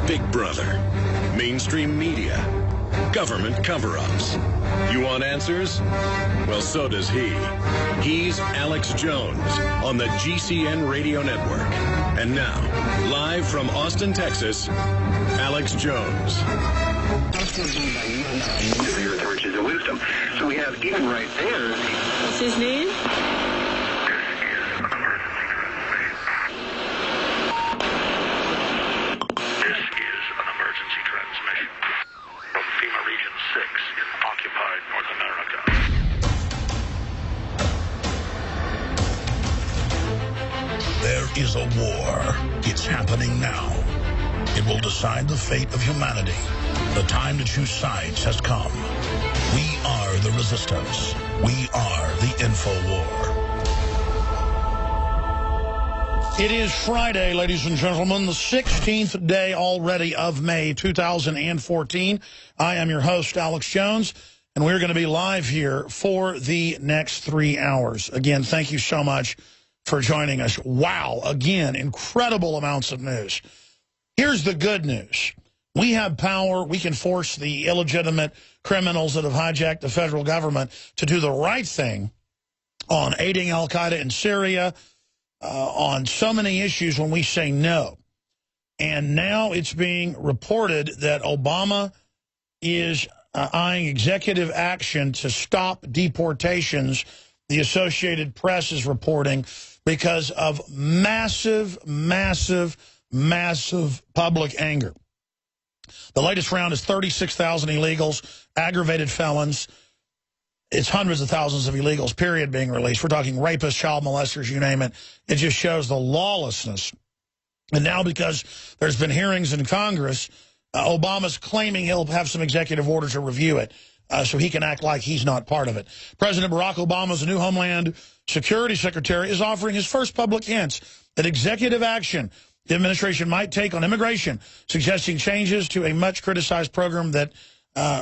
Big Brother, mainstream media, government cover-ups. You want answers? Well, so does he. He's Alex Jones on the GCN Radio Network. And now, live from Austin, Texas, Alex Jones. The earth riches and wisdom. So we have even right there. What's his name? There is a war. It's happening now. It will decide the fate of humanity. The time to choose sides has come. We are the resistance. We are the InfoWar. It is Friday, ladies and gentlemen, the 16th day already of May 2014. I am your host, Alex Jones, and we're going to be live here for the next 3 hours. Again, thank you so much for joining us. Wow, again, incredible amounts of news. Here's the good news. We have power. We can force the illegitimate criminals that have hijacked the federal government to do the right thing on aiding al-Qaeda in Syria, on so many issues when we say no. And now it's being reported that Obama is eyeing executive action to stop deportations. The Associated Press is reporting because of massive, massive, massive public anger. The latest round is 36,000 illegals, aggravated felons. It's hundreds of thousands of illegals, period, being released. We're talking rapists, child molesters, you name it. It just shows the lawlessness. And now because there's been hearings in Congress, Obama's claiming he'll have some executive order to review it. So he can act like he's not part of it. President Barack Obama's new Homeland Security Secretary is offering his first public hints that executive action the administration might take on immigration, suggesting changes to a much-criticized program that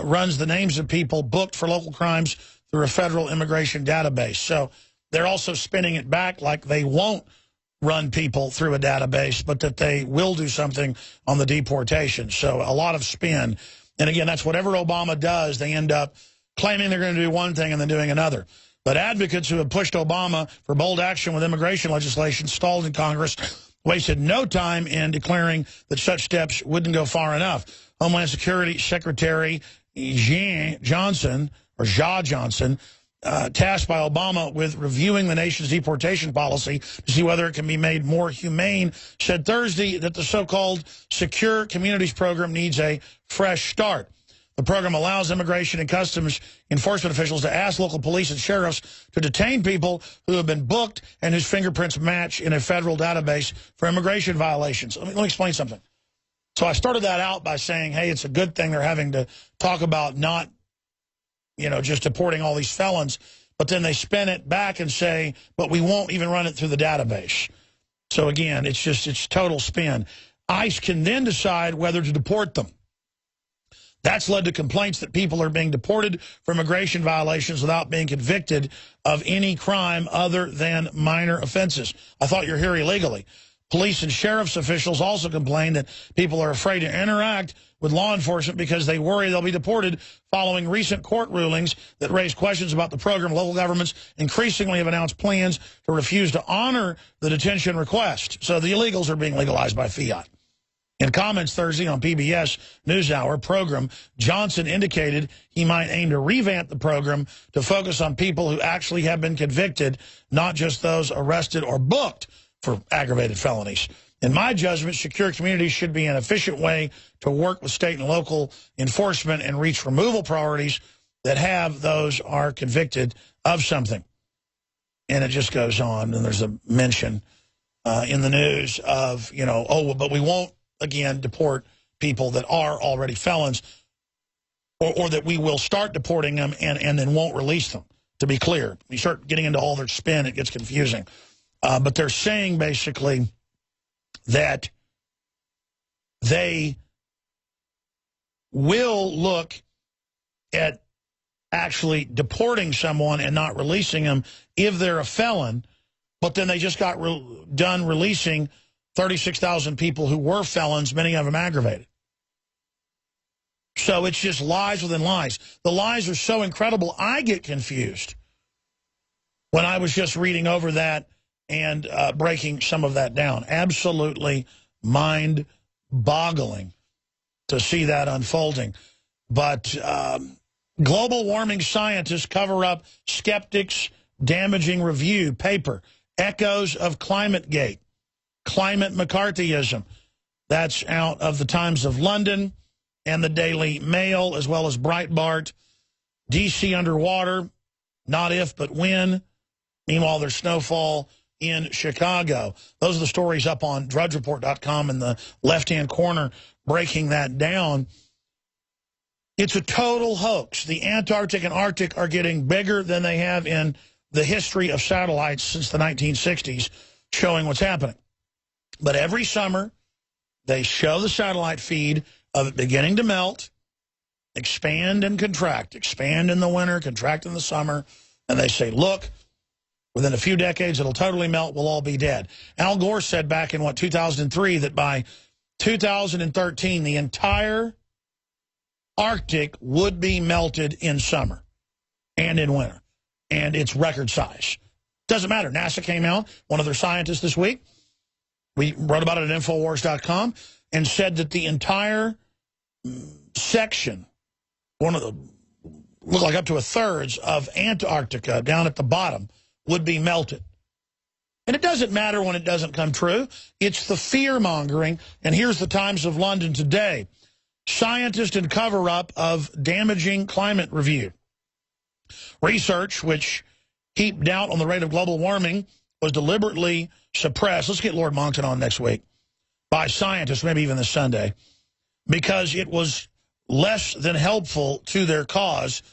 runs the names of people booked for local crimes through a federal immigration database. So they're also spinning it back like they won't run people through a database, but that they will do something on the deportation. So a lot of spin. And again, that's whatever Obama does, they end up claiming they're going to do one thing and then doing another. But advocates who have pushed Obama for bold action with immigration legislation stalled in Congress wasted no time in declaring that such steps wouldn't go far enough. Homeland Security Secretary Ja Johnson, tasked by Obama with reviewing the nation's deportation policy to see whether it can be made more humane, said Thursday that the so-called Secure Communities program needs a fresh start. The program allows immigration and customs enforcement officials to ask local police and sheriffs to detain people who have been booked and whose fingerprints match in a federal database for immigration violations. Let me explain something. So I started that out by saying, hey, it's a good thing they're having to talk about not, just deporting all these felons. But then they spin it back and say, but we won't even run it through the database. So again, it's total spin. ICE can then decide whether to deport them. That's led to complaints that people are being deported for immigration violations without being convicted of any crime other than minor offenses. I thought you're here illegally. Police and sheriff's officials also complain that people are afraid to interact with law enforcement because they worry they'll be deported following recent court rulings that raise questions about the program. Local governments increasingly have announced plans to refuse to honor the detention request. So the illegals are being legalized by fiat. In comments Thursday on PBS NewsHour program, Johnson indicated he might aim to revamp the program to focus on people who actually have been convicted, not just those arrested or booked for aggravated felonies. In my judgment, secure communities should be an efficient way to work with state and local enforcement and reach removal priorities that have those are convicted of something. And it just goes on, and there's a mention in the news of, but we won't, again, deport people that are already felons, or that we will start deporting them and then won't release them, to be clear. You start getting into all their spin, it gets confusing. But they're saying basically that they will look at actually deporting someone and not releasing them if they're a felon, but then they just got done releasing 36,000 people who were felons, many of them aggravated. So it's just lies within lies. The lies are so incredible, I get confused when I was just reading over that and breaking some of that down. Absolutely mind-boggling to see that unfolding. But global warming scientists cover up skeptics' damaging review paper. Echoes of ClimateGate. Climate McCarthyism. That's out of the Times of London and the Daily Mail, as well as Breitbart. D.C. underwater. Not if, but when. Meanwhile, there's snowfall in Chicago. Those are the stories up on drudgereport.com in the left-hand corner, breaking that down. It's a total hoax. The Antarctic and Arctic are getting bigger than they have in the history of satellites since the 1960s, showing what's happening. But every summer, they show the satellite feed of it beginning to melt, expand and contract, expand in the winter, contract in the summer, and they say, look, within a few decades, it'll totally melt, we'll all be dead. Al Gore said back in, 2003, that by 2013, the entire Arctic would be melted in summer and in winter, and it's record size. Doesn't matter. NASA came out, one of their scientists this week, we wrote about it at Infowars.com, and said that the entire section, looked like up to a third of Antarctica down at the bottom, would be melted. And it doesn't matter when it doesn't come true. It's the fear-mongering. And here's the Times of London today. Scientist and cover-up of damaging climate review. Research which heaped doubt on the rate of global warming was deliberately suppressed. Let's get Lord Monckton on next week. By scientists, maybe even this Sunday, because it was less than helpful to their cause,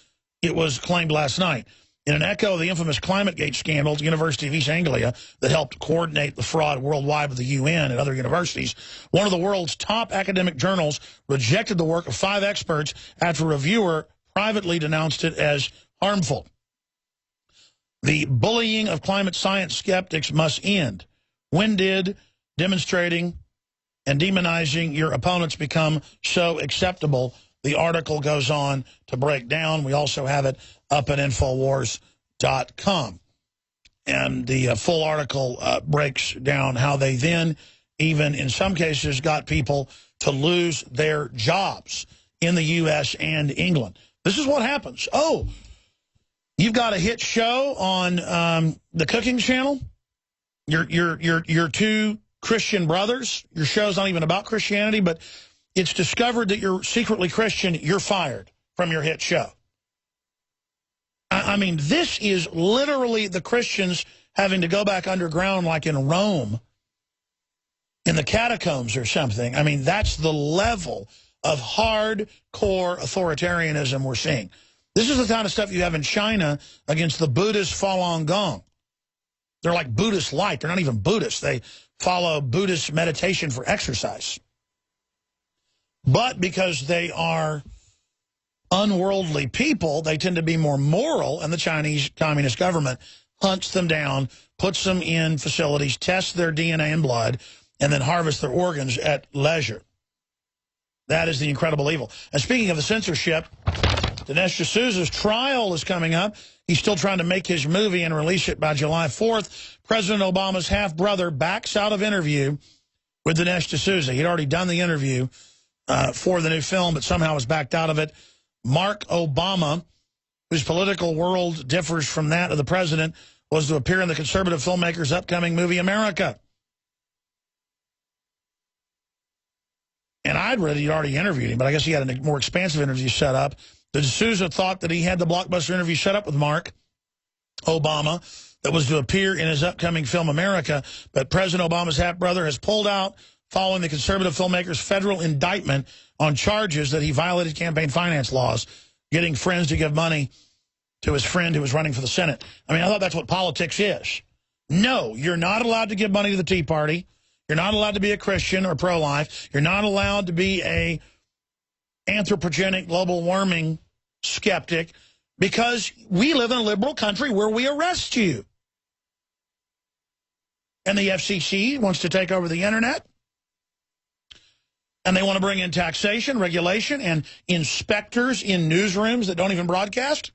it was claimed last night. In an echo of the infamous ClimateGate scandal at the University of East Anglia that helped coordinate the fraud worldwide with the UN and other universities, one of the world's top academic journals rejected the work of 5 experts after a reviewer privately denounced it as harmful. The bullying of climate science skeptics must end. When did demonstrating and demonizing your opponents become so acceptable? The article goes on to break down. We also have it up at Infowars.com. And the full article breaks down how they then, even in some cases, got people to lose their jobs in the U.S. and England. This is what happens. Oh, you've got a hit show on the cooking channel? Your 2 Christian brothers. Your show's not even about Christianity, but it's discovered that you're secretly Christian, you're fired from your hit show. I mean, this is literally the Christians having to go back underground like in Rome, in the catacombs or something. I mean, that's the level of hardcore authoritarianism we're seeing. This is the kind of stuff you have in China against the Buddhist Falun Gong. They're like Buddhist light. They're not even Buddhist. They follow Buddhist meditation for exercise. But because they are unworldly people, they tend to be more moral, and the Chinese Communist government hunts them down, puts them in facilities, tests their DNA and blood, and then harvests their organs at leisure. That is the incredible evil. And speaking of the censorship, Dinesh D'Souza's trial is coming up. He's still trying to make his movie and release it by July 4th. President Obama's half-brother backs out of interview with Dinesh D'Souza. He'd already done the interview for the new film, but somehow was backed out of it. Mark Obama, whose political world differs from that of the president, was to appear in the conservative filmmaker's upcoming movie, America. And I'd read he'd already interviewed him, but I guess he had a more expansive interview set up. The D'Souza thought that he had the blockbuster interview set up with Mark Obama that was to appear in his upcoming film, America, but President Obama's half-brother has pulled out following the conservative filmmaker's federal indictment on charges that he violated campaign finance laws, getting friends to give money to his friend who was running for the Senate. I mean, I thought that's what politics is. No, you're not allowed to give money to the Tea Party. You're not allowed to be a Christian or pro-life. You're not allowed to be a anthropogenic global warming skeptic, because we live in a liberal country where we arrest you. And the FCC wants to take over the internet. And they want to bring in taxation, regulation, and inspectors in newsrooms that don't even broadcast.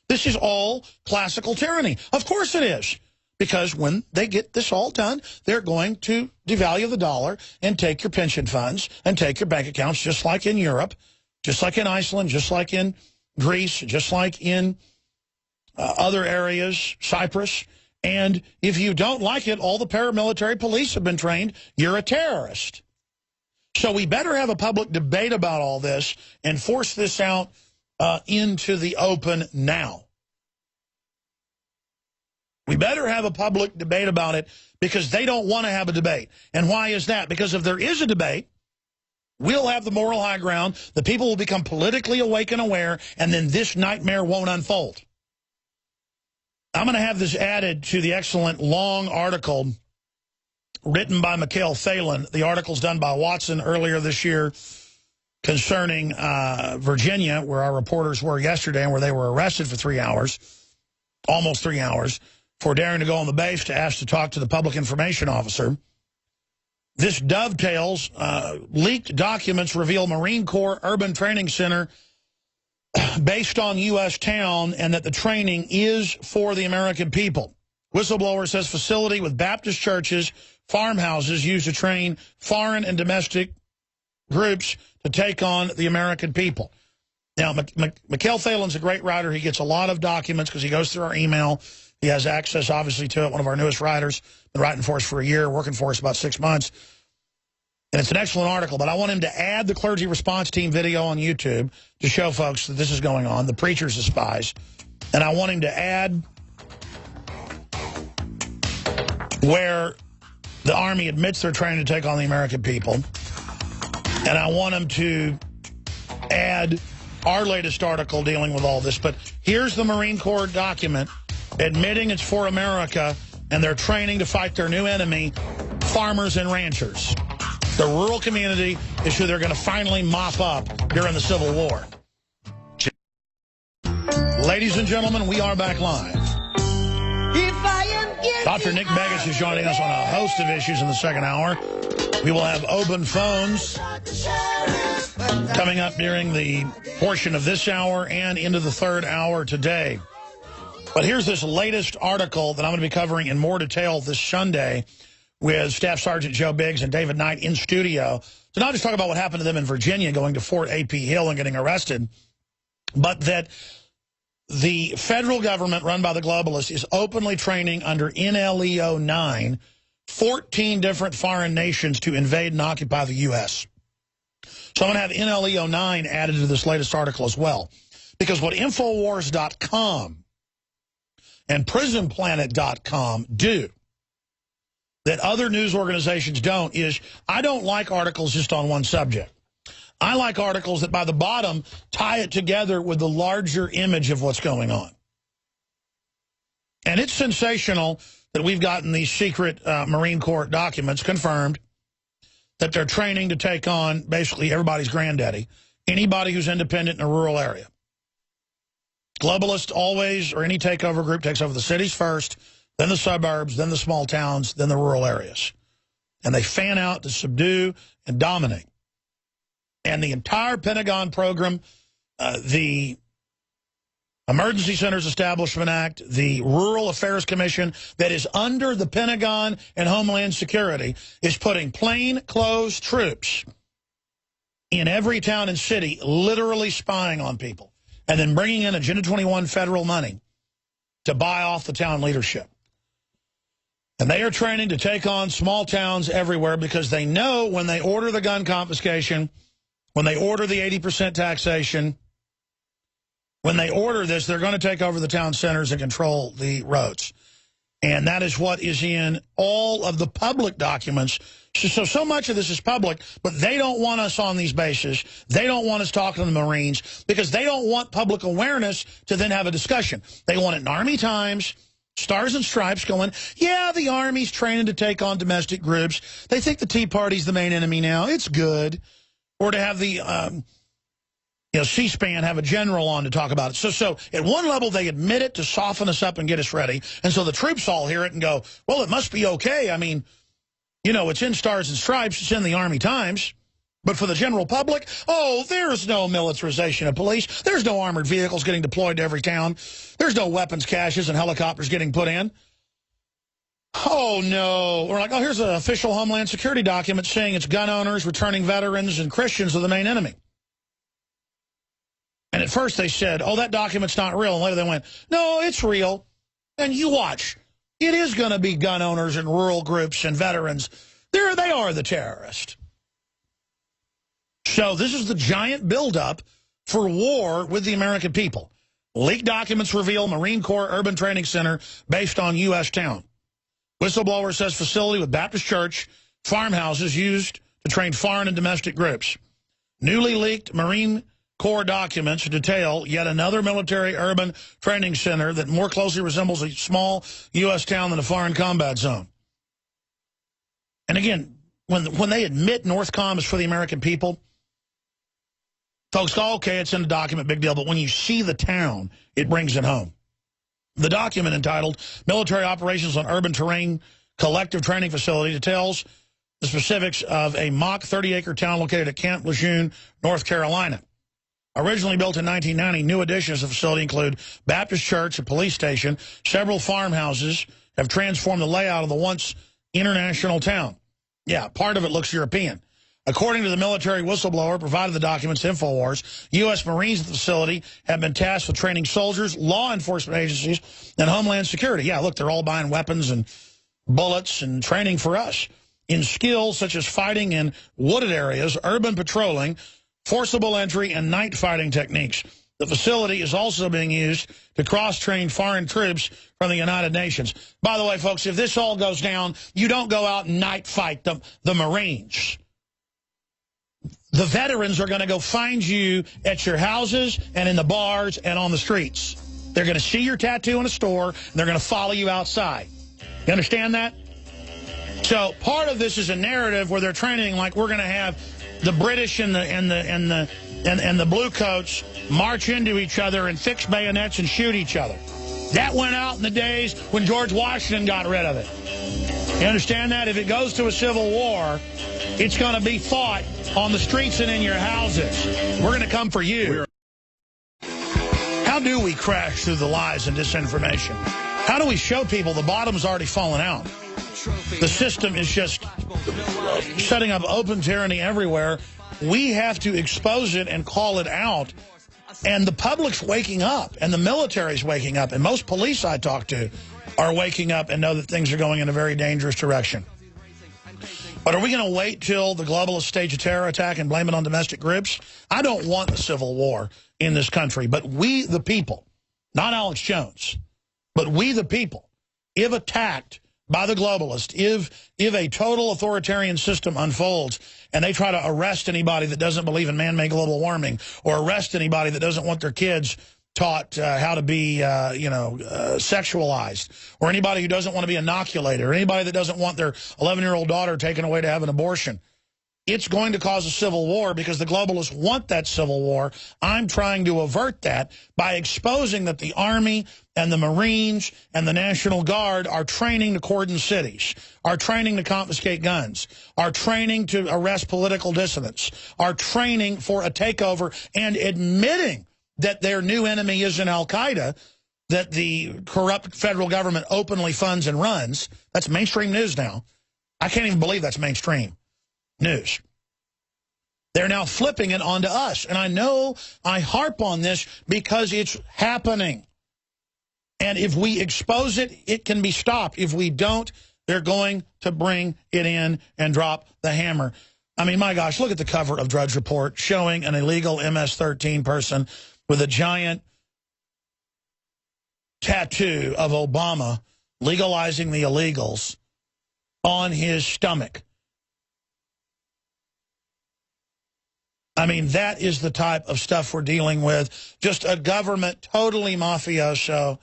This is all classical tyranny. Of course it is. Because when they get this all done, they're going to devalue the dollar and take your pension funds and take your bank accounts, just like in Europe, just like in Iceland, just like in Greece, just like in other areas, Cyprus. And if you don't like it, all the paramilitary police have been trained, you're a terrorist. So we better have a public debate about all this and force this out into the open now. We better have a public debate about it because they don't want to have a debate. And why is that? Because if there is a debate, we'll have the moral high ground, the people will become politically awake and aware, and then this nightmare won't unfold. I'm going to have this added to the excellent long article written by Mikhail Phelan. The article's done by Watson earlier this year concerning Virginia, where our reporters were yesterday and where they were arrested for 3 hours, almost 3 hours, for daring to go on the base to ask to talk to the public information officer. This dovetails, leaked documents reveal Marine Corps Urban Training Center based on U.S. town and that the training is for the American people. Whistleblower says facility with Baptist churches, farmhouses used to train foreign and domestic groups to take on the American people. Now, Mikhail Phelan's a great writer. He gets a lot of documents because he goes through our email. He has access, obviously, to it. One of our newest writers, been writing for us for a year, working for us about 6 months. And it's an excellent article, but I want him to add the clergy response team video on YouTube to show folks that this is going on, the preachers as spies. And I want him to add where the Army admits they're trying to take on the American people. And I want him to add our latest article dealing with all this. But here's the Marine Corps document admitting it's for America, and they're training to fight their new enemy, farmers and ranchers. The rural community is who they're going to finally mop up during the Civil War. Ladies and gentlemen, we are back live. Dr. Nick Begich is joining us on a host of issues in the second hour. We will have open phones coming up during the portion of this hour and into the third hour today. But here's this latest article that I'm going to be covering in more detail this Sunday with Staff Sergeant Joe Biggs and David Knight in studio to not just talk about what happened to them in Virginia going to Fort A.P. Hill and getting arrested, but that the federal government run by the globalists is openly training under NLEO 9 14 different foreign nations to invade and occupy the U.S. So I'm going to have NLEO 9 added to this latest article as well. Because what Infowars.com and PrisonPlanet.com do that other news organizations don't is I don't like articles just on one subject. I like articles that by the bottom tie it together with the larger image of what's going on. And it's sensational that we've gotten these secret Marine Corps documents confirmed that they're training to take on basically everybody's granddaddy, anybody who's independent in a rural area. Globalists always, or any takeover group, takes over the cities first, then the suburbs, then the small towns, then the rural areas. And they fan out to subdue and dominate. And the entire Pentagon program, the Emergency Centers Establishment Act, the Rural Affairs Commission that is under the Pentagon and Homeland Security is putting plainclothes troops in every town and city, literally spying on people, and then bringing in Agenda 21 federal money to buy off the town leadership. And they are training to take on small towns everywhere because they know when they order the gun confiscation, when they order the 80% taxation, when they order this, they're going to take over the town centers and control the roads. And that is what is in all of the public documents. So much of this is public, but they don't want us on these bases. They don't want us talking to the Marines because they don't want public awareness to then have a discussion. They want it in Army Times, Stars and Stripes going, yeah, the Army's training to take on domestic groups. They think the Tea Party's the main enemy now. It's good. Or to have the C-SPAN have a general on to talk about it. So at one level, they admit it to soften us up and get us ready. And so the troops all hear it and go, well, it must be okay. I mean, You know, it's in Stars and Stripes, it's in the Army Times. But for the general public, oh, there's no militarization of police. There's no armored vehicles getting deployed to every town. There's no weapons caches and helicopters getting put in. Oh, no. We're like, oh, here's an official Homeland Security document saying it's gun owners, returning veterans, and Christians are the main enemy. And at first they said, oh, that document's not real. And later they went, no, it's real. And you watch. It is going to be gun owners and rural groups and veterans. They are the terrorists. So this is the giant buildup for war with the American people. Leaked documents reveal Marine Corps Urban Training Center based on U.S. town. Whistleblower says facility with Baptist church, farmhouses used to train foreign and domestic groups. Newly leaked Marine Corps documents detail yet another military urban training center that more closely resembles a small U.S. town than a foreign combat zone. And again, when they admit NORTHCOM is for the American people, folks go, okay, it's in the document, big deal. But when you see the town, it brings it home. The document entitled Military Operations on Urban Terrain Collective Training Facility details the specifics of a mock 30-acre town located at Camp Lejeune, North Carolina. Originally built in 1990, new additions to the facility include Baptist church, a police station, several farmhouses have transformed the layout of the once international town. Yeah, part of it looks European. According to the military whistleblower provided the documents to InfoWars, U.S. Marines at the facility have been tasked with training soldiers, law enforcement agencies, and Homeland Security. Yeah, look, they're all buying weapons and bullets and training for us in skills such as fighting in wooded areas, urban patrolling, forcible entry, and night fighting techniques. The facility is also being used to cross-train foreign troops from the United Nations. By the way, folks, if this all goes down, you don't go out and night fight the Marines. The veterans are going to go find you at your houses and in the bars and on the streets. They're going to see your tattoo in a store, and they're going to follow you outside. You understand that? So part of this is a narrative where they're training like we're going to have the British and the blue coats march into each other and fix bayonets and shoot each other. That went out in the days when George Washington got rid of it. You understand that? If it goes to a civil war, it's going to be fought on the streets and in your houses. We're going to come for you. How do we crash through the lies and disinformation? How do we show people the bottom's already fallen out? The system is just setting up open tyranny everywhere. We have to expose it and call it out. And the public's waking up, and the military's waking up, and most police I talk to are waking up and know that things are going in a very dangerous direction. But are we going to wait till the globalists stage a terror attack and blame it on domestic groups? I don't want a civil war in this country, but we the people, not Alex Jones, but we the people, if attacked by the globalists, if a total authoritarian system unfolds and they try to arrest anybody that doesn't believe in man-made global warming, or arrest anybody that doesn't want their kids taught how to be, sexualized, or anybody who doesn't want to be inoculated, or anybody that doesn't want their 11-year-old daughter taken away to have an abortion. It's going to cause a civil war because the globalists want that civil war. I'm trying to avert that by exposing that the Army and the Marines and the National Guard are training to cordon cities, are training to confiscate guns, are training to arrest political dissidents, are training for a takeover, and admitting that their new enemy isn't al-Qaeda, that the corrupt federal government openly funds and runs. That's mainstream news now. I can't even believe that's mainstream news. They're now flipping it onto us. And I know I harp on this because it's happening. And if we expose it, it can be stopped. If we don't, they're going to bring it in and drop the hammer. I mean, my gosh, look at the cover of Drudge Report showing an illegal MS-13 person with a giant tattoo of Obama legalizing the illegals on his stomach. I mean, that is the type of stuff we're dealing with. Just a government totally mafioso,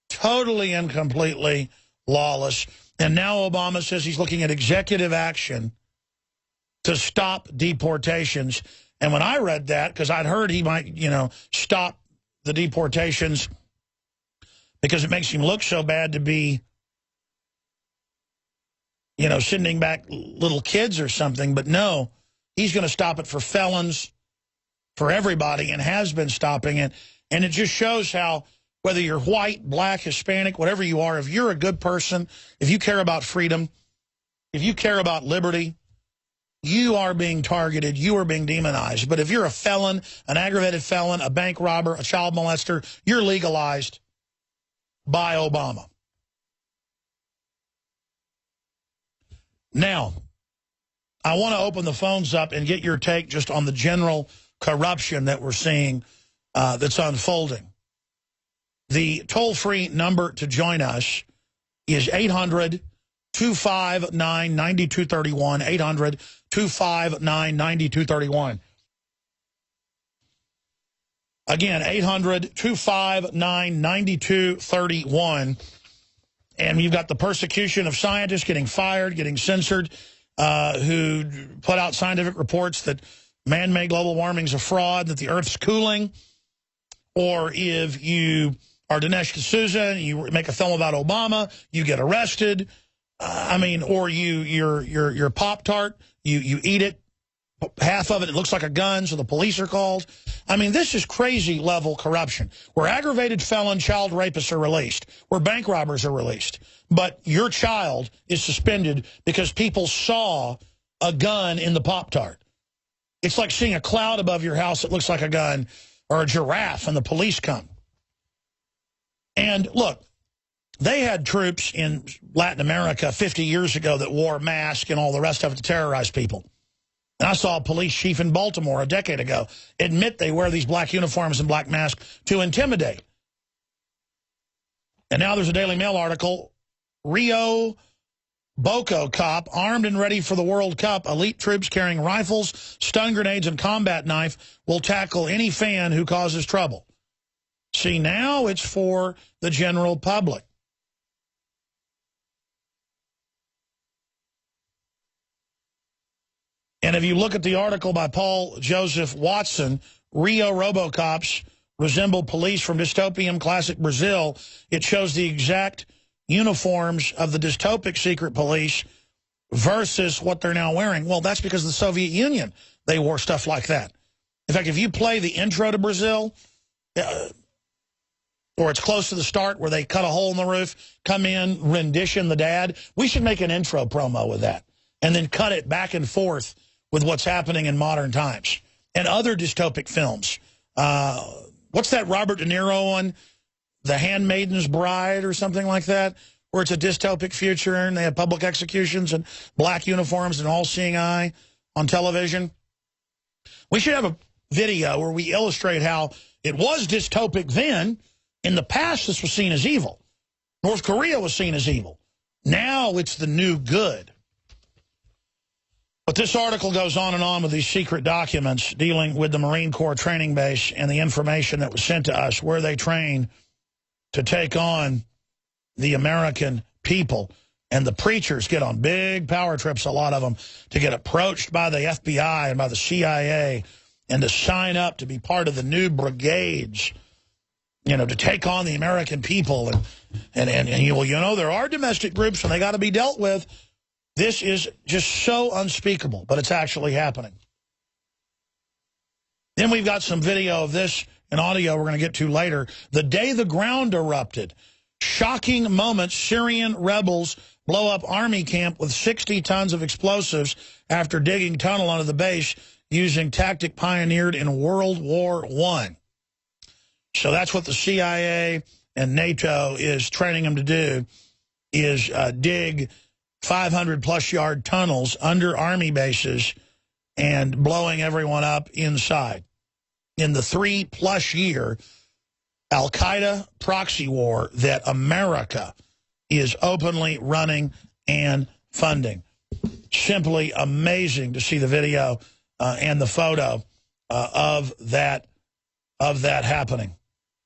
totally and completely lawless. And now Obama says he's looking at executive action to stop deportations. And when I read that, because I'd heard he might, stop the deportations because it makes him look so bad to be you know, sending back little kids or something. But no, he's going to stop it for felons, for everybody, and has been stopping it. And it just shows how, whether you're white, black, Hispanic, whatever you are, if you're a good person, if you care about freedom, if you care about liberty, you are being targeted, you are being demonized. But if you're a felon, an aggravated felon, a bank robber, a child molester, you're legalized by Obama. Now, I want to open the phones up and get your take just on the general corruption that we're seeing that's unfolding. The toll-free number to join us is 800-259-9231, 800-259-9231. Again, 800-259-9231. And you've got the persecution of scientists getting fired, getting censored, who put out scientific reports that man-made global warming is a fraud, that the Earth's cooling. Or if you are Dinesh D'Souza and you make a film about Obama, you get arrested. Or you're Pop-Tart, you eat it, half of it looks like a gun, so the police are called. I mean, this is crazy level corruption, where aggravated felon child rapists are released, where bank robbers are released. But your child is suspended because people saw a gun in the Pop-Tart. It's like seeing a cloud above your house that looks like a gun, or a giraffe, and the police come. And look, they had troops in Latin America 50 years ago that wore masks and all the rest of it to terrorize people. And I saw a police chief in Baltimore a decade ago admit they wear these black uniforms and black masks to intimidate. And now there's a Daily Mail article, Rio Boco cop armed and ready for the World Cup. Elite troops carrying rifles, stun grenades, and combat knife will tackle any fan who causes trouble. See, now it's for the general public. And if you look at the article by Paul Joseph Watson, Rio Robocops resemble police from dystopian classic Brazil. It shows the exact uniforms of the dystopic secret police versus what they're now wearing. Well, that's because of the Soviet Union. They wore stuff like that. In fact, if you play the intro to Brazil, or it's close to the start where they cut a hole in the roof, come in, rendition the dad, we should make an intro promo with that and then cut it back and forth with what's happening in modern times and other dystopic films. What's that Robert De Niro one? The Handmaiden's Bride or something like that, where it's a dystopic future and they have public executions and black uniforms and all-seeing eye on television. We should have a video where we illustrate how it was dystopic then. In the past, this was seen as evil. North Korea was seen as evil. Now it's the new good. But this article goes on and on with these secret documents dealing with the Marine Corps training base and the information that was sent to us, where they train to take on the American people. And the preachers get on big power trips, a lot of them, to get approached by the FBI and by the CIA and to sign up to be part of the new brigades, you know, to take on the American people. And you know, there are domestic groups and they got to be dealt with. This is just so unspeakable, but it's actually happening. Then we've got some video of this and audio we're going to get to later. The day the ground erupted. Shocking moments. Syrian rebels blow up army camp with 60 tons of explosives after digging tunnel under the base using tactic pioneered in World War I. So that's what the CIA and NATO is training them to do, is dig 500-plus yard tunnels under army bases and blowing everyone up inside. In the 3+ year Al-Qaeda proxy war that America is openly running and funding. Simply amazing to see the video and the photo of that happening.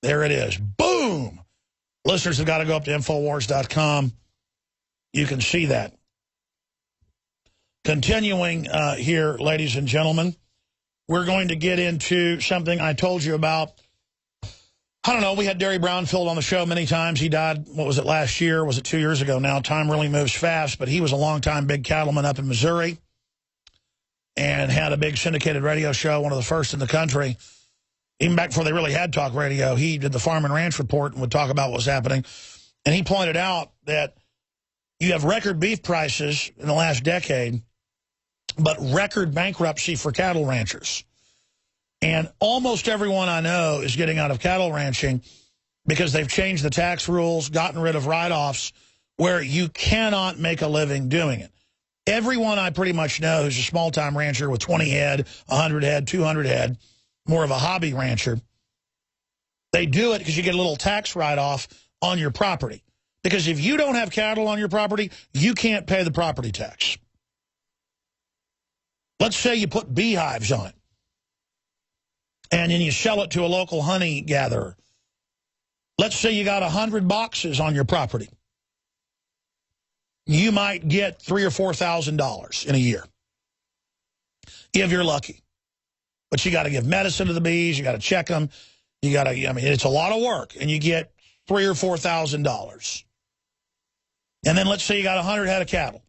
There it is. Boom! Listeners have got to go up to Infowars.com. You can see that. Continuing here, ladies and gentlemen, we're going to get into something I told you about I don't know. We had Derry Brownfield on the show many times. He died, what was it, last year? Was it 2 years ago now? Time really moves fast. But he was a longtime big cattleman up in Missouri and had a big syndicated radio show, one of the first in the country. Even back before they really had talk radio, he did the Farm and Ranch Report and would talk about what was happening. And he pointed out that you have record beef prices in the last decade, but record bankruptcy for cattle ranchers. And almost everyone I know is getting out of cattle ranching because they've changed the tax rules, gotten rid of write-offs, where you cannot make a living doing it. Everyone I pretty much know who's a small-time rancher with 20 head, 100 head, 200 head, more of a hobby rancher, they do it because you get a little tax write-off on your property. Because if you don't have cattle on your property, you can't pay the property tax. Let's say you put beehives on it, and then you sell it to a local honey gatherer. Let's say you got 100 boxes on your property. You might get $3,000 or $4,000 in a year, if you're lucky. But you got to give medicine to the bees. You got to check them. You got to. I mean, it's a lot of work, and you get $3,000 or $4,000. And then let's say you got 100 head of cattle.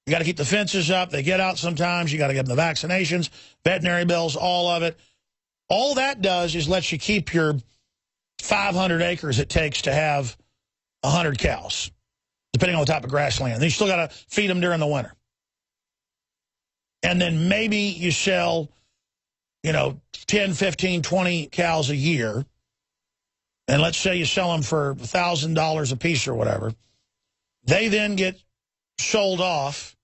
You got to keep the fences up. They get out sometimes. You got to give them the vaccinations, veterinary bills, all of it. All that does is lets you keep your 500 acres it takes to have 100 cows, depending on the type of grassland. Then you still got to feed them during the winter. And then maybe you sell, 10, 15, 20 cows a year. And let's say you sell them for $1,000 a piece or whatever. They then get sold off,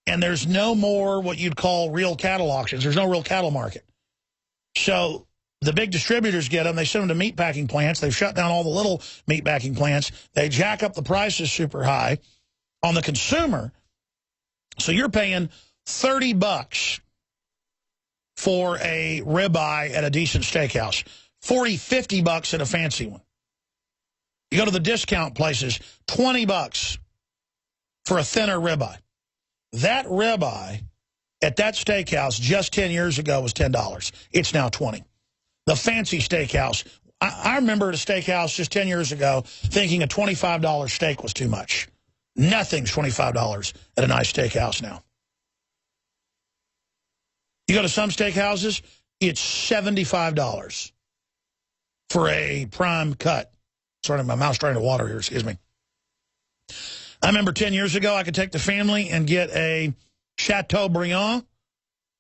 and there's no more what you'd call real cattle auctions. There's no real cattle market. So the big distributors get them. They send them to meat packing plants. They've shut down all the little meat packing plants. They jack up the prices super high on the consumer. So you're paying $30 for a ribeye at a decent steakhouse, $40, $50 at a fancy one. You go to the discount places, $20 for a thinner ribeye. That ribeye at that steakhouse just 10 years ago was $10. It's now $20. The fancy steakhouse. I remember at a steakhouse just 10 years ago thinking a $25 steak was too much. Nothing's $25 at a nice steakhouse now. You go to some steakhouses, it's $75 for a prime cut. Sorry, my mouth's trying to water here, excuse me. I remember 10 years ago, I could take the family and get a Chateaubriand,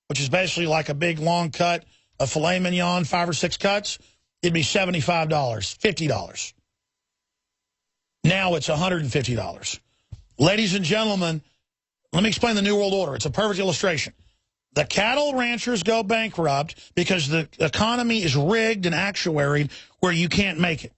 which is basically like a big long cut of filet mignon, 5 or 6 cuts. It'd be $75, $50. Now it's $150. Ladies and gentlemen, let me explain the New World Order. It's a perfect illustration. The cattle ranchers go bankrupt because the economy is rigged and actuaried where you can't make it.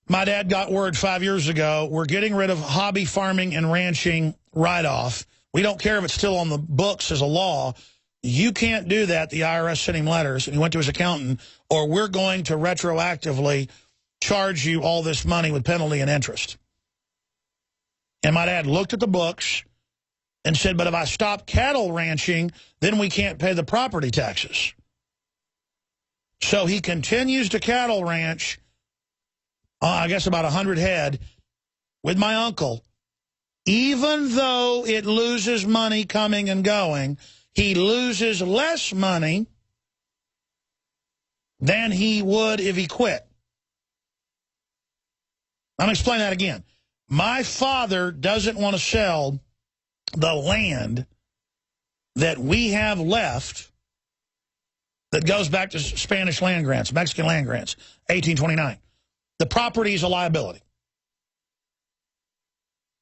My dad got word 5 years ago, we're getting rid of hobby farming and ranching write-off. We don't care if it's still on the books as a law. You can't do that. The IRS sent him letters, and he went to his accountant, or we're going to retroactively charge you all this money with penalty and interest. And my dad looked at the books and said, but if I stop cattle ranching, then we can't pay the property taxes. So he continues to cattle ranch, I guess about 100 head, with my uncle. Even though it loses money coming and going, he loses less money than he would if he quit. I'm going to explain that again. My father doesn't want to sell the land that we have left that goes back to Spanish land grants, Mexican land grants, 1829. The property is a liability.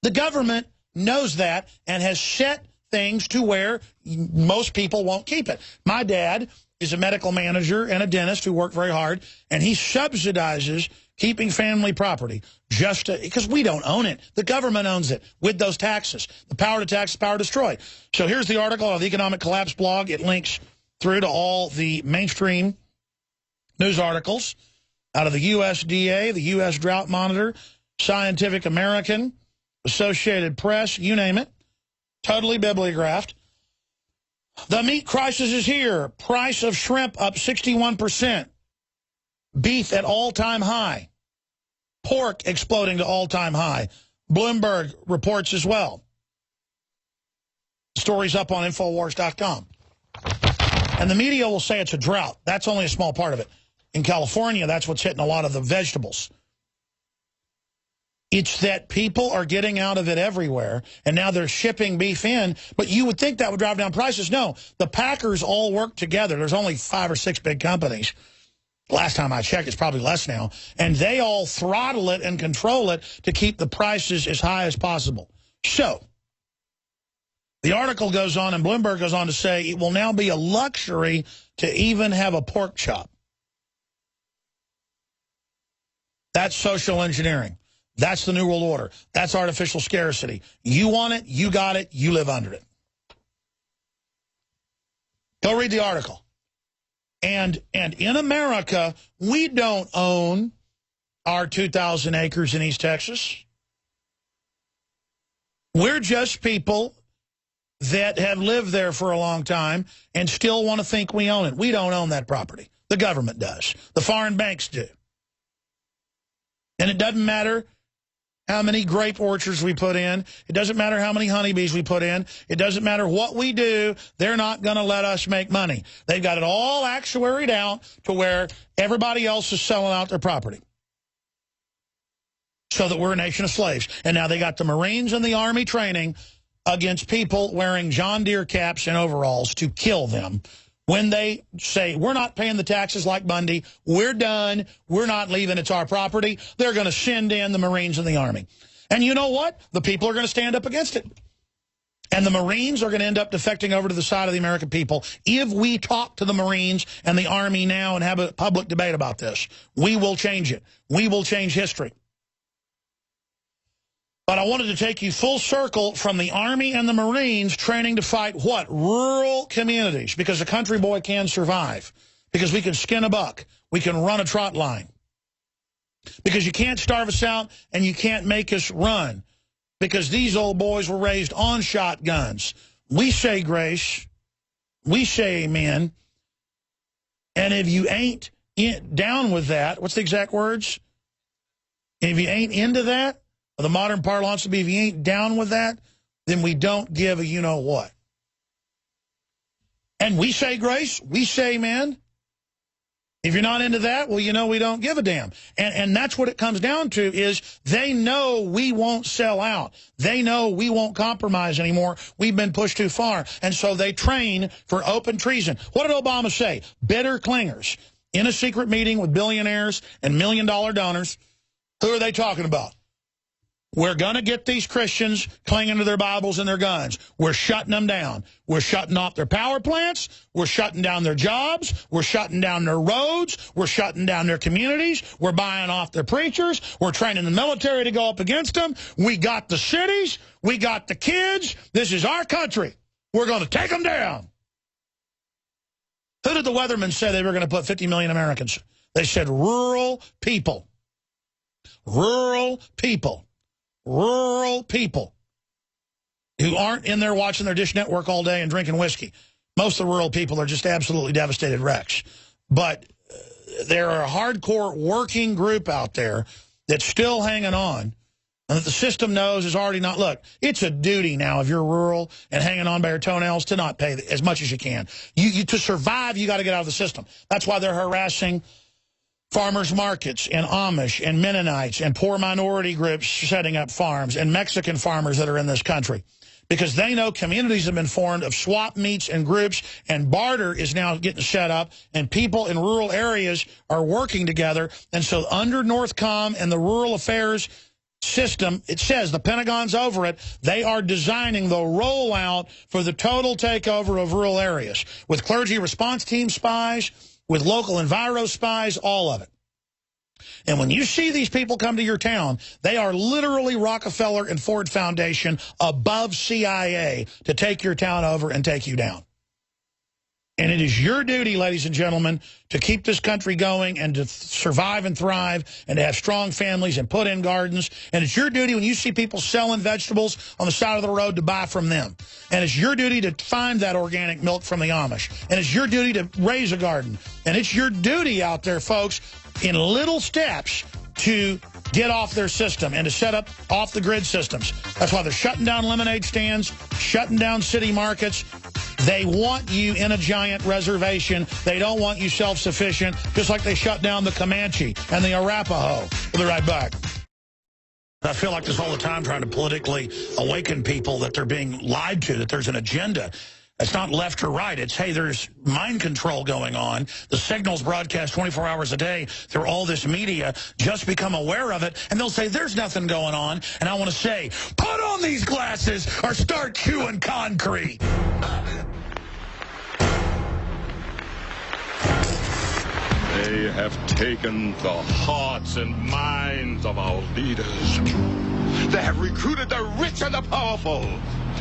The government knows that and has set things to where most people won't keep it. My dad is a medical manager and a dentist who worked very hard, and he subsidizes keeping family property just because we don't own it. The government owns it with those taxes. The power to tax, power to destroy. So here's the article of the Economic Collapse blog. It links through to all the mainstream news articles out of the USDA, the U.S. Drought Monitor, Scientific American, Associated Press, you name it. Totally bibliographed. The meat crisis is here. Price of shrimp up 61%. Beef at all-time high. Pork exploding to all-time high. Bloomberg reports as well. The story's up on Infowars.com. And the media will say it's a drought. That's only a small part of it. In California, that's what's hitting a lot of the vegetables. It's that people are getting out of it everywhere, and now they're shipping beef in, but you would think that would drive down prices. No, the packers all work together. There's only 5 or 6 big companies. Last time I checked, it's probably less now. And they all throttle it and control it to keep the prices as high as possible. So, the article goes on, and Bloomberg goes on to say it will now be a luxury to even have a pork chop. That's social engineering. That's the New World Order. That's artificial scarcity. You want it, you got it, you live under it. Go read the article. And in America, we don't own our 2,000 acres in East Texas. We're just people that have lived there for a long time and still want to think we own it. We don't own that property. The government does. The foreign banks do. And it doesn't matter how many grape orchards we put in. It doesn't matter how many honeybees we put in. It doesn't matter what we do. They're not going to let us make money. They've got it all actuaried out to where everybody else is selling out their property. So that we're a nation of slaves. And now they got the Marines and the Army training against people wearing John Deere caps and overalls to kill them. When they say, we're not paying the taxes like Bundy, we're done, we're not leaving, it's our property, they're going to send in the Marines and the Army. And you know what? The people are going to stand up against it. And the Marines are going to end up defecting over to the side of the American people. If we talk to the Marines and the Army now and have a public debate about this, we will change it. We will change history. But I wanted to take you full circle from the Army and the Marines training to fight what? Rural communities. Because a country boy can survive. Because we can skin a buck. We can run a trot line. Because you can't starve us out and you can't make us run. Because these old boys were raised on shotguns. We say grace. We say amen. And if you ain't down with that, what's the exact words? If you ain't into that, the modern parlance would be, if you ain't down with that, then we don't give a you-know-what. And we say grace, we say amen. If you're not into that, well, you know we don't give a damn. And that's what it comes down to is they know we won't sell out. They know we won't compromise anymore. We've been pushed too far. And so they train for open treason. What did Obama say? Bitter clingers. In a secret meeting with billionaires and million-dollar donors, who are they talking about? We're going to get these Christians clinging to their Bibles and their guns. We're shutting them down. We're shutting off their power plants. We're shutting down their jobs. We're shutting down their roads. We're shutting down their communities. We're buying off their preachers. We're training the military to go up against them. We got the cities. We got the kids. This is our country. We're going to take them down. Who did the weathermen say they were going to put 50 million Americans? They said rural people. Rural people. Rural people who aren't in there watching their Dish Network all day and drinking whiskey. Most of the rural people are just absolutely devastated wrecks. But there are a hardcore working group out there that's still hanging on and that the system knows is already not. Look, it's a duty now if you're rural and hanging on by your toenails to not pay as much as you can. To survive, you got to get out of the system. That's why they're harassing farmers markets and Amish and Mennonites and poor minority groups setting up farms and Mexican farmers that are in this country. Because they know communities have been formed of swap meets and groups, and barter is now getting set up, and people in rural areas are working together. And so under Northcom and the rural affairs system, it says the Pentagon's over it, they are designing the rollout for the total takeover of rural areas with clergy response team spies, with local enviro spies, all of it. And when you see these people come to your town, they are literally Rockefeller and Ford Foundation above CIA to take your town over and take you down. And it is your duty, ladies and gentlemen, to keep this country going and to survive and thrive and to have strong families and put in gardens. And it's your duty when you see people selling vegetables on the side of the road to buy from them. And it's your duty to find that organic milk from the Amish. And it's your duty to raise a garden. And it's your duty out there, folks, in little steps to get off their system and to set up off-the-grid systems. That's why they're shutting down lemonade stands, shutting down city markets. They want you in a giant reservation. They don't want you self-sufficient, just like they shut down the Comanche and the Arapaho. We'll be right back. I feel like this all the time, trying to politically awaken people that they're being lied to, that there's an agenda. It's not left or right. It's, hey, there's mind control going on. The signals broadcast 24 hours a day through all this media. Just become aware of it, and they'll say, there's nothing going on. And I want to say, put on these glasses or start chewing concrete. They have taken the hearts and minds of our leaders. They have recruited the rich and the powerful,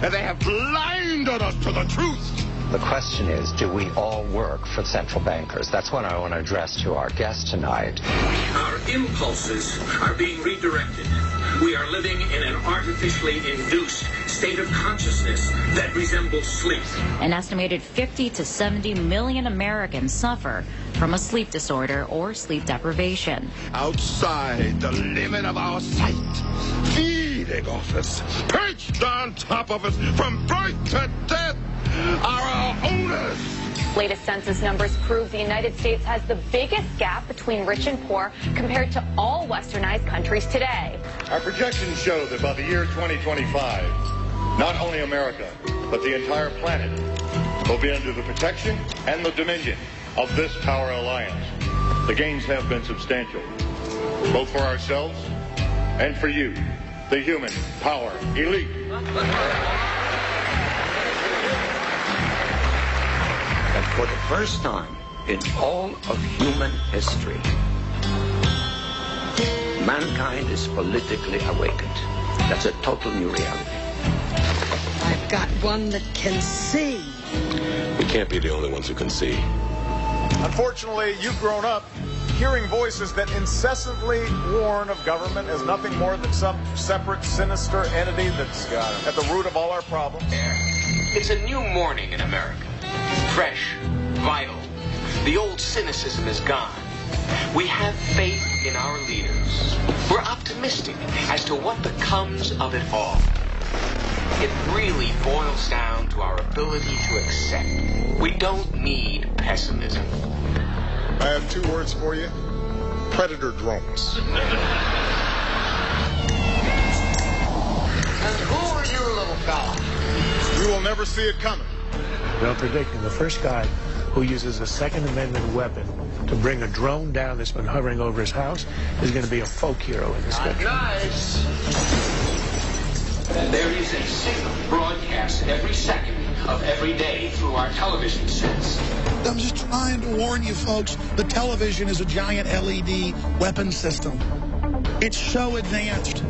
and they have blinded us to the truth. The question is, do we all work for central bankers? That's what I want to address to our guest tonight. Our impulses are being redirected. We are living in an artificially induced state of consciousness that resembles sleep. An estimated 50 to 70 million Americans suffer from a sleep disorder or sleep deprivation. Outside the limit of our sight, feeding off us, perched on top of us from birth to death, are our owners. Latest census numbers prove the United States has the biggest gap between rich and poor compared to all westernized countries today. Our projections show that by the year 2025, not only America, but the entire planet will be under the protection and the dominion of this power alliance. The gains have been substantial, both for ourselves and for you, the human power elite. And for the first time in all of human history, mankind is politically awakened. That's a total new reality. I've got one that can see. We can't be the only ones who can see. Unfortunately, you've grown up hearing voices that incessantly warn of government as nothing more than some separate, sinister entity that's at the root of all our problems. It's a new morning in America. Fresh, vital. The old cynicism is gone. We have faith in our leaders. We're optimistic as to what becomes of it all. It really boils down to our ability to accept. We don't need pessimism. I have two words for you. Predator drones. And who are you, little fella? We will never see it coming. They're predicting the first guy who uses a Second Amendment weapon to bring a drone down that's been hovering over his house is going to be a folk hero in this country. Nice. There is a signal broadcast every second of every day through our television sets. I'm just trying to warn you folks, the television is a giant LED weapon system. It's so advanced.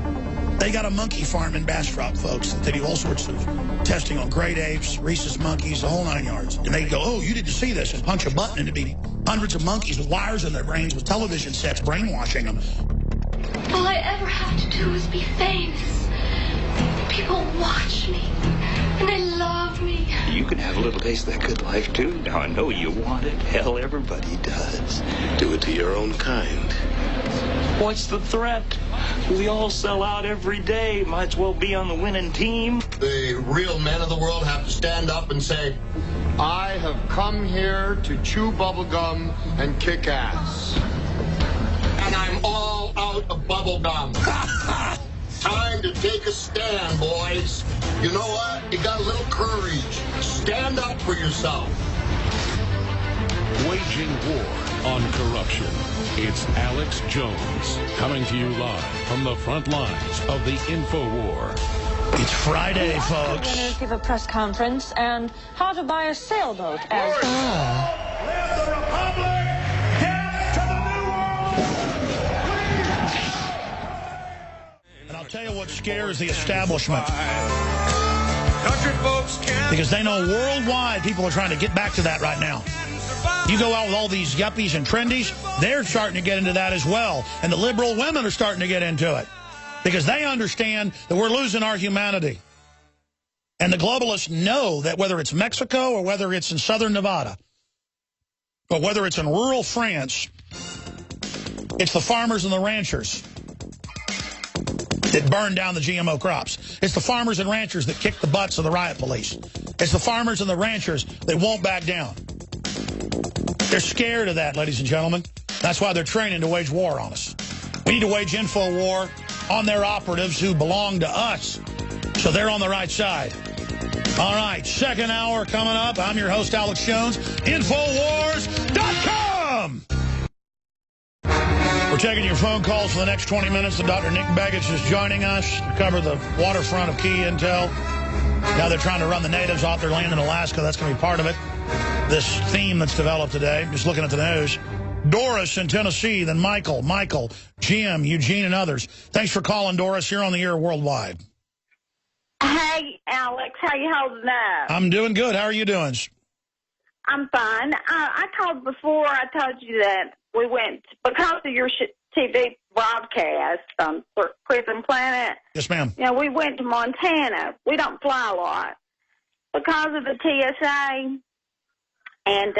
They got a monkey farm in Bastrop, folks. They do all sorts of testing on great apes, rhesus monkeys, the whole 9 yards. And they go, oh, you didn't see this, and punch a button, and it'd be hundreds of monkeys with wires in their brains with television sets brainwashing them. All I ever have to do is be famous. People watch me, and they love me. You can have a little taste of that good life, too. Now, I know you want it. Hell, everybody does. Do it to your own kind. What's the threat? We all sell out every day. Might as well be on the winning team. The real men of the world have to stand up and say, I have come here to chew bubblegum and kick ass. and I'm all out of bubblegum. Time to take a stand, boys. You know what? You got a little courage. Stand up for yourself. Waging war on corruption. It's Alex Jones coming to you live from the front lines of the InfoWar. It's Friday, folks. We're going to give a press conference and how to buy a sailboat as... Live the Republic! Death to the New World! And I'll tell you what scares the establishment. Country folks can because they know worldwide people are trying to get back to that right now. You go out with all these yuppies and trendies, they're starting to get into that as well. And the liberal women are starting to get into it. Because they understand that we're losing our humanity. And the globalists know that whether it's Mexico or whether it's in southern Nevada or whether it's in rural France, It's the farmers and the ranchers that burned down the GMO crops. It's the farmers and ranchers that kicked the butts of the riot police. It's the farmers and the ranchers that won't back down. They're scared of that, ladies and gentlemen. That's why they're training to wage war on us. We need to wage info war on their operatives who belong to us, so they're on the right side. All right, second hour coming up. I'm your host, Alex Jones. Infowars.com! We're taking your phone calls for the next 20 minutes. And Dr. Nick Begich is joining us to cover the waterfront of key intel. Now they're trying to run the natives off their land in Alaska. That's going to be part of it. This theme that's developed today. Just looking at the news. Doris in Tennessee, then Michael, Jim, Eugene, and others. Thanks for calling, Doris. You're on the air worldwide. Hey, Alex. How you holding up? I'm doing good. How are you doing? I'm fine. I called before. I told you that we went, because of your TV broadcast on Prison Planet. Yes, ma'am. You know, we went to Montana. We don't fly a lot because of the TSA. And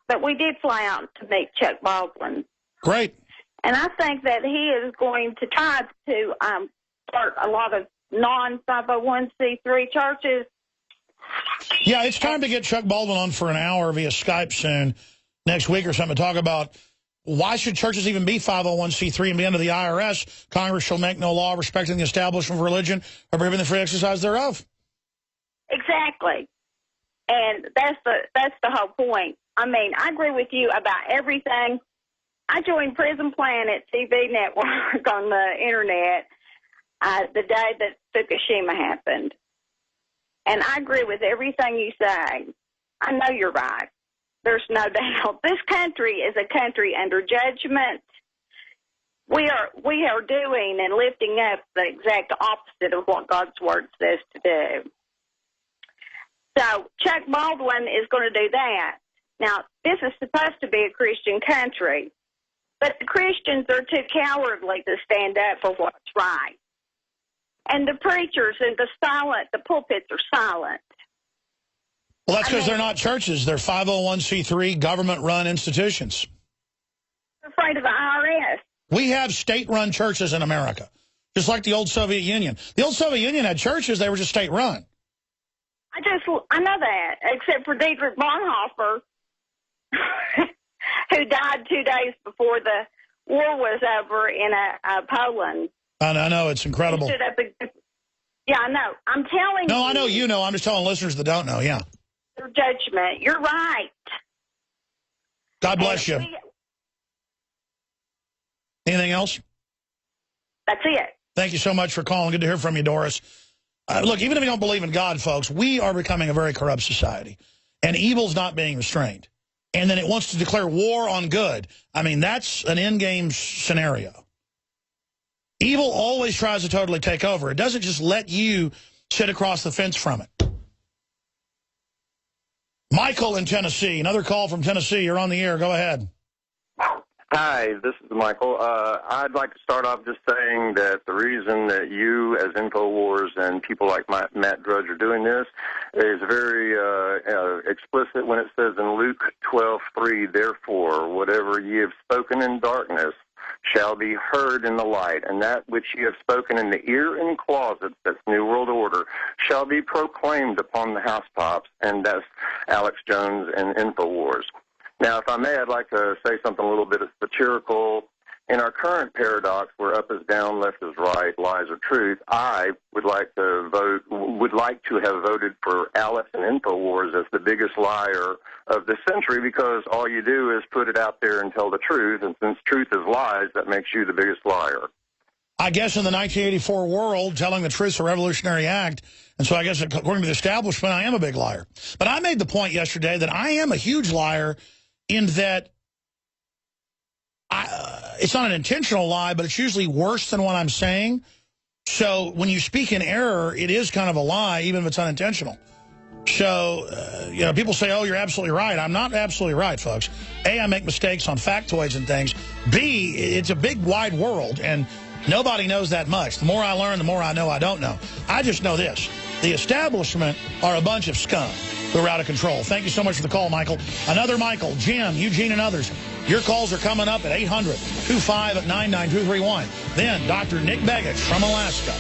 but we did fly out to meet Chuck Baldwin. Great. And I think that he is going to try to start a lot of non-501c3 churches. Yeah, it's time to get Chuck Baldwin on for an hour via Skype soon, next week or something, to talk about why should churches even be 501c3 and be under the IRS? Congress shall make no law respecting the establishment of religion or prohibiting the free exercise thereof. Exactly. And that's the whole point. I mean, I agree with you about everything. I joined Prison Planet TV network on the internet the day that Fukushima happened. And I agree with everything you say. I know you're right. There's no doubt. This country is a country under judgment. We are doing and lifting up the exact opposite of what God's Word says to do. So Chuck Baldwin is going to do that. Now, this is supposed to be a Christian country, but the Christians are too cowardly to stand up for what's right. And the preachers and the pulpits are silent. Well, that's because they're not churches. They're 501c3 government-run institutions. They're afraid of the IRS. We have state-run churches in America, just like the old Soviet Union. The old Soviet Union had churches. They were just state-run. I know that, except for Dietrich Bonhoeffer, who died 2 days before the war was over in Poland. I know, it's incredible. Yeah, I know. I'm telling you. No, I know you know. I'm just telling listeners that don't know, yeah. Your judgment. You're right. God bless you. Anything else? That's it. Thank you so much for calling. Good to hear from you, Doris. Look, even if you don't believe in God, folks, we are becoming a very corrupt society. And evil's not being restrained. And then it wants to declare war on good. I mean, that's an endgame scenario. Evil always tries to totally take over. It doesn't just let you sit across the fence from it. Michael in Tennessee. Another call from Tennessee. You're on the air. Go ahead. Hi, this is Michael. I'd like to start off just saying that the reason that you, as InfoWars and people like Matt Drudge, are doing this is very explicit when it says in Luke 12:3, therefore, whatever ye have spoken in darkness shall be heard in the light, and that which ye have spoken in the ear and closet, that's New World Order, shall be proclaimed upon the housetops, and that's Alex Jones and InfoWars. Now, if I may, I'd like to say something a little bit satirical. In our current paradox, where up is down, left is right, lies are truth, I would like to have voted for Alex and InfoWars as the biggest liar of the century, because all you do is put it out there and tell the truth, and since truth is lies, that makes you the biggest liar. I guess in the 1984 world, telling the truth is a revolutionary act, and so I guess according to the establishment, I am a big liar. But I made the point yesterday that I am a huge liar in that it's not an intentional lie, but it's usually worse than what I'm saying. So when you speak in error, it is kind of a lie, even if it's unintentional. So, you know, people say, oh, you're absolutely right. I'm not absolutely right, folks. A, I make mistakes on factoids and things. B, it's a big, wide world, and nobody knows that much. The more I learn, the more I know I don't know. I just know this. The establishment are a bunch of scum. who are out of control. Thank you so much for the call, Michael. Another Michael, Jim, Eugene, and others. Your calls are coming up at 800-25-99231. Then Dr. Nick Begich from Alaska.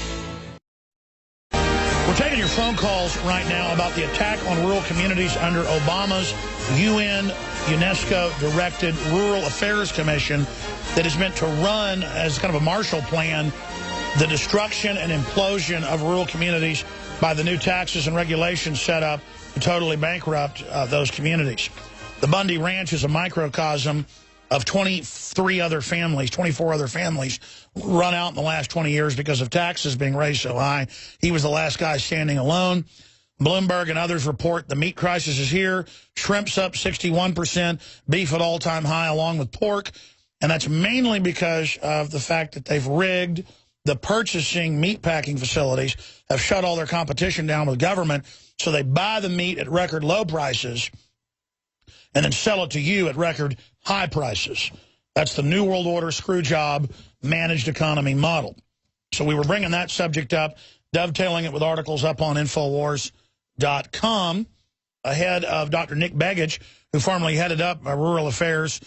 We're taking your phone calls right now about the attack on rural communities under Obama's UN UNESCO-directed Rural Affairs Commission that is meant to run as kind of a Marshall Plan the destruction and implosion of rural communities by the new taxes and regulations set up to totally bankrupt those communities. The Bundy Ranch is a microcosm of 24 other families run out in the last 20 years because of taxes being raised so high. He was the last guy standing alone. Bloomberg and others report the meat crisis is here. Shrimp's up 61%, beef at all-time high along with pork. And that's mainly because of the fact that they've rigged the purchasing meat packing facilities, have shut all their competition down with government, so they buy the meat at record low prices and then sell it to you at record high prices. That's the New World Order screw job managed economy model. So we were bringing that subject up, dovetailing it with articles up on Infowars.com ahead of Dr. Nick Begich, who formerly headed up rural affairs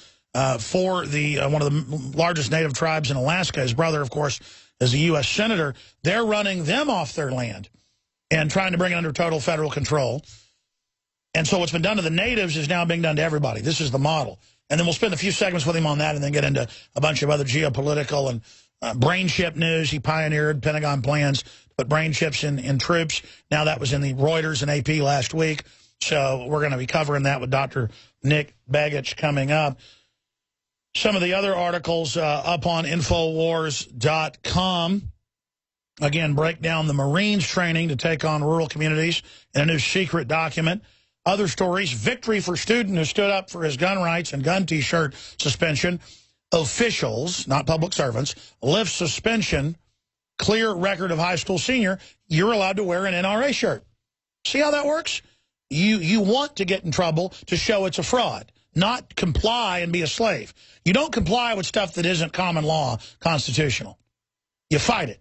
for the one of the largest native tribes in Alaska. His brother, of course, is a U.S. senator. They're running them off their land and trying to bring it under total federal control. And so what's been done to the natives is now being done to everybody. This is the model. And then we'll spend a few segments with him on that and then get into a bunch of other geopolitical and brain chip news. He pioneered Pentagon plans to put brain chips in troops. Now that was in the Reuters and AP last week. So we're going to be covering that with Dr. Nick Begich coming up. Some of the other articles up on Infowars.com, again, break down the Marines training to take on rural communities in a new secret document. Other stories, victory for student who stood up for his gun rights and gun T-shirt suspension. Officials, not public servants, lift suspension, clear record of high school senior. You're allowed to wear an NRA shirt. See how that works? You want to get in trouble to show it's a fraud, not comply and be a slave. You don't comply with stuff that isn't common law constitutional. You fight it.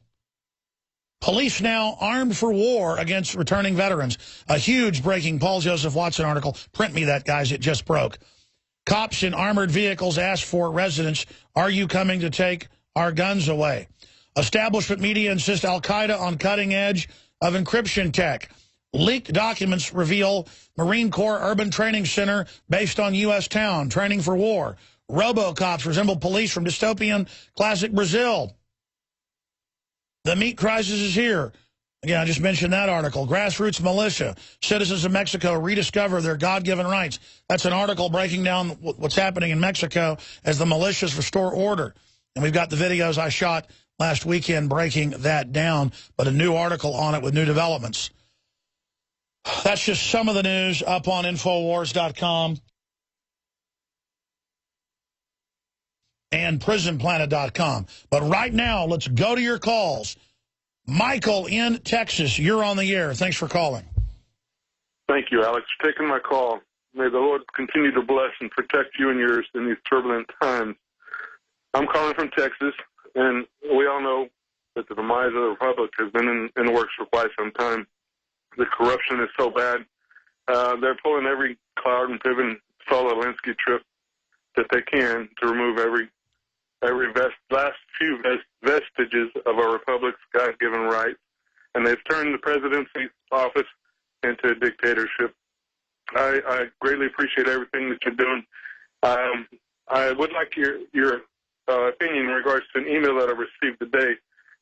Police now armed for war against returning veterans. A huge breaking Paul Joseph Watson article. Print me that, guys. It just broke. Cops in armored vehicles ask for residents, are you coming to take our guns away? Establishment media insist al-Qaeda on cutting edge of encryption tech. Leaked documents reveal Marine Corps Urban Training Center based on U.S. town, training for war. Robocops resemble police from dystopian classic Brazil. The meat crisis is here. Again, I just mentioned that article. Grassroots militia. Citizens of Mexico rediscover their God-given rights. That's an article breaking down what's happening in Mexico as the militias restore order. And we've got the videos I shot last weekend breaking that down, but a new article on it with new developments. That's just some of the news up on Infowars.com and PrisonPlanet.com. But right now, let's go to your calls. Michael in Texas, you're on the air. Thanks for calling. Thank you, Alex, for taking my call. May the Lord continue to bless and protect you and yours in these turbulent times. I'm calling from Texas, and we all know that the demise of the Republic has been in the works for quite some time. The corruption is so bad. They're pulling every Cloud and Piven Saul-Alinsky trip that they can to remove every last few vestiges of our republic's God-given rights, and they've turned the presidency office into a dictatorship. I greatly appreciate everything that you're doing. I would like your opinion in regards to an email that I received today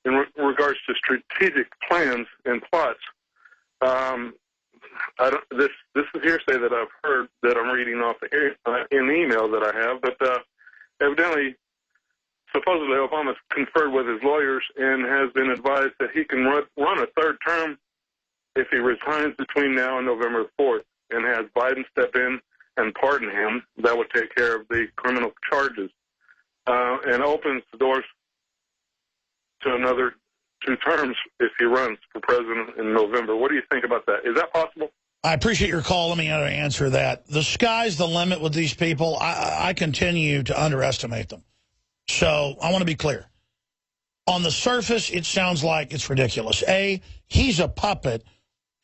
in regards to strategic plans and plots. This is hearsay that I've heard that I'm reading off in the email that I have, but evidently, supposedly Obama's conferred with his lawyers and has been advised that he can run a third term if he resigns between now and November 4th and has Biden step in and pardon him. That would take care of the criminal charges and opens the doors to another 2 terms if he runs for president in November. What do you think about that? Is that possible? I appreciate your call. Let me answer that. The sky's the limit with these people. I continue to underestimate them. So I want to be clear. On the surface, it sounds like it's ridiculous. A, he's a puppet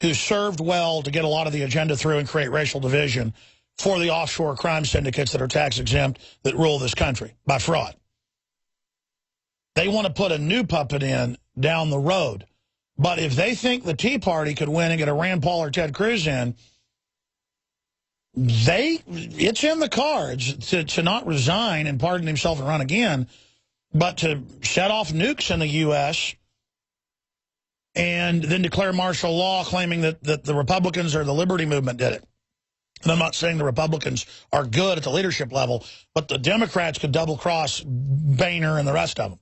who served well to get a lot of the agenda through and create racial division for the offshore crime syndicates that are tax exempt that rule this country by fraud. They want to put a new puppet in down the road. But if they think the Tea Party could win and get a Rand Paul or Ted Cruz in, it's in the cards to not resign and pardon himself and run again, but to set off nukes in the U.S. and then declare martial law, claiming that the Republicans or the Liberty Movement did it. And I'm not saying the Republicans are good at the leadership level, but the Democrats could double-cross Boehner and the rest of them.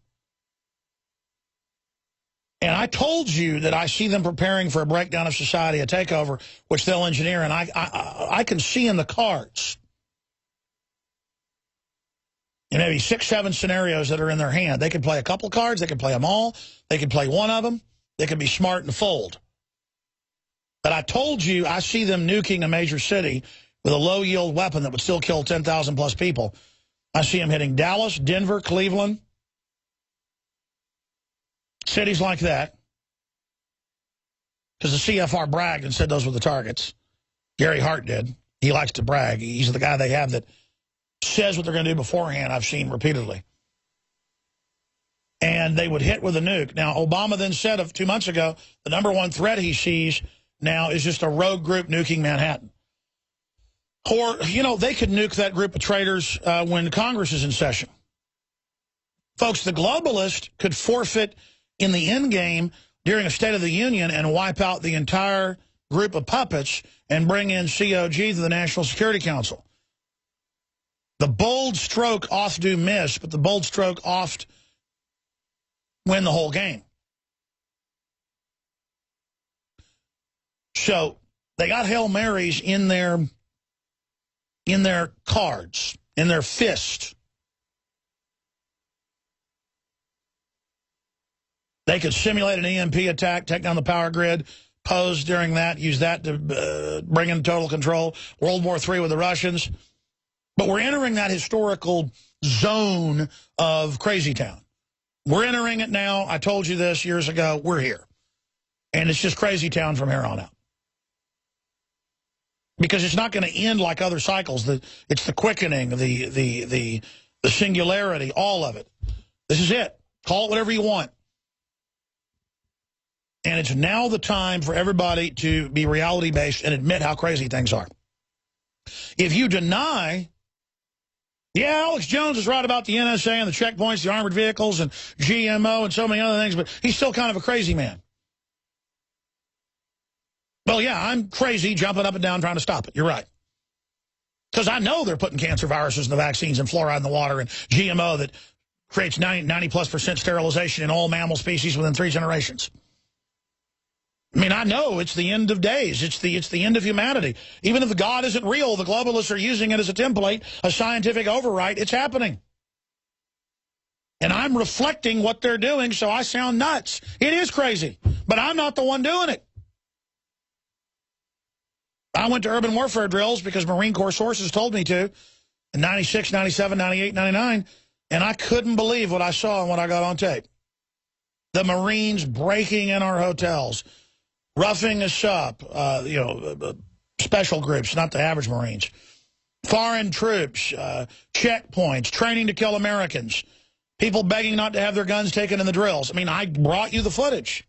And I told you that I see them preparing for a breakdown of society, a takeover, which they'll engineer, and I can see in the cards. And maybe 6, 7 scenarios that are in their hand. They could play a couple cards, they could play them all, they could play one of them, they could be smart and fold. But I told you I see them nuking a major city with a low-yield weapon that would still kill 10,000 plus people. I see them hitting Dallas, Denver, Cleveland, cities like that. Because the CFR bragged and said those were the targets. Gary Hart did. He likes to brag. He's the guy they have that says what they're going to do beforehand, I've seen repeatedly. And they would hit with a nuke. Now, Obama then said 2 months ago, the #1 threat he sees now is just a rogue group nuking Manhattan. Or, you know, they could nuke that group of traitors when Congress is in session. Folks, the globalist could forfeit in the end game during a State of the Union and wipe out the entire group of puppets and bring in COG to the National Security Council. The bold stroke oft do miss, but the bold stroke oft win the whole game. So they got Hail Marys in their cards, in their fist. They could simulate an EMP attack, take down the power grid, pose during that, use that to bring in total control. World War III with the Russians. But we're entering that historical zone of Crazy Town. We're entering it now. I told you this years ago. We're here. And it's just Crazy Town from here on out. Because it's not going to end like other cycles. It's the quickening, the singularity, all of it. This is it. Call it whatever you want. And it's now the time for everybody to be reality-based and admit how crazy things are. If you deny, yeah, Alex Jones is right about the NSA and the checkpoints, the armored vehicles, and GMO and so many other things, but he's still kind of a crazy man. Well, yeah, I'm crazy jumping up and down trying to stop it. You're right. Because I know they're putting cancer viruses in the vaccines and fluoride in the water and GMO that creates 90+% sterilization in all mammal species within 3 generations. I mean, I know it's the end of days. It's the end of humanity. Even if God isn't real, the globalists are using it as a template, a scientific overwrite. It's happening. And I'm reflecting what they're doing, so I sound nuts. It is crazy, but I'm not the one doing it. I went to urban warfare drills because Marine Corps sources told me to in 96, 97, 98, 99, and I couldn't believe what I saw and what I got on tape. The Marines breaking in our hotels, roughing us up, special groups, not the average Marines. Foreign troops, checkpoints, training to kill Americans, people begging not to have their guns taken in the drills. I mean, I brought you the footage.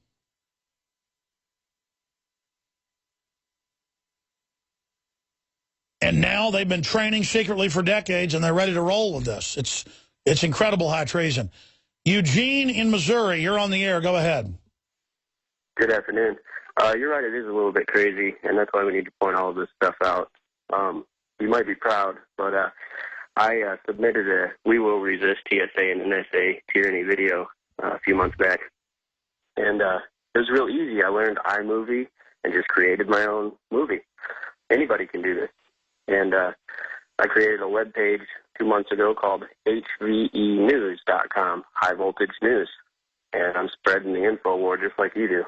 And now they've been training secretly for decades, and they're ready to roll with this. It's incredible high treason. Eugene in Missouri, you're on the air. Go ahead. Good afternoon. You're right, it is a little bit crazy, and that's why we need to point all of this stuff out. You might be proud, but I submitted a We Will Resist TSA and NSA tyranny video a few months back. And it was real easy. I learned iMovie and just created my own movie. Anybody can do this. And I created a web page 2 months ago called HVEnews.com, High Voltage News. And I'm spreading the info war just like you do.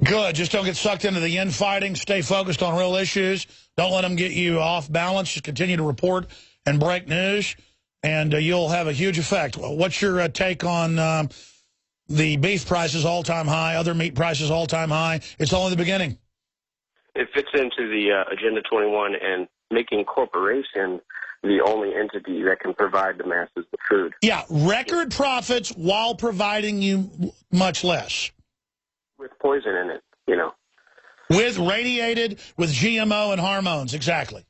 Good. Just don't get sucked into the infighting. Stay focused on real issues. Don't let them get you off balance. Just continue to report and break news, and you'll have a huge effect. What's your take on the beef prices all-time high, other meat prices all-time high. It's only the beginning. It fits into the Agenda 21 and making corporations the only entity that can provide the masses with food. Yeah, record profits while providing you much less. With poison in it, you know. With radiated, with GMO and hormones, exactly.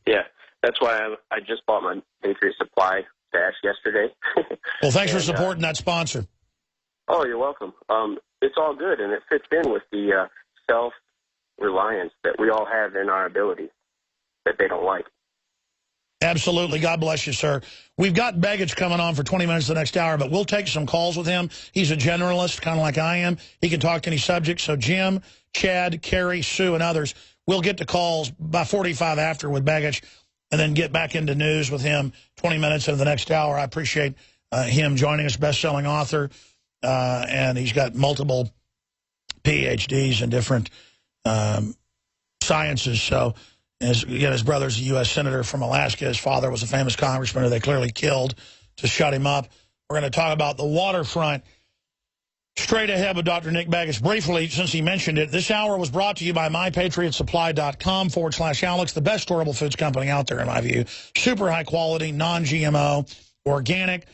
Yeah, that's why I just bought my Patriot Supply stash yesterday. Well, thanks for supporting that sponsor. Oh, you're welcome. It's all good, and it fits in with the self-reliance that we all have in our ability that they don't like. Absolutely. God bless you, sir. We've got Begich coming on for 20 minutes the next hour, but we'll take some calls with him. He's a generalist, kind of like I am. He can talk to any subject. So Jim, Chad, Carrie, Sue, and others, we'll get to calls by 45 after with Begich and then get back into news with him 20 minutes into the next hour. I appreciate him joining us, best-selling author, and he's got multiple PhDs in different sciences. So, his brother's a U.S. Senator from Alaska. His father was a famous congressman who they clearly killed to shut him up. We're going to talk about the waterfront straight ahead with Dr. Nick Begich. Briefly, since he mentioned it, this hour was brought to you by mypatriotsupply.com/Alex, the best storable foods company out there, in my view. Super high quality, non-GMO, organic,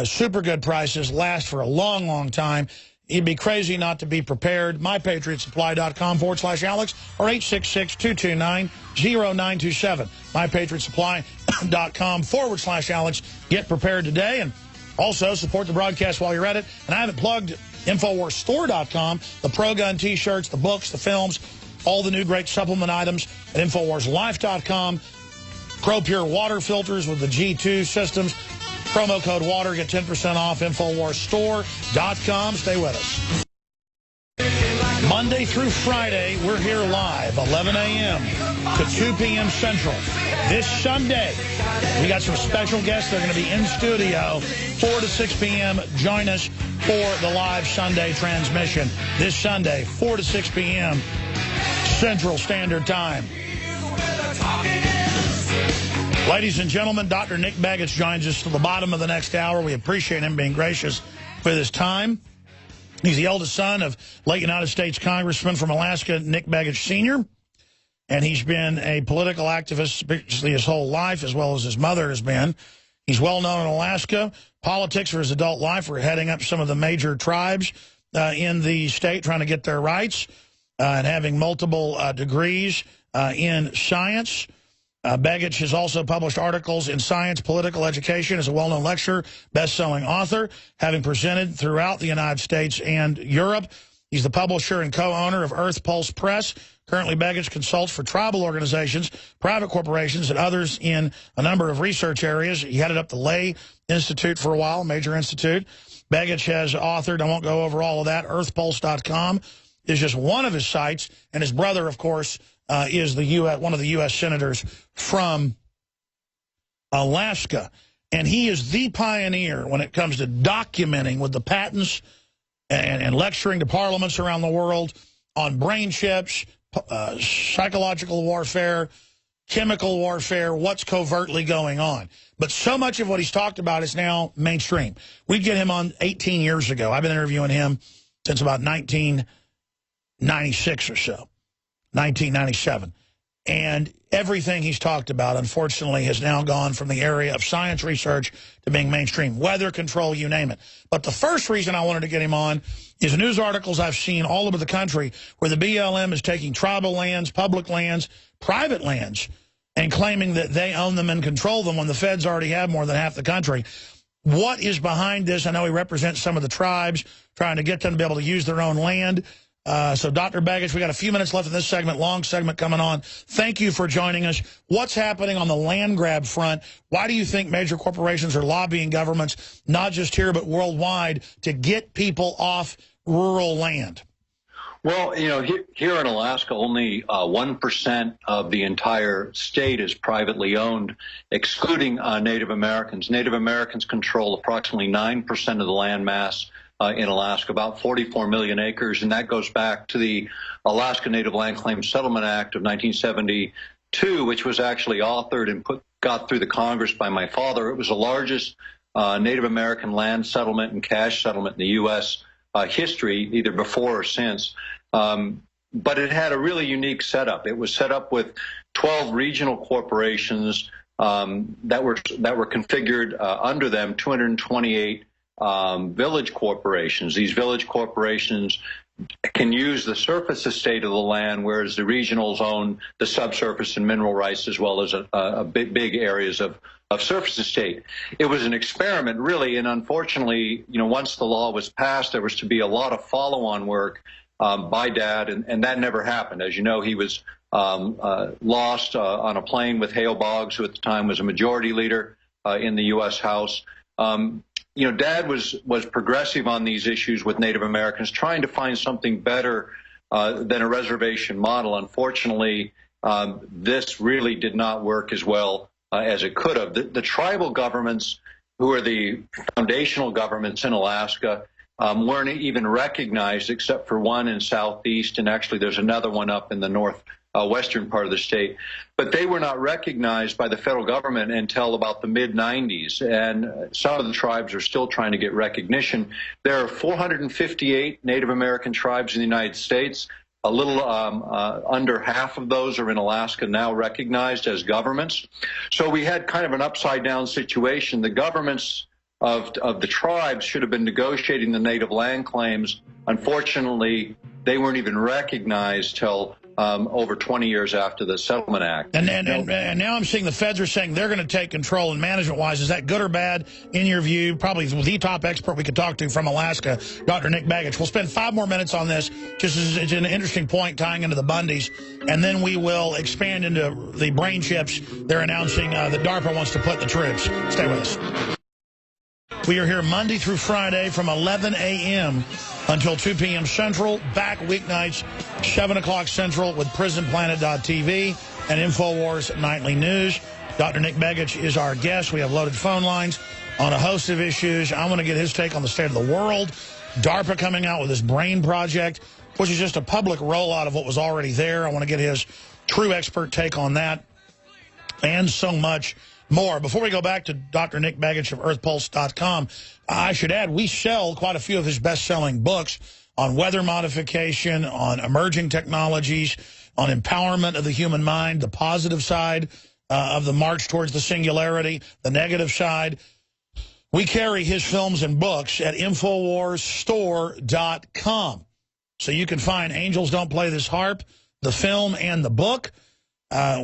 super good prices, last for a long, long time. You'd be crazy not to be prepared. mypatriotsupply.com/Alex or 866-229-0927. mypatriotsupply.com/Alex. Get prepared today, and also support the broadcast while you're at it. And I haven't plugged InfoWarsStore.com, the Pro Gun T-shirts, the books, the films, all the new great supplement items at InfoWarsLife.com. ProPure water filters with the G2 systems. Promo code WATER, get 10% off, InfoWarsStore.com. Stay with us. Monday through Friday, we're here live, 11 a.m. to 2 p.m. Central. This Sunday, we got some special guests. They're going to be in studio 4 to 6 p.m. Join us for the live Sunday transmission. This Sunday, 4 to 6 p.m. Central Standard Time. Ladies and gentlemen, Dr. Nick Begich joins us to the bottom of the next hour. We appreciate him being gracious for this time. He's the eldest son of late United States Congressman from Alaska, Nick Begich Sr., and he's been a political activist basically his whole life, as well as his mother has been. He's well known in Alaska. Politics for his adult life, we're heading up some of the major tribes in the state, trying to get their rights, and having multiple degrees in science. Begich has also published articles in Science, Political Education, as a well-known lecturer, best-selling author, having presented throughout the United States and Europe. He's the publisher and co-owner of Earth Pulse Press. Currently, Begich consults for tribal organizations, private corporations, and others in a number of research areas. He headed up the Lay Institute for a while, a major institute. Begich has authored, I won't go over all of that, earthpulse.com is just one of his sites, and his brother, of course, is one of the U.S. senators from Alaska. And he is the pioneer when it comes to documenting with the patents and lecturing to parliaments around the world on brain chips, psychological warfare, chemical warfare, what's covertly going on. But so much of what he's talked about is now mainstream. We get him on 18 years ago. I've been interviewing him since about 1996 or so. 1997. And everything he's talked about, unfortunately, has now gone from the area of science research to being mainstream. Weather control, you name it. But the first reason I wanted to get him on is news articles I've seen all over the country where the BLM is taking tribal lands, public lands, private lands, and claiming that they own them and control them when the feds already have more than half the country. What is behind this? I know he represents some of the tribes, trying to get them to be able to use their own land. So, Dr. Begich, we got a few minutes left in this segment, long segment coming on. Thank you for joining us. What's happening on the land grab front? Why do you think major corporations are lobbying governments, not just here but worldwide, to get people off rural land? Well, you know, here in Alaska, only 1% of the entire state is privately owned, excluding Native Americans. Native Americans control approximately 9% of the land mass in Alaska, about 44 million acres, and that goes back to the Alaska Native Land Claims Settlement Act of 1972, which was actually authored and got through the Congress by my father. It was the largest Native American land settlement and cash settlement in the U.S. History, either before or since. But it had a really unique setup. It was set up with 12 regional corporations that were configured under them, 228 village corporations. These village corporations can use the surface estate of the land, whereas the regionals own the subsurface and mineral rights, as well as big areas of surface estate. It was an experiment, really, and unfortunately, once the law was passed, there was to be a lot of follow-on work by Dad, and that never happened. As you know, he was lost on a plane with Hale Boggs, who at the time was a majority leader in the U.S. House. Dad was progressive on these issues with Native Americans, trying to find something better than a reservation model. Unfortunately, this really did not work as well as it could have. The tribal governments, who are the foundational governments in Alaska, weren't even recognized except for one in Southeast, and actually there's another one up in the northwestern part of the state. But they were not recognized by the federal government until about the mid-90s, and some of the tribes are still trying to get recognition. There are 458 Native American tribes in the United States. A little under half of those are in Alaska now recognized as governments. So we had kind of an upside-down situation. The governments of the tribes should have been negotiating the native land claims. Unfortunately, they weren't even recognized till over 20 years after the Settlement Act. And now I'm seeing the feds are saying they're going to take control, and management-wise, is that good or bad in your view? Probably the top expert we could talk to from Alaska, Dr. Nick Begich. We'll spend 5 more minutes on this, just as it's an interesting point tying into the Bundys, and then we will expand into the brain chips they're announcing that DARPA wants to put in the troops. Stay with us. We are here Monday through Friday from 11 a.m. until 2 p.m. Central. Back weeknights, 7 o'clock Central with PrisonPlanet.tv and InfoWars Nightly News. Dr. Nick Begich is our guest. We have loaded phone lines on a host of issues. I want to get his take on the state of the world. DARPA coming out with this BRAIN project, which is just a public rollout of what was already there. I want to get his true expert take on that and so much more. Before we go back to Dr. Nick Begich of EarthPulse.com, I should add we sell quite a few of his best-selling books on weather modification, on emerging technologies, on empowerment of the human mind, the positive side of the march towards the singularity, the negative side. We carry his films and books at InfoWarsStore.com. So you can find Angels Don't Play This Harp, the film, and the book.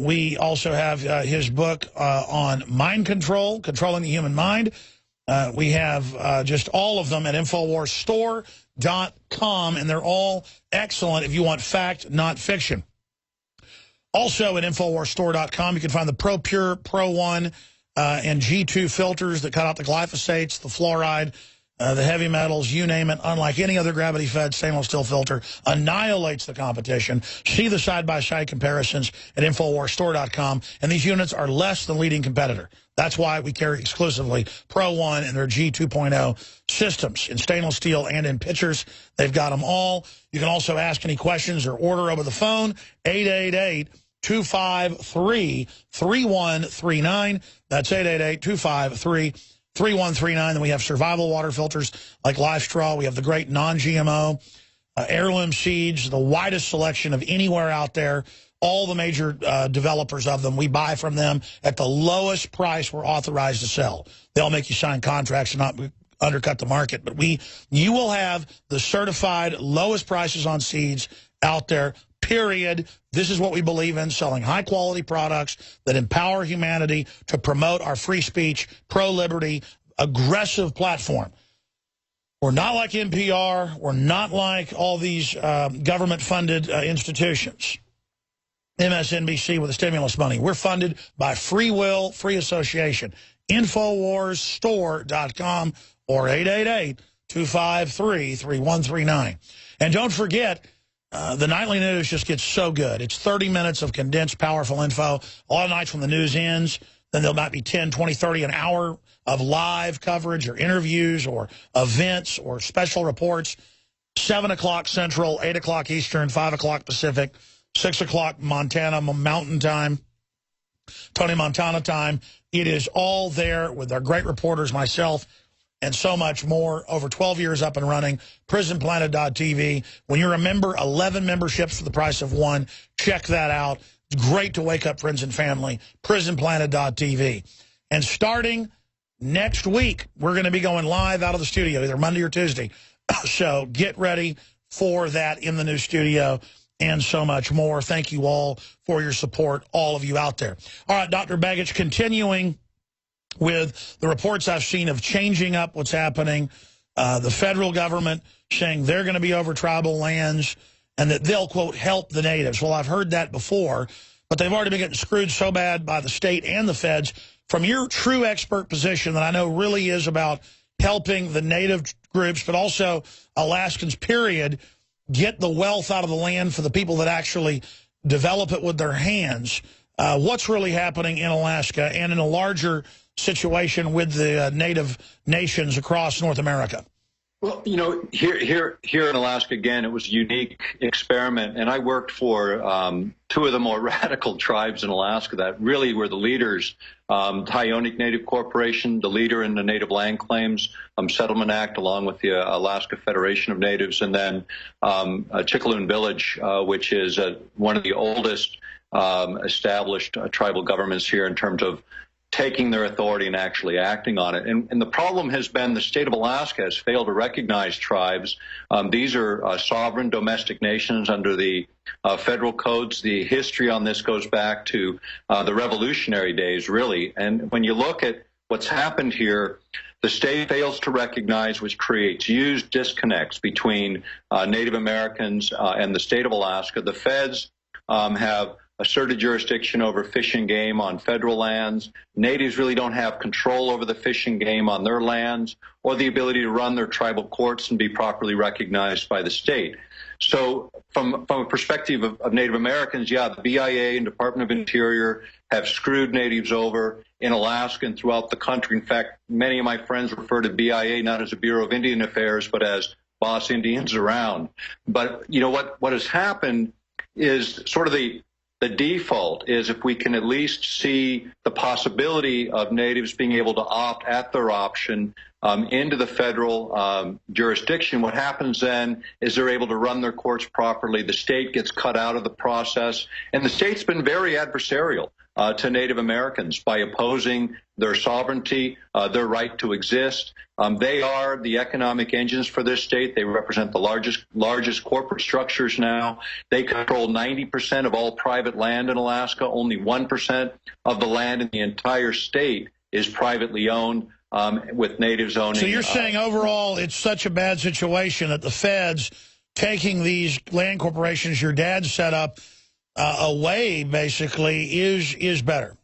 We also have his book on mind control, controlling the human mind. We have just all of them at InfoWarsStore.com, and they're all excellent if you want fact, not fiction. Also at InfoWarsStore.com, you can find the Pro Pure, Pro One, and G2 filters that cut out the glyphosates, the fluoride, the heavy metals, you name it. Unlike any other gravity-fed stainless steel filter, annihilates the competition. See the side-by-side comparisons at InfoWarsStore.com, and these units are less than leading competitor. That's why we carry exclusively Pro One and their G2.0 systems in stainless steel and in pitchers. They've got them all. You can also ask any questions or order over the phone, 888-253-3139. That's 888-253-3139. Then we have survival water filters like Live Straw. We have the great non-GMO heirloom seeds, the widest selection of anywhere out there. All the major developers of them, we buy from them at the lowest price we're authorized to sell. They'll make you sign contracts and not undercut the market. But you will have the certified lowest prices on seeds out there, period. This is what we believe in, selling high-quality products that empower humanity to promote our free speech, pro-liberty, aggressive platform. We're not like NPR. We're not like all these government-funded institutions. MSNBC with the stimulus money. We're funded by free will, free association. InfoWarsStore.com or 888-253-3139. And don't forget, the nightly news just gets so good. It's 30 minutes of condensed, powerful info. A lot of nights when the news ends, then there might be 10, 20, 30, an hour of live coverage or interviews or events or special reports. 7 o'clock Central, 8 o'clock Eastern, 5 o'clock Pacific, 6 o'clock Montana Mountain Time, Tony Montana time. It is all there with our great reporters, myself, and so much more. Over 12 years up and running. PrisonPlanet.tv. When you're a member, 11 memberships for the price of one. Check that out. It's great to wake up friends and family. PrisonPlanet.tv. And starting next week, we're going to be going live out of the studio, either Monday or Tuesday. So get ready for that in the new studio and so much more. Thank you all for your support, all of you out there. All right, Dr. Begich, continuing with the reports I've seen of changing up what's happening, the federal government saying they're going to be over tribal lands and that they'll, quote, help the natives. Well, I've heard that before, but they've already been getting screwed so bad by the state and the feds. From your true expert position that I know really is about helping the native groups, but also Alaskans, period, get the wealth out of the land for the people that actually develop it with their hands, what's really happening in Alaska and in a larger situation with the native nations across North America? Well, you know, here in Alaska, again, it was a unique experiment, and I worked for two of the more radical tribes in Alaska that really were the leaders. Tyonek Native Corporation, the leader in the Native Land Claims Settlement Act, along with the Alaska Federation of Natives, and then Chickaloon Village, which is one of the oldest established tribal governments here in terms of taking their authority and actually acting on it. And the problem has been the state of Alaska has failed to recognize tribes. These are sovereign domestic nations under the federal codes. The history on this goes back to the revolutionary days, really. And when you look at what's happened here, the state fails to recognize, which creates huge disconnects between Native Americans and the state of Alaska. The feds have asserted jurisdiction over fish and game on federal lands. Natives really don't have control over the fish and game on their lands or the ability to run their tribal courts and be properly recognized by the state. So from a perspective of Native Americans, yeah, the BIA and Department of Interior have screwed natives over in Alaska and throughout the country. In fact, many of my friends refer to BIA not as a Bureau of Indian Affairs, but as Boss Indians Around. But, you know, what has happened is sort of the default is if we can at least see the possibility of natives being able to opt at their option into the federal jurisdiction, what happens then is they're able to run their courts properly. The state gets cut out of the process. And the state's been very adversarial to Native Americans by opposing their sovereignty, their right to exist. They are the economic engines for this state. They represent the largest corporate structures now. They control 90% of all private land in Alaska. Only 1% of the land in the entire state is privately owned, with natives owning. So you're saying overall it's such a bad situation that the feds taking these land corporations your dad set up away basically is better.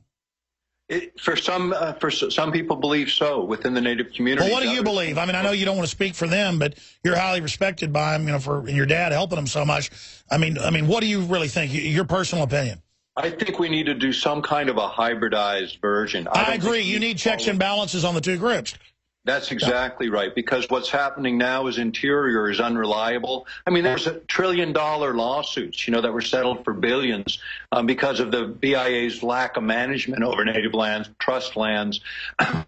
For some people believe so within the Native community. Well, what do you believe? I mean, I know you don't want to speak for them, but you're highly respected by them, you know, and your dad helping them so much. I mean, what do you really think? Your personal opinion? I think we need to do some kind of a hybridized version. I agree. You need checks and balances on the two groups. That's exactly right, because what's happening now is Interior is unreliable. I mean, there's $1 trillion lawsuits, you know, that were settled for billions because of the BIA's lack of management over native lands, trust lands.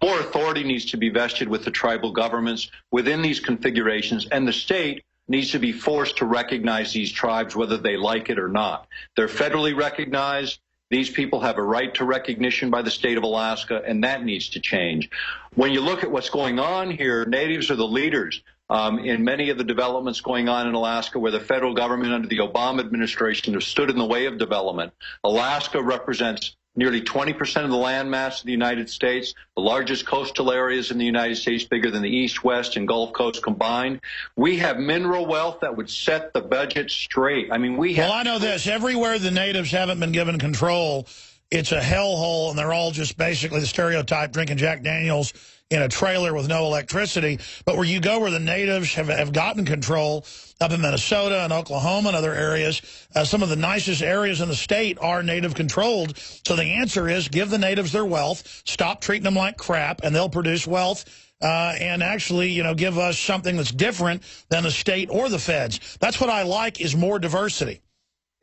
More authority needs to be vested with the tribal governments within these configurations, and the state needs to be forced to recognize these tribes whether they like it or not. They're federally recognized. These people have a right to recognition by the state of Alaska, and that needs to change. When you look at what's going on here, natives are the leaders in many of the developments going on in Alaska where the federal government under the Obama administration has stood in the way of development. Alaska represents nearly 20% of the land mass of the United States, the largest coastal areas in the United States, bigger than the East, West, and Gulf Coast combined. We have mineral wealth that would set the budget straight. I mean, Well, I know this. Everywhere the natives haven't been given control, it's a hellhole, and they're all just basically the stereotype drinking Jack Daniels in a trailer with no electricity. But where you go where the natives have gotten control, up in Minnesota and Oklahoma and other areas, some of the nicest areas in the state are native controlled. So the answer is give the natives their wealth, stop treating them like crap, and they'll produce wealth and actually, you know, give us something that's different than the state or the feds. That's what I like, is more diversity.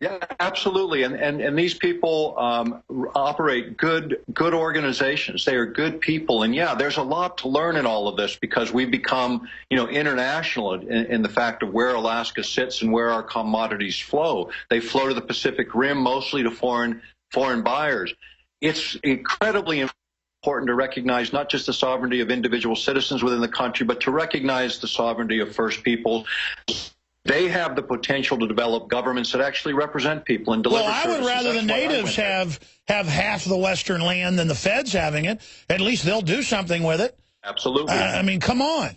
Yeah, absolutely. And these people operate good organizations. They are good people. And yeah, there's a lot to learn in all of this because we've become, international in the fact of where Alaska sits and where our commodities flow. They flow to the Pacific Rim, mostly to foreign buyers. It's incredibly important to recognize not just the sovereignty of individual citizens within the country, but to recognize the sovereignty of First Peoples. They have the potential to develop governments that actually represent people and deliver services. Well, I would rather the natives have half the Western land than the feds having it. At least they'll do something with it. Absolutely. I mean, come on.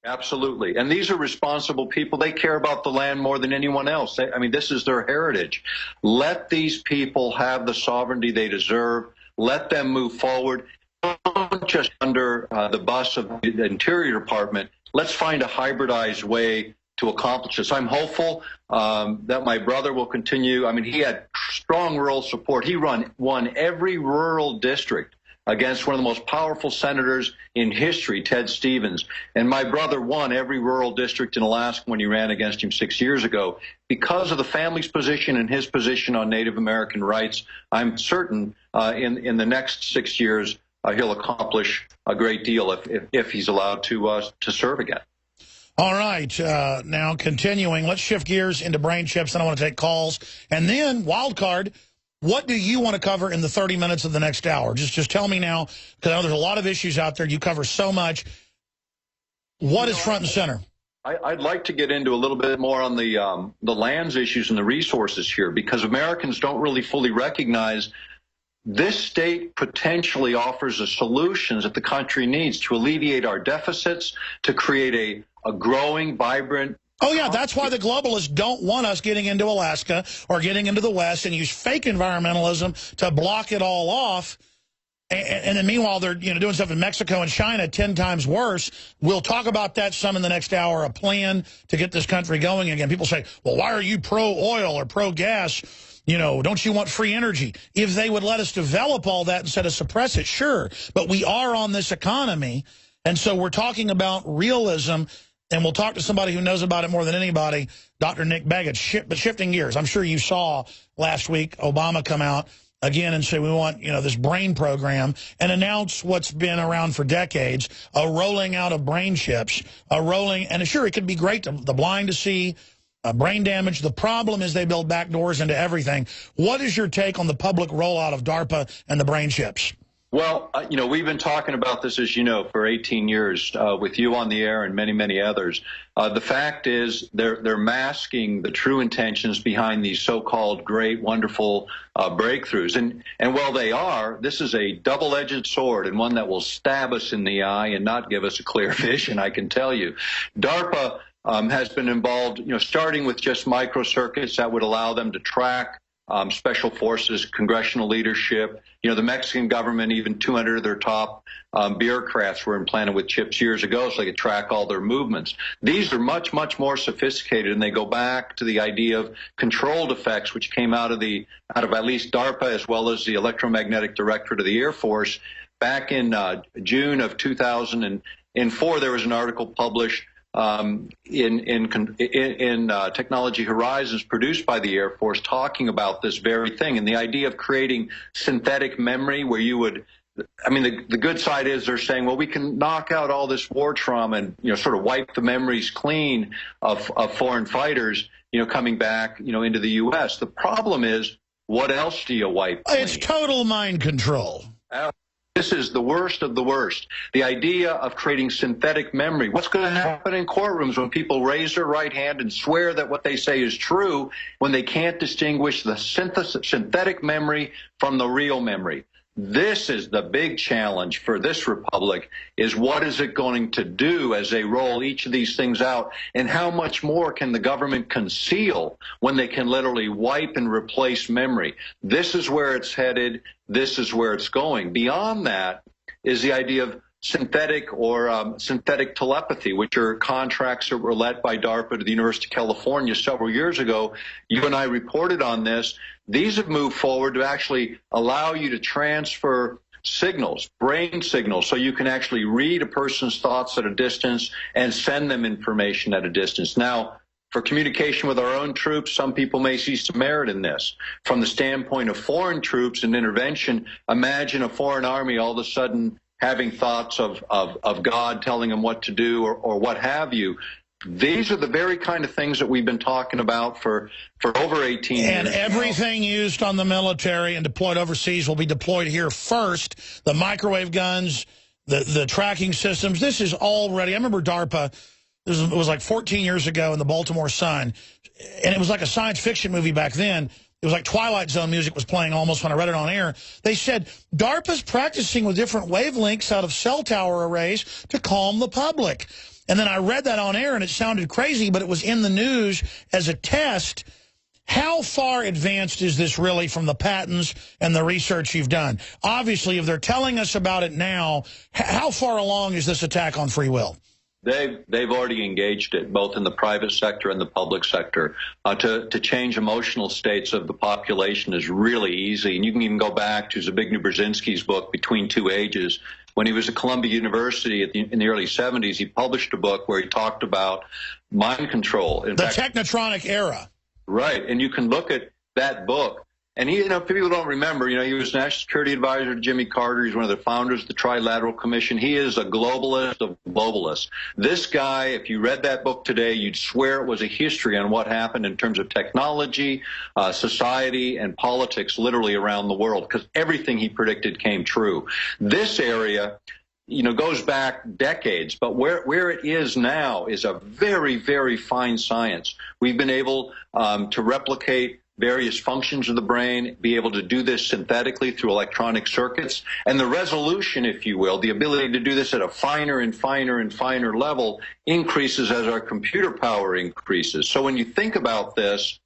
Absolutely. And these are responsible people. They care about the land more than anyone else. This is their heritage. Let these people have the sovereignty they deserve. Let them move forward. Don't just under the bus of the Interior Department. Let's find a hybridized way to accomplish this. I'm hopeful that my brother will continue. He had strong rural support. He won every rural district against one of the most powerful senators in history, Ted Stevens. And my brother won every rural district in Alaska when he ran against him 6 years ago. Because of the family's position and his position on Native American rights, I'm certain in the next 6 years he'll accomplish a great deal if he's allowed to serve again. All right, now continuing, let's shift gears into brain chips, and I want to take calls. And then, wild card, what do you want to cover in the 30 minutes of the next hour? Just tell me now, because I know there's a lot of issues out there. You cover so much. What is front and center? I'd like to get into a little bit more on the lands issues and the resources here, because Americans don't really fully recognize this state potentially offers the solutions that the country needs to alleviate our deficits, to create a growing, vibrant. Oh, yeah, that's why the globalists don't want us getting into Alaska or getting into the West and use fake environmentalism to block it all off. And then meanwhile, they're doing stuff in Mexico and China 10 times worse. We'll talk about that some in the next hour, a plan to get this country going again. People say, well, why are you pro-oil or pro-gas? Don't you want free energy? If they would let us develop all that instead of suppress it, sure. But we are on this economy, and so we're talking about realism, and we'll talk to somebody who knows about it more than anybody, Dr. Nick Begich. But shifting gears, I'm sure you saw last week Obama come out again and say we want, this brain program and announce what's been around for decades, a rolling out of brain chips, and sure, it could be great, the blind to see, brain damage. The problem is they build back doors into everything. What is your take on the public rollout of DARPA and the brain chips? Well, we've been talking about this, as you know, for 18 years with you on the air and many, many others. The fact is they're masking the true intentions behind these so-called great, wonderful breakthroughs. And while they are, this is a double-edged sword and one that will stab us in the eye and not give us a clear vision, I can tell you. DARPA has been involved, starting with just microcircuits that would allow them to track special forces, congressional leadership. The Mexican government, even 200 of their top bureaucrats were implanted with chips years ago so they could track all their movements. These are much, much more sophisticated, and they go back to the idea of controlled effects, which came out of at least DARPA as well as the Electromagnetic Directorate of the Air Force. Back in June of 2004, there was an article published in Technology Horizons produced by the Air Force talking about this very thing and the idea of creating synthetic memory where you would, the good side is they're saying, well, we can knock out all this war trauma and, sort of wipe the memories clean of foreign fighters, coming back, into the U.S. The problem is, what else do you wipe clean? It's total mind control. This is the worst of the worst. The idea of creating synthetic memory. What's going to happen in courtrooms when people raise their right hand and swear that what they say is true when they can't distinguish the synthetic memory from the real memory? This is the big challenge for this republic, is what is it going to do as they roll each of these things out, and how much more can the government conceal when they can literally wipe and replace memory? This is where it's headed. This is where it's going. Beyond that is the idea of synthetic or synthetic telepathy, which are contracts that were led by DARPA to the University of California several years ago. You and I reported on this. These have moved forward to actually allow you to transfer signals, brain signals, so you can actually read a person's thoughts at a distance and send them information at a distance. Now, For communication with our own troops, some people may see some merit in this. From the standpoint of foreign troops and intervention, imagine a foreign army all of a sudden having thoughts of God telling them what to do or what have you. These are the very kind of things that we've been talking about for over 18 years. And everything used on the military and deployed overseas will be deployed here first. The microwave guns, the tracking systems. This is already, I remember DARPA, it was like 14 years ago in the Baltimore Sun, and it was like a science fiction movie back then. It was like Twilight Zone music was playing almost when I read it on air. They said, DARPA's practicing with different wavelengths out of cell tower arrays to calm the public. And then I read that on air, and it sounded crazy, but it was in the news as a test. How far advanced is this really from the patents and the research you've done? Obviously, if they're telling us about it now, how far along is this attack on free will? They've already engaged it, both in the private sector and the public sector. To change emotional states of the population is really easy. And you can even go back to Zbigniew Brzezinski's book, Between Two Ages. When he was at Columbia University in the early 70s, he published a book where he talked about mind control. In fact, Technotronic era. Right, and you can look at that book. And he, people don't remember, he was National Security Advisor to Jimmy Carter. He's one of the founders of the Trilateral Commission. He is a globalist of globalists. This guy, if you read that book today, you'd swear it was a history on what happened in terms of technology, society, and politics literally around the world, because everything he predicted came true. This area, goes back decades, but where it is now is a very, very fine science. We've been able to replicate various functions of the brain, be able to do this synthetically through electronic circuits. And the resolution, if you will, the ability to do this at a finer and finer and finer level increases as our computer power increases. So when you think about this,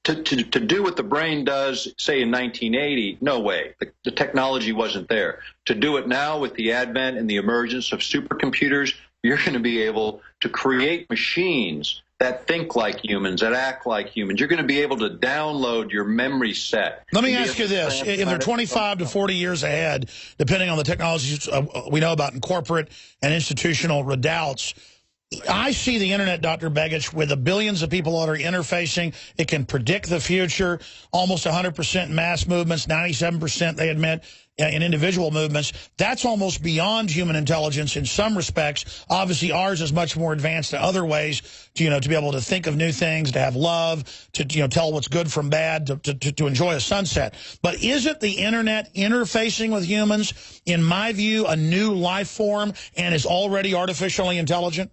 to do what the brain does, say in 1980, no way. The technology wasn't there. To do it now with the advent and the emergence of supercomputers, you're going to be able to create machines that think like humans, that act like humans. You're going to be able to download your memory set. Let me ask you this. If they're 25 to 40 years ahead, depending on the technologies we know about in corporate and institutional redoubts, I see the internet, Dr. Begich, with the billions of people that are interfacing. It can predict the future, almost 100% mass movements, 97% they admit in individual movements. That's almost beyond human intelligence in some respects. Obviously, ours is much more advanced in other ways, to be able to think of new things, to have love, to tell what's good from bad, to enjoy a sunset. But isn't the internet interfacing with humans, in my view, a new life form and is already artificially intelligent?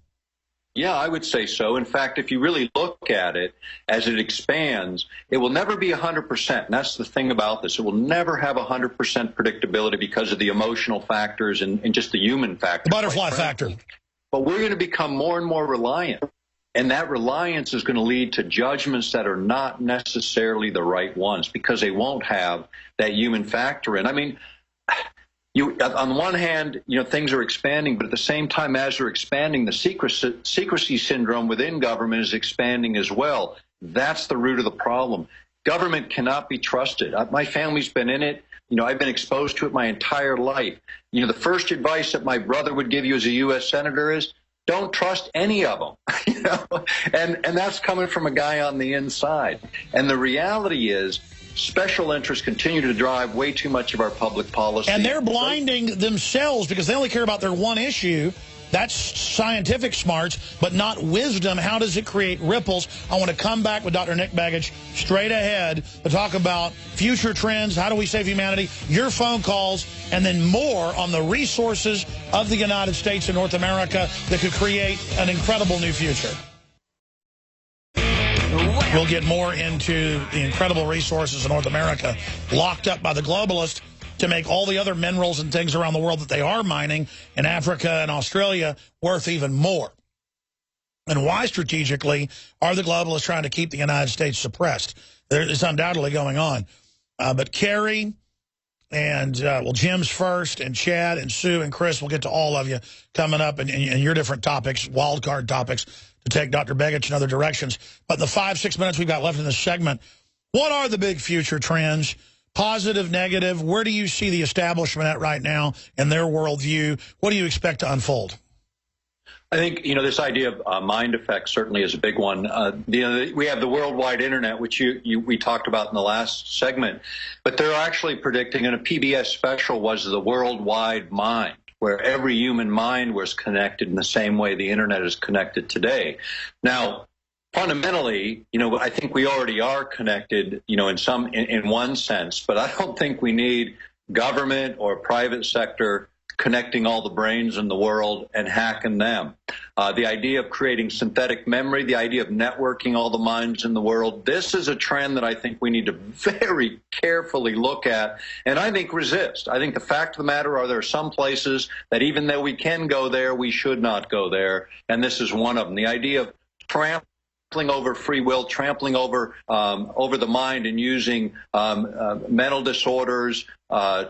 Yeah, I would say so. In fact, if you really look at it as it expands, it will never be 100%. And that's the thing about this. It will never have 100% predictability because of the emotional factors and just the human factor. The butterfly factor. But we're going to become more and more reliant. And that reliance is going to lead to judgments that are not necessarily the right ones because they won't have that human factor in. I mean, on one hand, things are expanding, but at the same time as they're expanding, the secrecy syndrome within government is expanding as well. That's the root of the problem. Government cannot be trusted. My family's been in it. I've been exposed to it my entire life. The first advice that my brother would give you as a U.S. Senator is, don't trust any of them. And that's coming from a guy on the inside. And the reality is, special interests continue to drive way too much of our public policy. And they're blinding themselves because they only care about their one issue. That's scientific smarts, but not wisdom. How does it create ripples? I want to come back with Dr. Nick Begich straight ahead to talk about future trends, how do we save humanity, your phone calls, and then more on the resources of the United States and North America that could create an incredible new future. We'll get more into the incredible resources in North America locked up by the globalists to make all the other minerals and things around the world that they are mining in Africa and Australia worth even more. And why strategically are the globalists trying to keep the United States suppressed? It's undoubtedly going on. But Carrie and, Jim's first, and Chad and Sue and Chris, we'll get to all of you coming up and your different topics, wild card topics, to take Dr. Begich in other directions. But in the 5-6 minutes we've got left in this segment, what are the big future trends? Positive, negative? Where do you see the establishment at right now in their worldview? What do you expect to unfold? I think, this idea of mind effects certainly is a big one. We have the worldwide internet, which we talked about in the last segment, but they're actually predicting, and a PBS special was the worldwide mind, where every human mind was connected in the same way the internet is connected today. Now, fundamentally, I think we already are connected, in one sense, but I don't think we need government or private sector connecting all the brains in the world and hacking them. The idea of creating synthetic memory, the idea of networking all the minds in the world, this is a trend that I think we need to very carefully look at and I think resist. I think the fact of the matter are there are some places that even though we can go there, we should not go there, and this is one of them. The idea of trampling over free will, trampling over the mind and using mental disorders,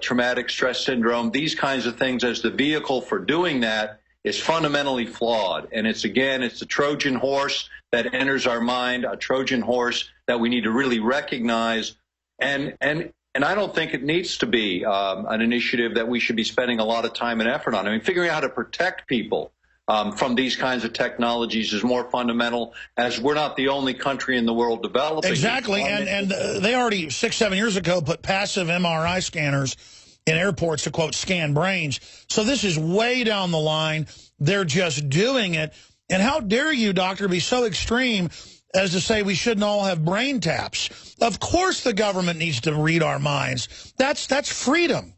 traumatic stress syndrome, these kinds of things as the vehicle for doing that is fundamentally flawed. And it's a Trojan horse that enters our mind, a Trojan horse that we need to really recognize. And I don't think it needs to be an initiative that we should be spending a lot of time and effort on. I mean, figuring out how to protect people from these kinds of technologies is more fundamental, as we're not the only country in the world developing. Exactly, and they already 6-7 years ago put passive MRI scanners in airports to, quote, scan brains. So this is way down the line. They're just doing it. And how dare you, doctor, be so extreme as to say we shouldn't all have brain taps? Of course the government needs to read our minds. That's freedom.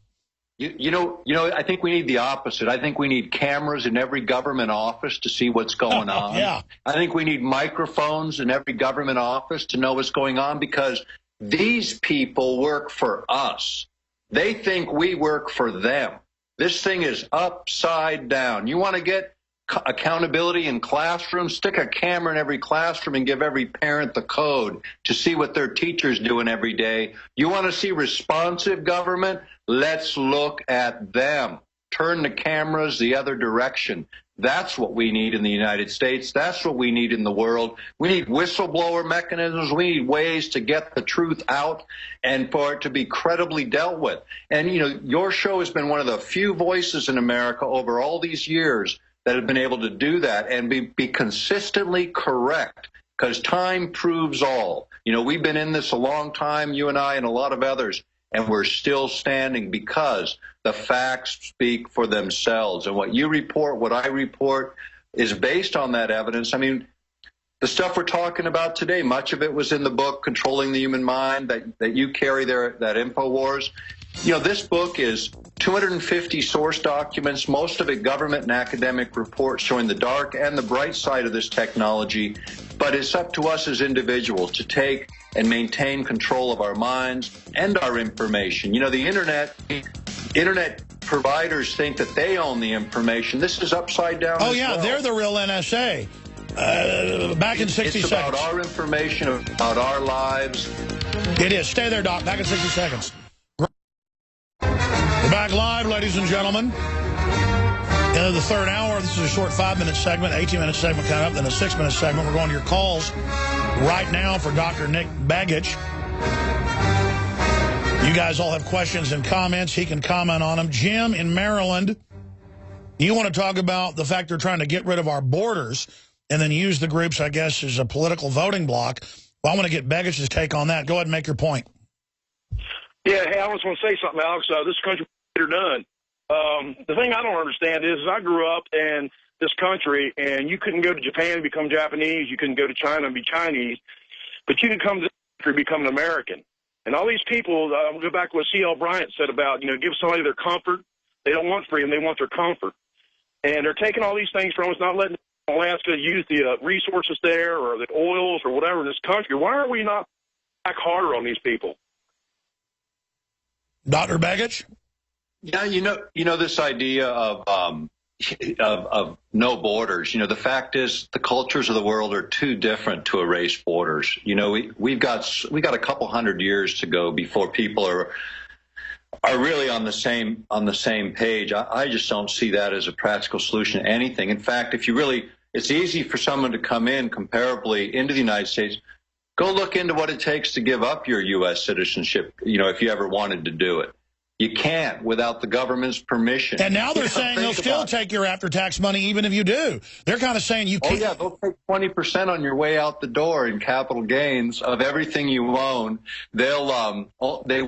I think we need the opposite. I think we need cameras in every government office to see what's going on. Yeah. I think we need microphones in every government office to know what's going on, because these people work for us. They think we work for them. This thing is upside down. You want to get accountability in classrooms? Stick a camera in every classroom and give every parent the code to see what their teacher's doing every day. You want to see responsive government? Let's look at them. Turn the cameras the other direction. That's what we need in the United States. That's what we need in the world. We need whistleblower mechanisms. We need ways to get the truth out and for it to be credibly dealt with. And, your show has been one of the few voices in America over all these years that have been able to do that and be consistently correct, because time proves all. We've been in this a long time, you and I and a lot of others, and we're still standing because the facts speak for themselves. And what you report, what I report, is based on that evidence. I mean, the stuff we're talking about today, much of it was in the book, Controlling the Human Mind, that you carry there, that InfoWars. This book is 250 source documents, most of it government and academic reports showing the dark and the bright side of this technology. But it's up to us as individuals to take and maintain control of our minds and our information. The internet providers think that they own the information. This is upside down. Oh, yeah, they're the real NSA. Back in 60 seconds. It's about our information, about our lives. It is. Stay there, Doc. Back in 60 seconds. We're back live, ladies and gentlemen. Into the third hour. This is a short 5-minute segment, 18-minute segment coming up, then a 6-minute segment. We're going to your calls right now for Dr. Nick Begich. You guys all have questions and comments. He can comment on them. Jim in Maryland, you want to talk about the fact they're trying to get rid of our borders and then use the groups, I guess, as a political voting block. Well, I want to get Begich's take on that. Go ahead and make your point. Yeah, hey, I was going to say something, Alex. This country are done. The thing I don't understand is I grew up in this country, and you couldn't go to Japan and become Japanese. You couldn't go to China and be Chinese. But you could come to this country and become an American. And all these people, I'll go back to what C.L. Bryant said about, give somebody their comfort. They don't want freedom. They want their comfort. And they're taking all these things from us, not letting Alaska use the resources there or the oils or whatever in this country. Why are we not back harder on these people? Dr. Begich? Yeah, this idea of no borders. The fact is the cultures of the world are too different to erase borders. We've got a couple hundred years to go before people are really on the same page. I just don't see that as a practical solution to anything. In fact, it's easy for someone to come in comparably into the United States. Go look into what it takes to give up your U.S. citizenship, if you ever wanted to do it. You can't without the government's permission. And now they're saying they'll still take your after-tax money even if you do. They're kind of saying you can't. Oh, yeah, they'll take 20% on your way out the door in capital gains of everything you own. They will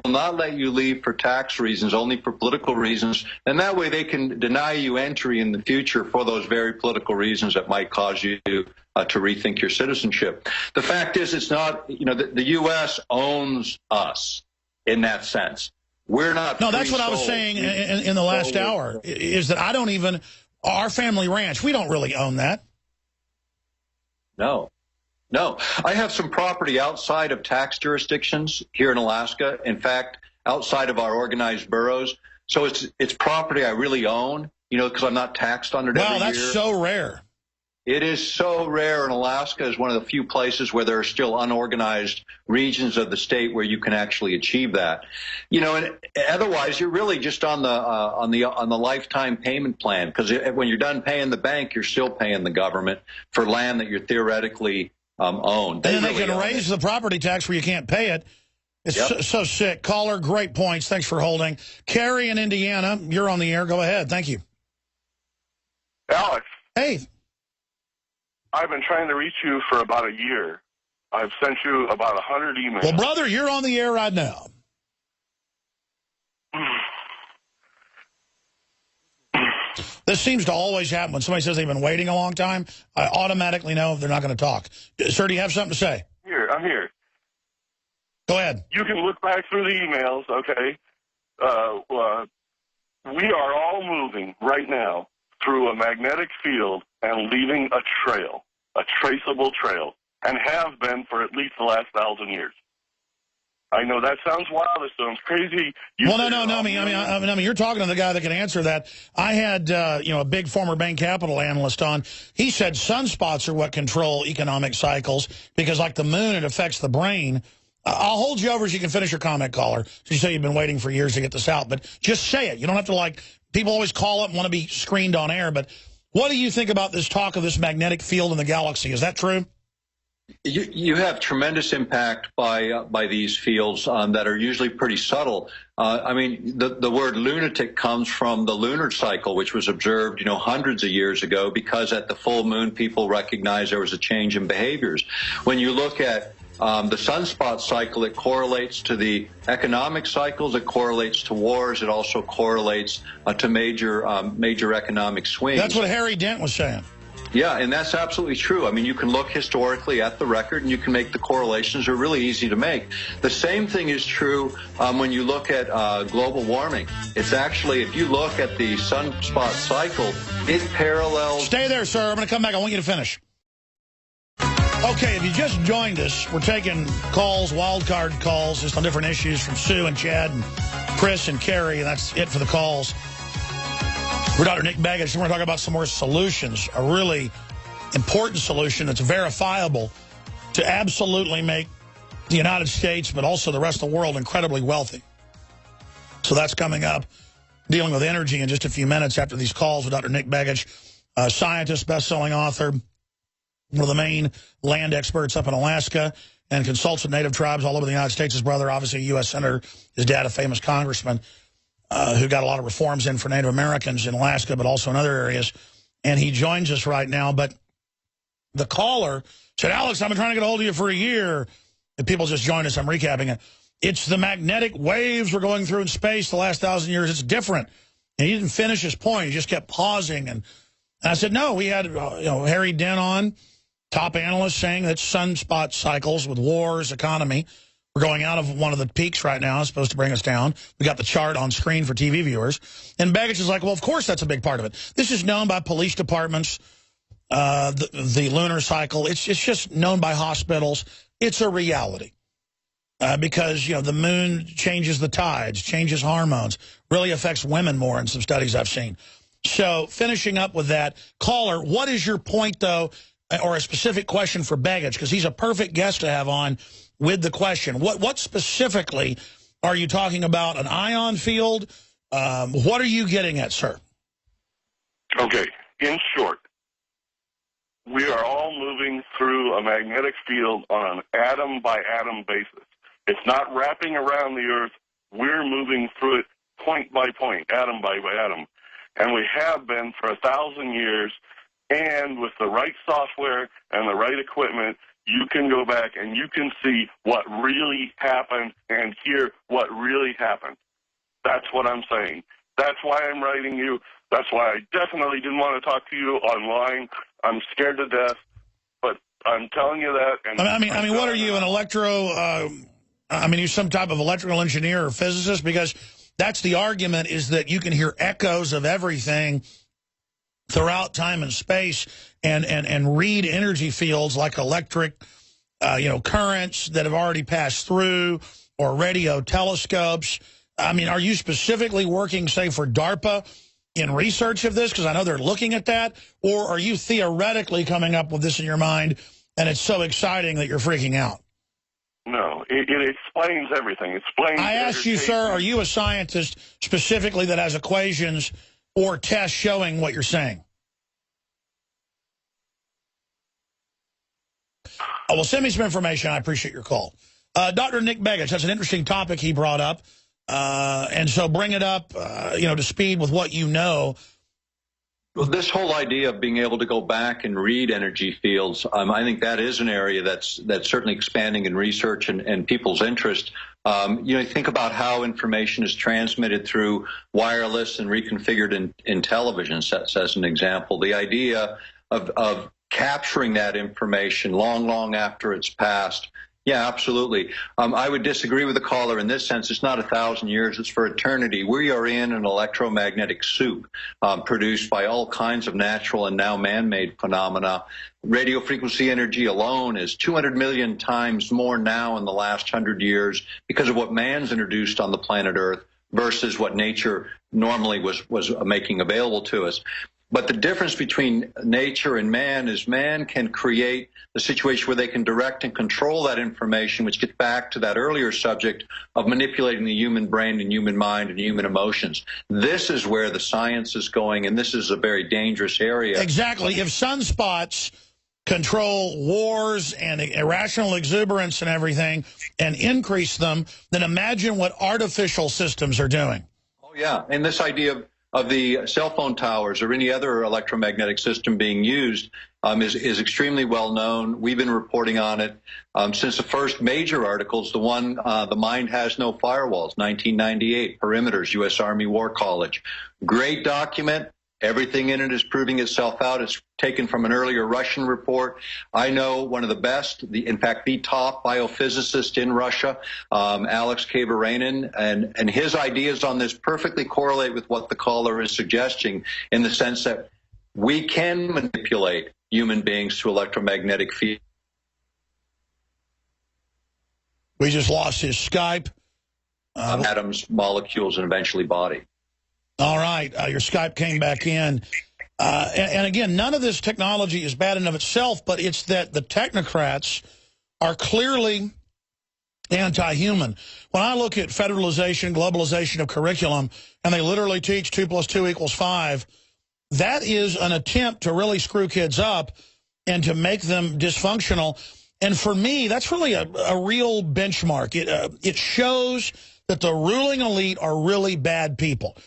not let you leave for tax reasons, only for political reasons. And that way they can deny you entry in the future for those very political reasons that might cause you to rethink your citizenship. The fact is, it's not, the U.S. owns us in that sense. We're not. No, that's what I was saying in the last hour, is that I don't even, our family ranch, we don't really own that. No. I have some property outside of tax jurisdictions here in Alaska. In fact, outside of our organized boroughs. So it's property I really own, because I'm not taxed on it every year. Wow, that's so rare. It is so rare, and Alaska is one of the few places where there are still unorganized regions of the state where you can actually achieve that. And otherwise you're really just on the lifetime payment plan, because when you're done paying the bank, you're still paying the government for land that you're theoretically owned. And then they can raise the property tax where you can't pay it. It's so sick. Caller, great points. Thanks for holding. Carrie in Indiana, you're on the air. Go ahead. Thank you. Alex. Hey. I've been trying to reach you for about a year. I've sent you about 100 emails. Well, brother, you're on the air right now. This seems to always happen. When somebody says they've been waiting a long time, I automatically know they're not going to talk. Sir, do you have something to say? I'm here. Go ahead. You can look back through the emails, okay? We are all moving right now through a magnetic field and leaving a trail, a traceable trail, and have been for at least the last 1,000 years. I know that sounds wild. It sounds crazy. No. I mean, you're talking to the guy that can answer that. I had, a big former Bain Capital analyst on. He said sunspots are what control economic cycles because, like the moon, it affects the brain. I'll hold you over so you can finish your comment, caller. So you say you've been waiting for years to get this out, but just say it. You don't have to, people always call up and want to be screened on air, but what do you think about this talk of this magnetic field in the galaxy? Is that true? You have tremendous impact by these fields that are usually pretty subtle. I mean, the word lunatic comes from the lunar cycle, which was observed, hundreds of years ago, because at the full moon, people recognized there was a change in behaviors. When you look at the sunspot cycle, it correlates to the economic cycles. It correlates to wars. It also correlates to major economic swings. That's what Harry Dent was saying. Yeah, and that's absolutely true. I mean, you can look historically at the record, and you can make the correlations. They're really easy to make. The same thing is true when you look at global warming. It's actually, if you look at the sunspot cycle, it parallels... Stay there, sir. I'm going to come back. I want you to finish. Okay, if you just joined us, we're taking calls, wild card calls, just on different issues from Sue and Chad and Chris and Carrie, and that's it for the calls. We're Dr. Nick Begich, and we're going to talk about some more solutions, a really important solution that's verifiable to absolutely make the United States, but also the rest of the world, incredibly wealthy. So that's coming up, dealing with energy in just a few minutes after these calls with Dr. Nick Begich, a scientist, best-selling author, one of the main land experts up in Alaska, and consults with native tribes all over the United States. His brother, obviously a U.S. senator, his dad, a famous congressman, who got a lot of reforms in for Native Americans in Alaska, but also in other areas. And he joins us right now. But the caller said, Alex, I've been trying to get a hold of you for a year. And people just joined us. I'm recapping it. It's the magnetic waves we're going through in space the last 1,000 years. It's different. And he didn't finish his point. He just kept pausing. And I said, no, we had Harry Dent on, top analyst, saying that sunspot cycles with wars, economy. We're going out of one of the peaks right now. It's supposed to bring us down. We got the chart on screen for TV viewers. And Begich is like, well, of course that's a big part of it. This is known by police departments, the lunar cycle. It's just known by hospitals. It's a reality. Because, the moon changes the tides, changes hormones, really affects women more in some studies I've seen. So finishing up with that, caller, what is your point, though, or a specific question for Begich? Because he's a perfect guest to have on with the question. What specifically are you talking about? An ion field? What are you getting at, sir? Okay. In short, we are all moving through a magnetic field on an atom-by-atom basis. It's not wrapping around the Earth. We're moving through it point by point, atom by atom. And we have been for 1,000 years, and with the right software and the right equipment, you can go back and you can see what really happened and hear what really happened. That's what I'm saying. That's why I'm writing you. That's why I definitely didn't want to talk to you online. I'm scared to death, but I'm telling you that. And I mean, what are you, an you're some type of electrical engineer or physicist? Because that's the argument, is that you can hear echoes of everything throughout time and space and read energy fields like electric, currents that have already passed through, or radio telescopes. I mean, are you specifically working, say, for DARPA in research of this? Because I know they're looking at that. Or are you theoretically coming up with this in your mind, and it's so exciting that you're freaking out? No, it explains everything. I asked you, sir, are you a scientist specifically that has equations or tests showing what you're saying? Oh, well, send me some information. I appreciate your call. Dr. Nick Begich, that's an interesting topic he brought up. And so bring it up, to speed with what you know. Well, this whole idea of being able to go back and read energy fields, I think that is an area that's certainly expanding in research and people's interest. Think about how information is transmitted through wireless and reconfigured in television sets, as an example. The idea of capturing that information long after it's passed. Yeah, absolutely. I would disagree with the caller in this sense. It's not 1,000 years. It's for eternity. We are in an electromagnetic soup produced by all kinds of natural and now man-made phenomena. Radio frequency energy alone is 200 million times more now in the last 100 years because of what man's introduced on the planet Earth versus what nature normally was making available to us. But the difference between nature and man is man can create the situation where they can direct and control that information, which gets back to that earlier subject of manipulating the human brain and human mind and human emotions. This is where the science is going, and this is a very dangerous area. Exactly. If sunspots control wars and irrational exuberance and everything and increase them, then imagine what artificial systems are doing. Oh, yeah. And this idea of the cell phone towers or any other electromagnetic system being used is extremely well known. We've been reporting on it since the first major articles, the one, The Mind Has No Firewalls, 1998, Perimeters, U.S. Army War College. Great document. Everything in it is proving itself out. It's taken from an earlier Russian report. I know one of the best, in fact, the top biophysicist in Russia, Alex Kaberenin, and his ideas on this perfectly correlate with what the caller is suggesting, in the sense that we can manipulate human beings through electromagnetic fields. We just lost his Skype. Atoms, molecules, and eventually body. All right. Your Skype came back in. And again, none of this technology is bad in of itself, but it's that the technocrats are clearly anti-human. When I look at federalization, globalization of curriculum, and they literally teach 2 + 2 = 5, that is an attempt to really screw kids up and to make them dysfunctional. And for me, that's really a real benchmark. It shows that the ruling elite are really bad people.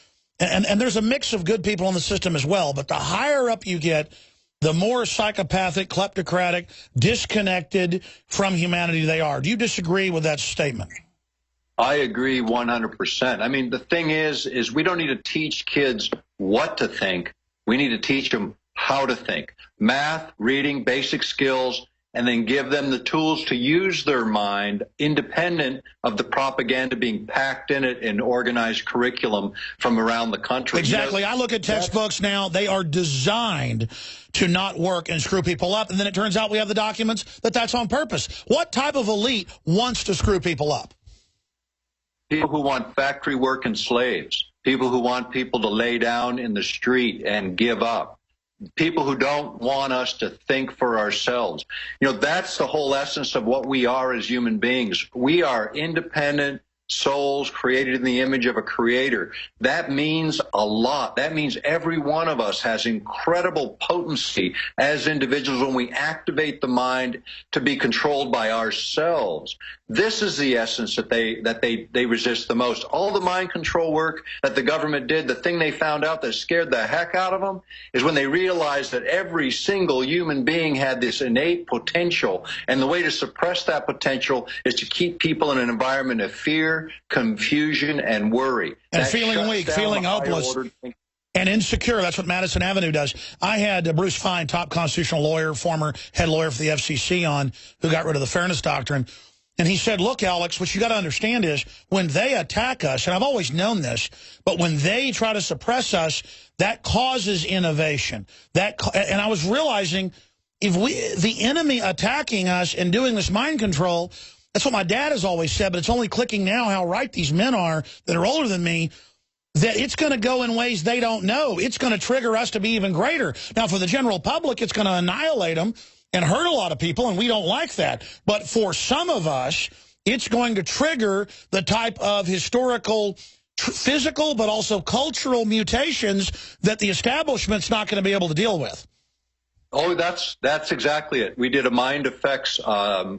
And there's a mix of good people in the system as well, but the higher up you get, the more psychopathic, kleptocratic, disconnected from humanity they are. Do you disagree with that statement? I agree 100%. I mean, the thing is we don't need to teach kids what to think. We need to teach them how to think. Math, reading, basic skills, and then give them the tools to use their mind independent of the propaganda being packed in it in organized curriculum from around the country. Exactly. I look at textbooks now. They are designed to not work and screw people up. And then it turns out we have the documents that that's on purpose. What type of elite wants to screw people up? People who want factory work and slaves. People who want people to lay down in the street and give up. People who don't want us to think for ourselves. You know, that's the whole essence of what we are as human beings. We are independent, souls created in the image of a creator. That means a lot. That means every one of us has incredible potency as individuals when we activate the mind to be controlled by ourselves. This is the essence that they resist the most. All the mind control work that the government did, the thing they found out that scared the heck out of them is when they realized that every single human being had this innate potential, and the way to suppress that potential is to keep people in an environment of fear, confusion, and worry. And feeling weak, feeling hopeless, and insecure. That's what Madison Avenue does. I had Bruce Fine, top constitutional lawyer, former head lawyer for the FCC on, who got rid of the Fairness Doctrine. And he said, look, Alex, what you got to understand is when they attack us, and I've always known this, but when they try to suppress us, that causes innovation. And I was realizing if the enemy attacking us and doing this mind control, that's what my dad has always said, but it's only clicking now how right these men are that are older than me, that it's going to go in ways they don't know. It's going to trigger us to be even greater. Now, for the general public, it's going to annihilate them and hurt a lot of people, and we don't like that. But for some of us, it's going to trigger the type of historical, physical, but also cultural mutations that the establishment's not going to be able to deal with. Oh, that's exactly it. We did a Mind Effects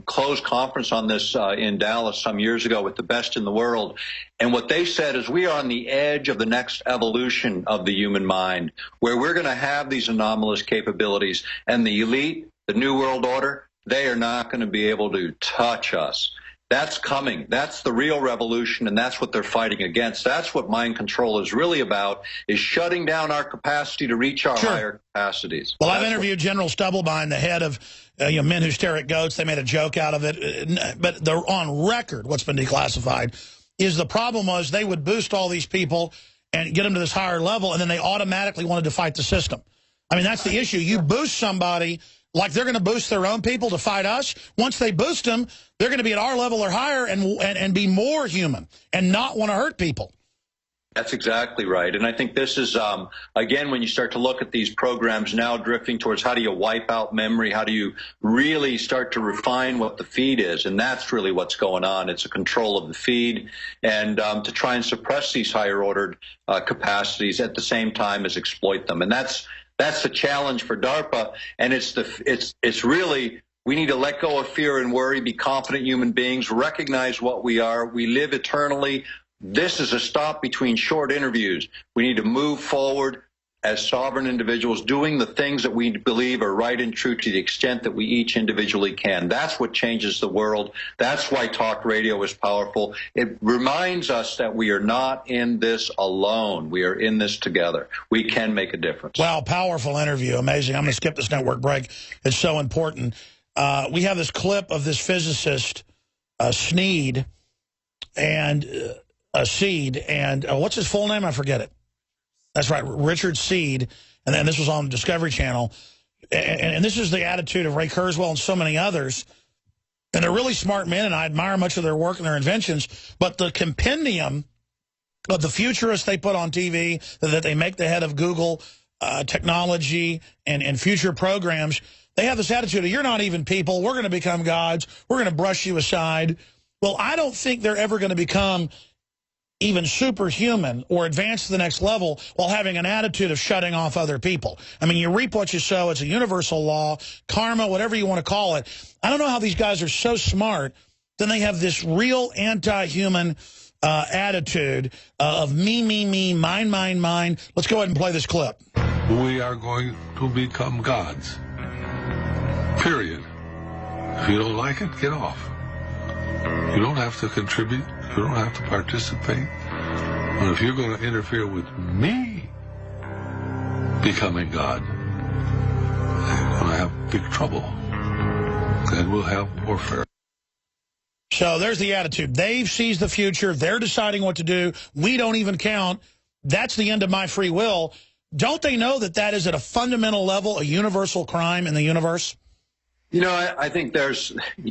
closed conference on this in Dallas some years ago with the best in the world. And what they said is we are on the edge of the next evolution of the human mind, where we're going to have these anomalous capabilities. And the elite, the New World Order, they are not going to be able to touch us. That's coming. That's the real revolution, and that's what they're fighting against. That's what mind control is really about, is shutting down our capacity to reach our higher capacities. Well, I've interviewed General Stubblebine, the head of Men Who Stare at Goats. They made a joke out of it. But they're on record, what's been declassified, is the problem was they would boost all these people and get them to this higher level, and then they automatically wanted to fight the system. I mean, that's the issue. You boost somebody like they're going to boost their own people to fight us. Once they boost them, they're going to be at our level or higher and be more human and not want to hurt people. That's exactly right. And I think this is, again, when you start to look at these programs now drifting towards how do you wipe out memory, how do you really start to refine what the feed is, and that's really what's going on. It's a control of the feed and to try and suppress these higher ordered capacities at the same time as exploit them. And that's the challenge for DARPA, and it's really, we need to let go of fear and worry, be confident human beings, recognize what we are. We live eternally. This is a stop between short interviews. We need to move forward as sovereign individuals, doing the things that we believe are right and true to the extent that we each individually can. That's what changes the world. That's why talk radio is powerful. It reminds us that we are not in this alone. We are in this together. We can make a difference. Wow, powerful interview. Amazing. I'm going to skip this network break. It's so important. We have this clip of this physicist, Sneed, and Seed, and what's his full name? I forget it. That's right, Richard Seed, and then this was on Discovery Channel. And this is the attitude of Ray Kurzweil and so many others. And they're really smart men, and I admire much of their work and their inventions. But the compendium of the futurists they put on TV, that they make the head of Google technology and future programs, they have this attitude of, you're not even people, we're going to become gods, we're going to brush you aside. Well, I don't think they're ever going to become even superhuman or advance to the next level while having an attitude of shutting off other people. I mean, you reap what you sow. It's a universal law, karma, whatever you want to call it. I don't know how these guys are so smart. Then they have this real anti-human attitude of me, mine, mine, mine. Let's go ahead and play this clip. We are going to become gods. Period. If you don't like it, get off. You don't have to contribute. You don't have to participate. But if you're going to interfere with me becoming God, you're going to have big trouble. And we'll have warfare. So there's the attitude. They've seized the future. They're deciding what to do. We don't even count. That's the end of my free will. Don't they know that that is at a fundamental level a universal crime in the universe? You know, I think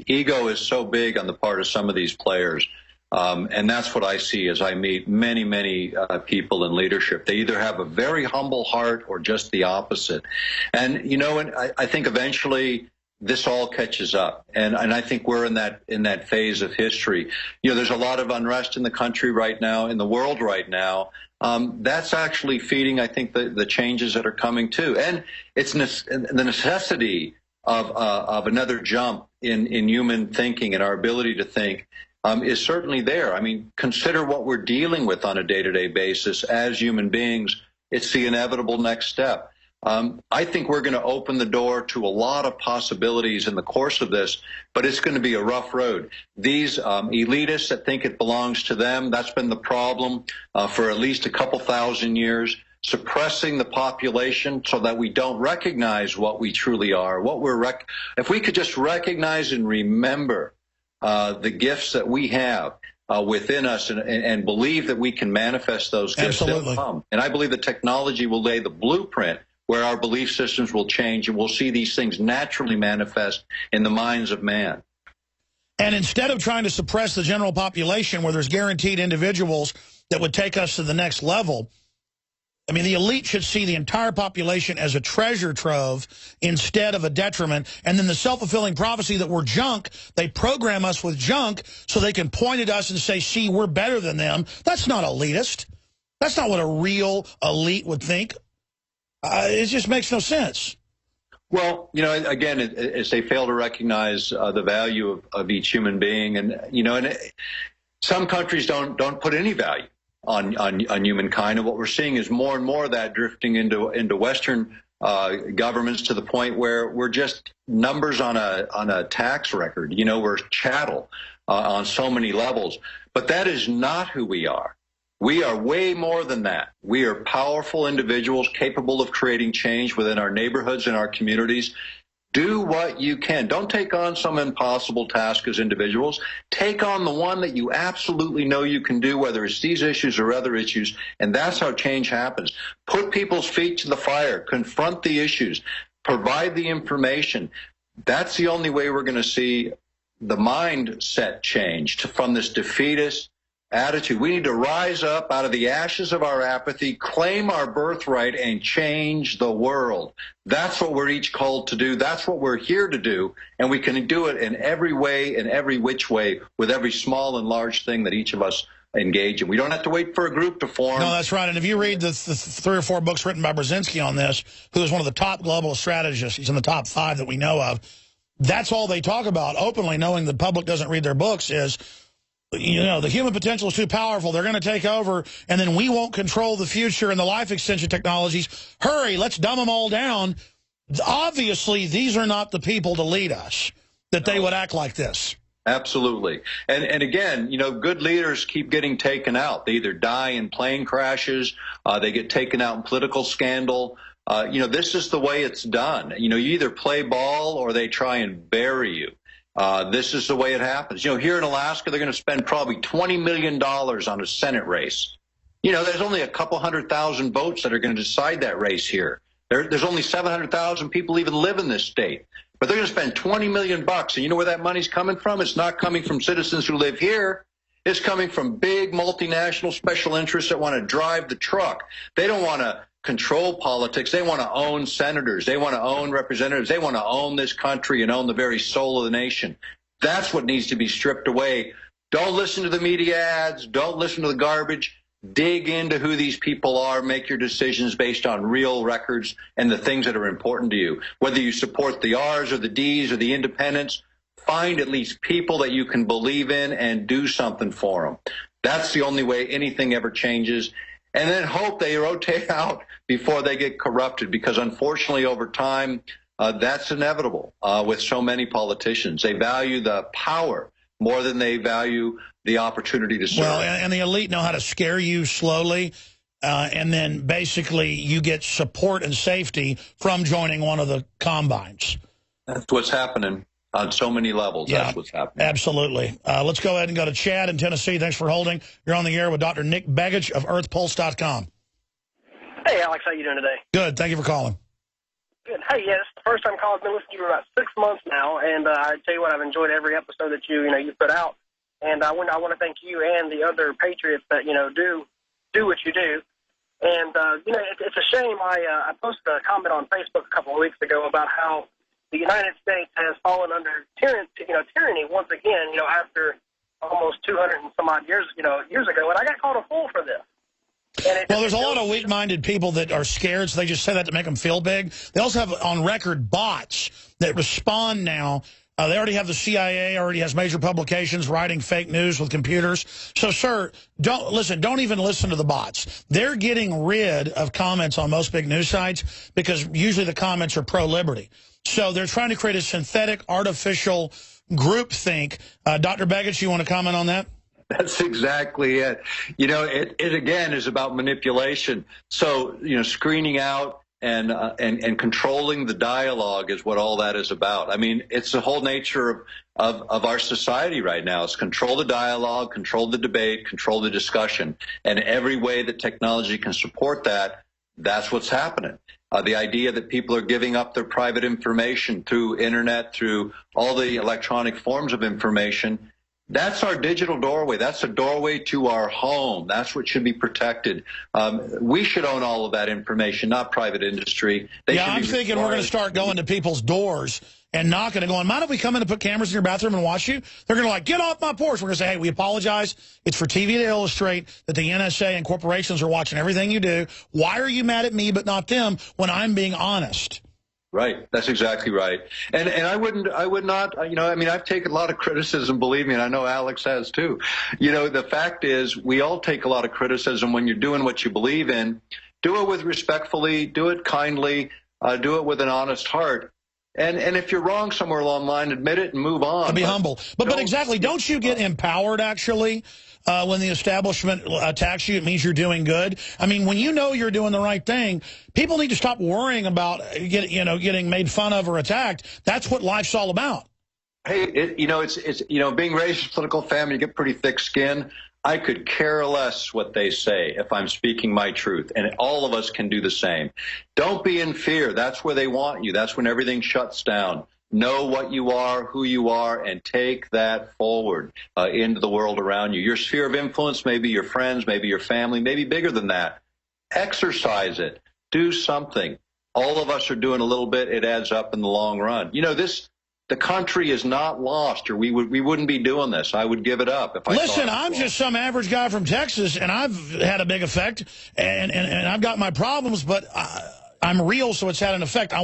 ego is so big on the part of some of these players. And that's what I see as I meet many, many people in leadership. They either have a very humble heart or just the opposite. And, you know, I think eventually this all catches up. And I think we're in that phase of history. There's a lot of unrest in the country right now, in the world right now. That's actually feeding, I think, the changes that are coming too. And it's the necessity of another jump in human thinking and our ability to think is certainly there. I mean, consider what we're dealing with on a day-to-day basis as human beings. It's the inevitable next step. I think we're going to open the door to a lot of possibilities in the course of this, but it's going to be a rough road. These elitists that think it belongs to them, that's been the problem for at least a couple thousand years, suppressing the population so that we don't recognize what we truly are. If we could just recognize and remember the gifts that we have within us and believe that we can manifest those gifts, they'll come. And I believe the technology will lay the blueprint where our belief systems will change, and we'll see these things naturally manifest in the minds of man. And instead of trying to suppress the general population where there's guaranteed individuals that would take us to the next level, I mean, the elite should see the entire population as a treasure trove instead of a detriment. And then the self-fulfilling prophecy that we're junk, they program us with junk so they can point at us and say, see, we're better than them. That's not elitist. That's not what a real elite would think. It just makes no sense. Well, again, as they fail to recognize the value of each human being, and some countries don't put any value on humankind, and what we're seeing is more and more of that drifting into Western governments to the point where we're just numbers on a tax record. We're chattel on so many levels, but that is not who we are. We are way more than that. We are powerful individuals capable of creating change within our neighborhoods and our communities. Do what you can. Don't take on some impossible task as individuals. Take on the one that you absolutely know you can do, whether it's these issues or other issues, and that's how change happens. Put people's feet to the fire. Confront the issues. Provide the information. That's the only way we're going to see the mindset change from this defeatist attitude. We need to rise up out of the ashes of our apathy, claim our birthright, and change the world. That's what we're each called to do. That's what we're here to do, and we can do it in every way, in every which way, with every small and large thing that each of us engage in. We don't have to wait for a group to form. No, that's right. And if you read the 3 or 4 books written by Brzezinski on this, who is one of the top global strategists, he's in the top 5 that we know of, that's all they talk about openly, knowing the public doesn't read their books, is the human potential is too powerful. They're going to take over, and then we won't control the future and the life extension technologies. Hurry, let's dumb them all down. Obviously, these are not the people to lead us, that they would act like this. Absolutely. And again, good leaders keep getting taken out. They either die in plane crashes, they get taken out in political scandal. This is the way it's done. You either play ball or they try and bury you. This is the way it happens. Here in Alaska, they're going to spend probably $20 million on a Senate race. There's only a couple 100,000 votes that are going to decide that race here. There's only 700,000 people even live in this state. But they're going to spend $20 million, and you know where that money's coming from? It's not coming from citizens who live here. It's coming from big multinational special interests that want to drive the truck. They don't want to control politics. They want to own senators. They want to own representatives. They want to own this country and own the very soul of the nation. That's what needs to be stripped away. Don't listen to the media ads. Don't listen to the garbage. Dig into who these people are. Make your decisions based on real records and the things that are important to you. Whether you support the R's or the D's or the independents, find at least people that you can believe in and do something for them. That's the only way anything ever changes. And then hope they rotate out before they get corrupted, because unfortunately over time, that's inevitable with so many politicians. They value the power more than they value the opportunity to serve. Well, and the elite know how to scare you slowly, and then basically you get support and safety from joining one of the combines. That's what's happening on so many levels. Yeah, that's what's happening. Absolutely. Let's go ahead and go to Chad in Tennessee. Thanks for holding. You're on the air with Dr. Nick Begich of EarthPulse.com. Hey, Alex, how you doing today? Good. Thank you for calling. Good. Hey, yeah, it's the first time calling. I've been listening to you for about 6 months now, and I tell you what, I've enjoyed every episode that you put out. And I want to thank you and the other patriots that do what you do. And it's a shame. I posted a comment on Facebook a couple of weeks ago about how the United States has fallen under tyranny once again, after almost 200 and some odd years ago. And I got called a fool for this. Well, there's a lot of weak-minded people that are scared, so they just say that to make them feel big. They also have on record bots that respond now. They already have the CIA, already has major publications writing fake news with computers. So, sir, don't even listen to the bots. They're getting rid of comments on most big news sites because usually the comments are pro-liberty. So they're trying to create a synthetic, artificial groupthink. Dr. Begich, you want to comment on that? That's exactly it. It again is about manipulation. So, screening out and controlling the dialogue is what all that is about. I mean, it's the whole nature of our society right now. It's control the dialogue, control the debate, control the discussion. And every way that technology can support that, that's what's happening. The idea that people are giving up their private information through internet, through all the electronic forms of information, that's our digital doorway. That's a doorway to our home. That's what should be protected. We should own all of that information, not private industry. I'm thinking we're going to start going to people's doors and knocking and going, mind if we come in and put cameras in your bathroom and watch you? They're going to get off my porch. We're going to say, hey, we apologize. It's for TV to illustrate that the NSA and corporations are watching everything you do. Why are you mad at me but not them when I'm being honest? Right. That's exactly right. And I would not, I've taken a lot of criticism, believe me, and I know Alex has too. The fact is we all take a lot of criticism when you're doing what you believe in. Do it with respectfully, do it kindly, do it with an honest heart. And if you're wrong somewhere along the line, admit it and move on. Be humble. But exactly, don't you get empowered, actually, when the establishment attacks you? It means you're doing good. I mean, when you know you're doing the right thing, people need to stop worrying about getting made fun of or attacked. That's what life's all about. Hey, it's being raised in a political family, you get pretty thick skin. I could care less what they say if I'm speaking my truth, and all of us can do the same. Don't be in fear. That's where they want you. That's when everything shuts down. Know what you are, who you are, and take that forward into the world around you. Your sphere of influence, maybe your friends, maybe your family, maybe bigger than that. Exercise it. Do something. All of us are doing a little bit. It adds up in the long run. The country is not lost, or we wouldn't be doing this. I would give it up if I Listen, I'm just some average guy from Texas, and I've had a big effect, and I've got my problems, but I'm real, so it's had an effect. I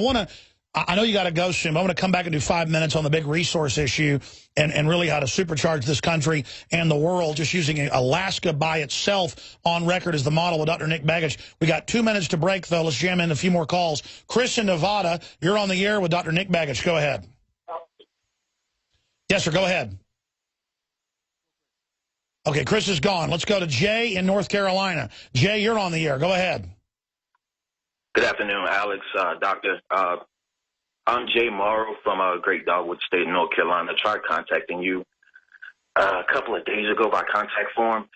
know you got to go soon, but I want to come back and do 5 minutes on the big resource issue and really how to supercharge this country and the world, just using Alaska by itself on record as the model with Dr. Nick Begich. We got 2 minutes to break, though. Let's jam in a few more calls. Chris in Nevada, you're on the air with Dr. Nick Begich. Go ahead. Yes, sir. Go ahead. Okay, Chris is gone. Let's go to Jay in North Carolina. Jay, you're on the air. Go ahead. Good afternoon, Alex, Doctor. I'm Jay Morrow from Great Dogwood State in North Carolina. I tried contacting you a couple of days ago by contact form.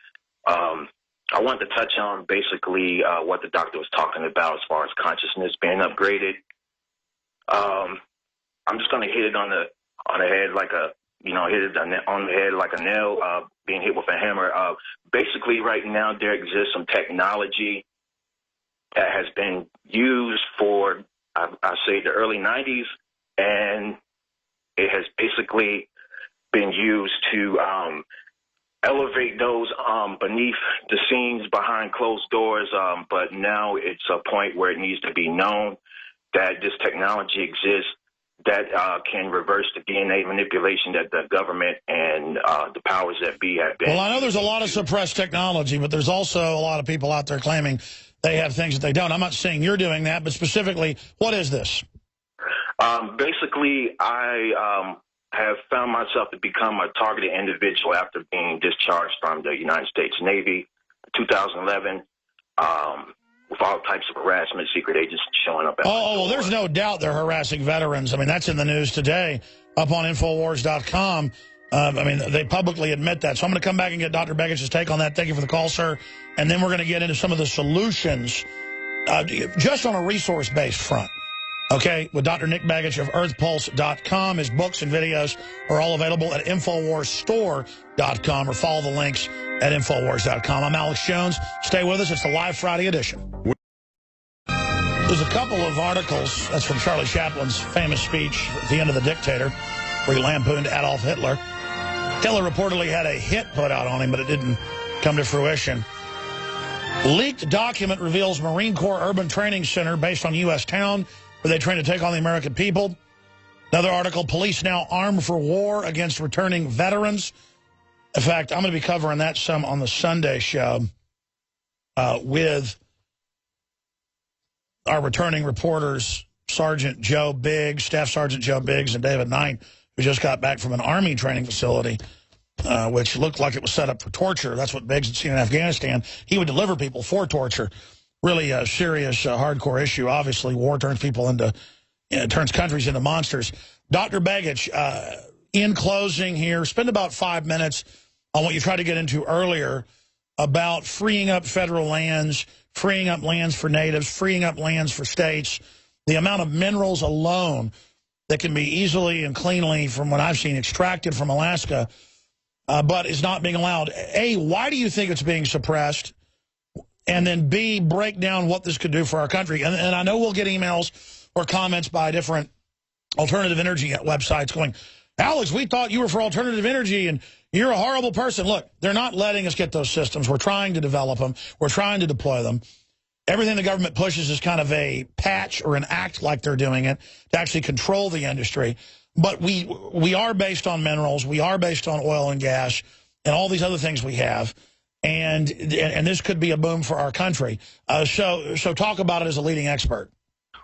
I wanted to touch on basically what the doctor was talking about as far as consciousness being upgraded. I'm just going to hit it on the head like hit it on the head like a nail, being hit with a hammer. Basically, right now, there exists some technology that has been used for, I say, the early 90s, and it has basically been used to elevate those beneath the scenes behind closed doors, but now it's a point where it needs to be known that this technology exists that can reverse the DNA manipulation that the government and the powers that be have been. Well, I know there's a lot of suppressed technology, but there's also a lot of people out there claiming they have things that they don't. I'm not saying you're doing that, but specifically, what is this? Basically, I have found myself to become a targeted individual after being discharged from the United States Navy in 2011. With all types of harassment, secret agents showing up at my door. Well, there's no doubt they're harassing veterans. I mean, that's in the news today up on Infowars.com. They publicly admit that. So I'm going to come back and get Dr. Begich's take on that. Thank you for the call, sir. And then we're going to get into some of the solutions just on a resource-based front. Okay, with Dr. Nick Begich of earthpulse.com. His books and videos are all available at InfoWarsStore.com or follow the links at Infowars.com. I'm Alex Jones. Stay with us. It's the live Friday edition. There's a couple of articles, that's from Charlie Chaplin's famous speech at the end of The Dictator, where he lampooned Adolf Hitler. Hitler reportedly had a hit put out on him, but it didn't come to fruition. Leaked document reveals Marine Corps Urban Training Center based on U.S. town, where they train to take on the American people. Another article, police now armed for war against returning veterans. In fact, I'm going to be covering that some on the Sunday show with our returning reporters, Sergeant Joe Biggs, Staff Sergeant Joe Biggs, and David Knight, who just got back from an Army training facility, which looked like it was set up for torture. That's what Biggs had seen in Afghanistan. He would deliver people for torture. Really a serious, hardcore issue. Obviously, war turns people into, turns countries into monsters. Dr. Begich, in closing here, spend about 5 minutes on what you tried to get into earlier about freeing up federal lands, freeing up lands for natives, freeing up lands for states, the amount of minerals alone that can be easily and cleanly, from what I've seen, extracted from Alaska, but is not being allowed. A, why do you think it's being suppressed? And then B, break down what this could do for our country. And I know we'll get emails or comments by different alternative energy websites going, Alex, we thought you were for alternative energy and you're a horrible person. Look, they're not letting us get those systems. We're trying to develop them. We're trying to deploy them. Everything the government pushes is kind of a patch or an act like they're doing it to actually control the industry. But we are based on minerals. We are based on oil and gas and all these other things we have. And this could be a boom for our country. So talk about it as a leading expert.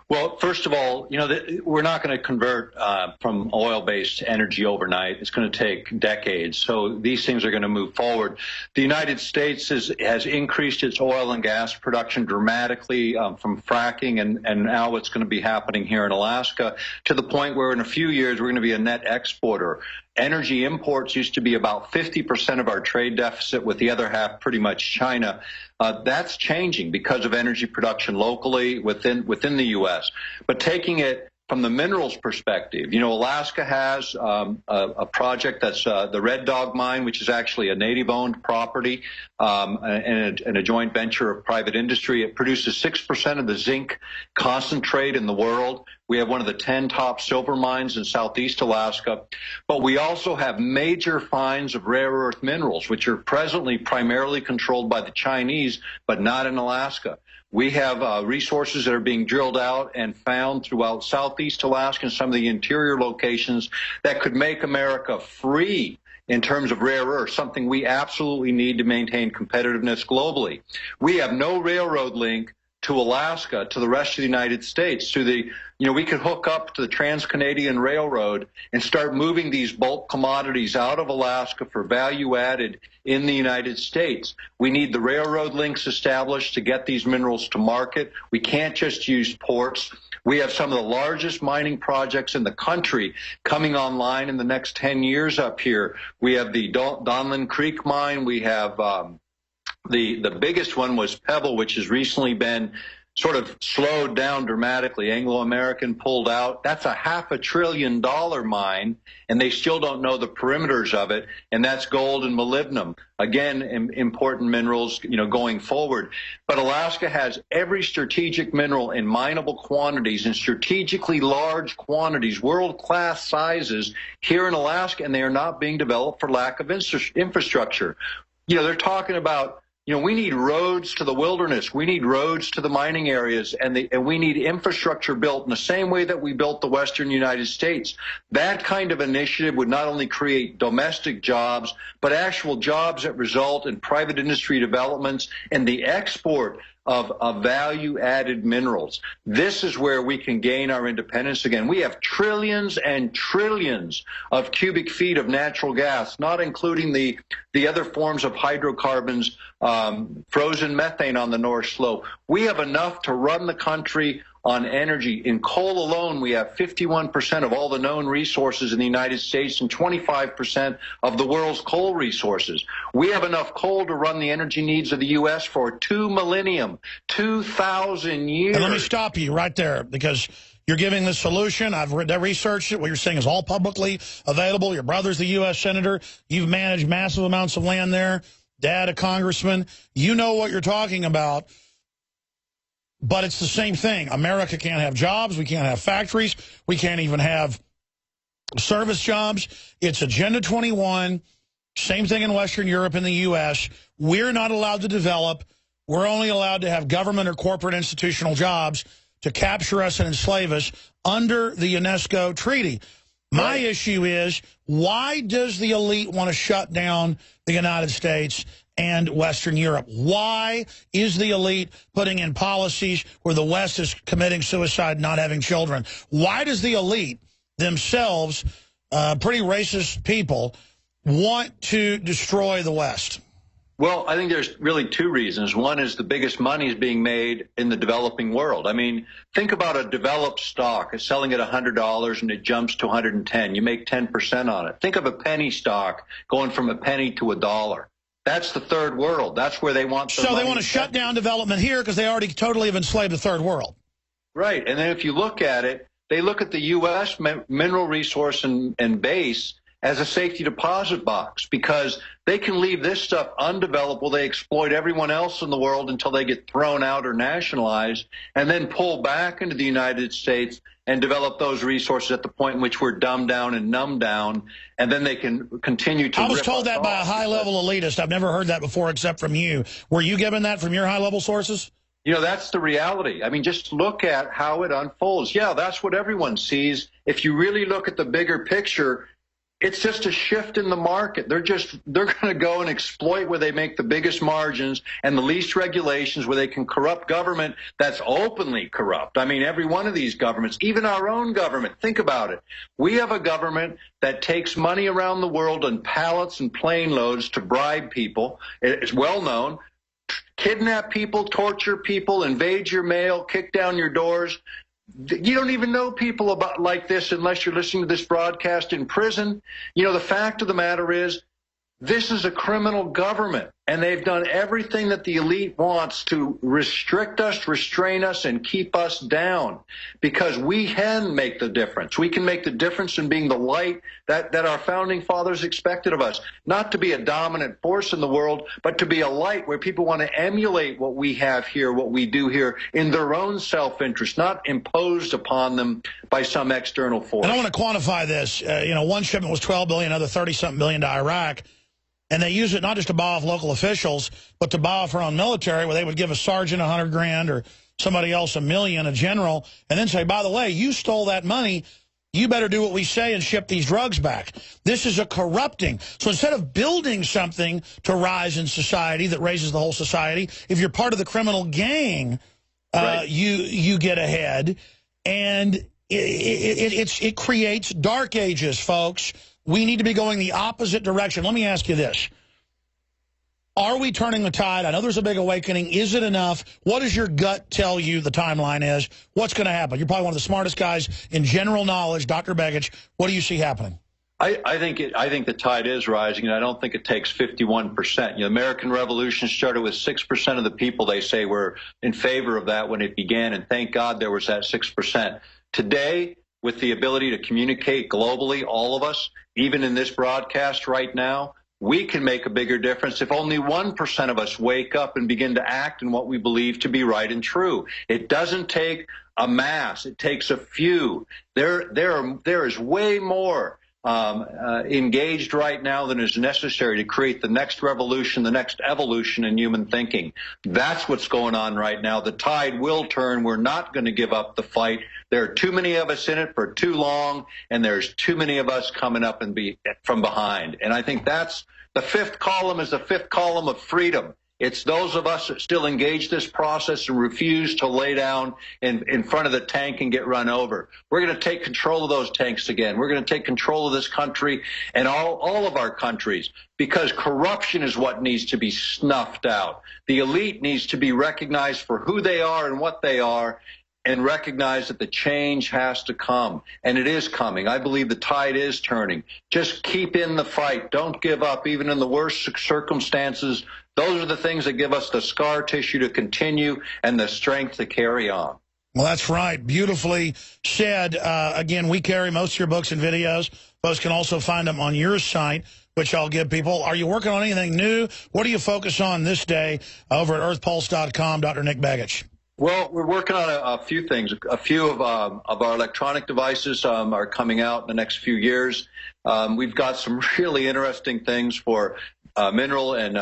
Well, first of all, we're not going to convert from oil-based energy overnight. It's going to take decades. So these things are going to move forward. The United States has increased its oil and gas production dramatically from fracking, and now what's going to be happening here in Alaska, to the point where in a few years we're going to be a net exporter. Energy imports used to be about 50% of our trade deficit, with the other half pretty much China. That's changing because of energy production locally within the U.S. But taking it from the minerals perspective, Alaska has a project that's the Red Dog Mine, which is actually a native-owned property and a joint venture of private industry. It produces 6% of the zinc concentrate in the world. We have one of the 10 top silver mines in southeast Alaska. But we also have major finds of rare earth minerals, which are presently primarily controlled by the Chinese, but not in Alaska. We have resources that are being drilled out and found throughout southeast Alaska and some of the interior locations that could make America free in terms of rare earth, something we absolutely need to maintain competitiveness globally. We have no railroad link to Alaska, to the rest of the United States, to the, we could hook up to the Trans-Canadian Railroad and start moving these bulk commodities out of Alaska for value added in the United States. We need the railroad links established to get these minerals to market. We can't just use ports. We have some of the largest mining projects in the country coming online in the next 10 years up here. We have the Donlin Creek mine. We have the biggest one was Pebble, which has recently been sort of slowed down dramatically. Anglo-American pulled out. That's a $500 billion mine, and they still don't know the perimeters of it, and that's gold and molybdenum. Again, important minerals, going forward. But Alaska has every strategic mineral in mineable quantities, in strategically large quantities, world-class sizes here in Alaska, and they are not being developed for lack of infrastructure. They're talking about, we need roads to the wilderness. We need roads to the mining areas, and we need infrastructure built in the same way that we built the Western United States. That kind of initiative would not only create domestic jobs, but actual jobs that result in private industry developments and the export of value-added minerals. This is where we can gain our independence again. We have trillions and trillions of cubic feet of natural gas, not including the other forms of hydrocarbons, frozen methane on the North Slope. We have enough to run the country on energy. In coal alone, we have 51% of all the known resources in the United States and 25% of the world's coal resources. We have enough coal to run the energy needs of the U.S. for 2 millennium, 2,000 years. And let me stop you right there, because you're giving the solution. I've researched it. What you're saying is all publicly available. Your brother's the U.S. Senator. You've managed massive amounts of land there. Dad, a congressman. You know what you're talking about. But it's the same thing. America can't have jobs. We can't have factories. We can't even have service jobs. It's Agenda 21. Same thing in Western Europe and the U.S. We're not allowed to develop. We're only allowed to have government or corporate institutional jobs to capture us and enslave us under the UNESCO treaty. My issue is, why does the elite want to shut down the United States and Western Europe? Why is the elite putting in policies where the West is committing suicide, not having children? Why does the elite themselves, pretty racist people, want to destroy the West? Well, I think there's really two reasons. One is the biggest money is being made in the developing world. I mean, think about a developed stock. It's selling at $100 and it jumps to 110. You make 10% on it. Think of a penny stock going from a penny to $1. That's the third world. That's where they want the money. So they want to shut down development here because they already totally have enslaved the third world. Right. And then if you look at it, they look at the U.S. mineral resource and base as a safety deposit box, because they can leave this stuff undeveloped while they exploit everyone else in the world until they get thrown out or nationalized, and then pull back into the United States and develop those resources at the point in which we're dumbed down and numbed down, and then they can continue to. I was told that by a high-level elitist. I've never heard that before except from you. Were you given that from your high-level sources? You know, that's the reality. I mean, just look at how it unfolds. Yeah, that's what everyone sees. If you really look at the bigger picture, it's just a shift in the market. They're going to go and exploit where they make the biggest margins and the least regulations, where they can corrupt government that's openly corrupt. I mean, every one of these governments, even our own government, think about it. We have a government that takes money around the world on pallets and plane loads to bribe people. It's well known. Kidnap people, torture people, invade your mail, kick down your doors. You don't even know people about like this unless you're listening to this broadcast in prison. You know, the fact of the matter is, this is a criminal government, and they've done everything that the elite wants to restrict us, restrain us, and keep us down, because we can make the difference. We can make the difference in being the light that our founding fathers expected of us, not to be a dominant force in the world, but to be a light where people want to emulate what we have here, what we do here, in their own self-interest, not imposed upon them by some external force. And I want to quantify this. You know, one shipment was $12 billion, another $30-something billion to Iraq. And they use it not just to buy off local officials, but to buy off our own military, where they would give a sergeant $100,000 or somebody else $1 million, a general, and then say, by the way, you stole that money. You better do what we say and ship these drugs back. This is a corrupting. So instead of building something to rise in society that raises the whole society, if you're part of the criminal gang, you get ahead. And it creates dark ages, folks. We need to be going the opposite direction. Let me ask you this. Are we turning the tide? I know there's a big awakening. Is it enough? What does your gut tell you the timeline is? What's going to happen? You're probably one of the smartest guys in general knowledge, Dr. Begich. What do you see happening? I think the tide is rising, and I don't think it takes 51%. You know, the American Revolution started with 6% of the people, they say, were in favor of that when it began, and thank God there was that 6%. Today, with the ability to communicate globally, all of us, even in this broadcast right now, we can make a bigger difference if only 1% of us wake up and begin to act in what we believe to be right and true. It doesn't take a mass. It takes a few. There is way more engaged right now than is necessary to create the next revolution, the next evolution in human thinking. That's what's going on right now. The tide will turn. We're not going to give up the fight. There are too many of us in it for too long, and there's too many of us coming up and from behind. And I think that's the fifth column, is the fifth column of freedom. It's those of us that still engage this process and refuse to lay down in front of the tank and get run over. We're going to take control of those tanks again. We're going to take control of this country and all of our countries, because corruption is what needs to be snuffed out. The elite needs to be recognized for who they are and what they are, and recognize that the change has to come. And it is coming. I believe the tide is turning. Just keep in the fight. Don't give up, even in the worst circumstances. Those are the things that give us the scar tissue to continue and the strength to carry on. Well, that's right. Beautifully said. Again, we carry most of your books and videos. Folks can also find them on your site, which I'll give people. Are you working on anything new? What do you focus on this day over at earthpulse.com, Dr. Nick Begich? Well, we're working on a few things. A few of our electronic devices are coming out in the next few years. We've got some really interesting things for mineral and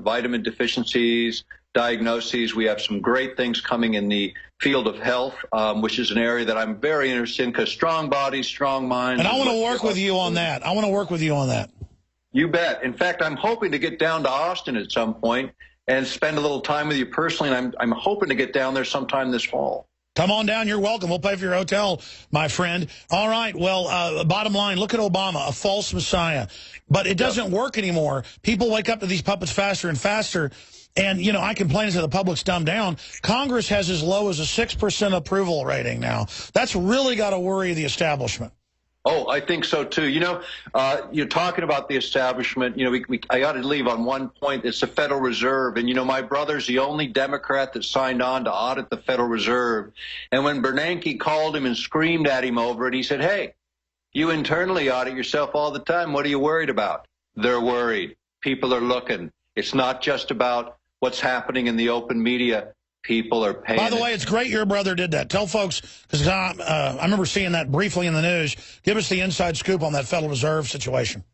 vitamin deficiencies, diagnoses. We have some great things coming in the field of health, which is an area that I'm very interested in, because strong bodies, strong minds. And I want to work with you on that. I want to work with you on that. You bet. In fact, I'm hoping to get down to Austin at some point and spend a little time with you personally, and I'm hoping to get down there sometime this fall. Come on down. You're welcome. We'll pay for your hotel, my friend. All right. Well, bottom line, look at Obama, a false messiah. But it doesn't work anymore. People wake up to these puppets faster and faster. And, you know, I complain until the public's dumbed down. Congress has as low as a 6% approval rating now. That's really got to worry the establishment. Oh, I think so, too. You know, you're talking about the establishment. You know, I got to leave on one point. It's the Federal Reserve. And, you know, my brother's the only Democrat that signed on to audit the Federal Reserve. And when Bernanke called him and screamed at him over it, he said, hey, you internally audit yourself all the time. What are you worried about? They're worried. People are looking. It's not just about what's happening in the open media. People are paying. By the way, it's great your brother did that. Tell folks, because I remember seeing that briefly in the news. Give us the inside scoop on that Federal Reserve situation.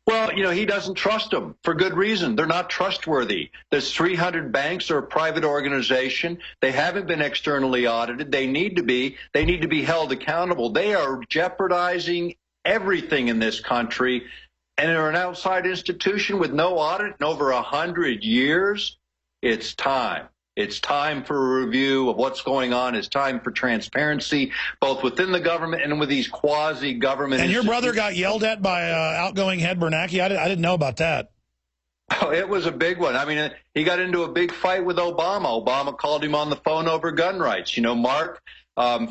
Well, you know, he doesn't trust them for good reason. They're not trustworthy. There's 300 banks. They're a private organization. They haven't been externally audited. They need to be. They need to be held accountable. They are jeopardizing everything in this country. And they're an outside institution with no audit in over 100 years. It's time. It's time for a review of what's going on. It's time for transparency, both within the government and with these quasi-government. And your brother got yelled at by outgoing head Bernanke? I didn't know about that. Oh, it was a big one. I mean, he got into a big fight with Obama. Obama called him on the phone over gun rights. You know, Mark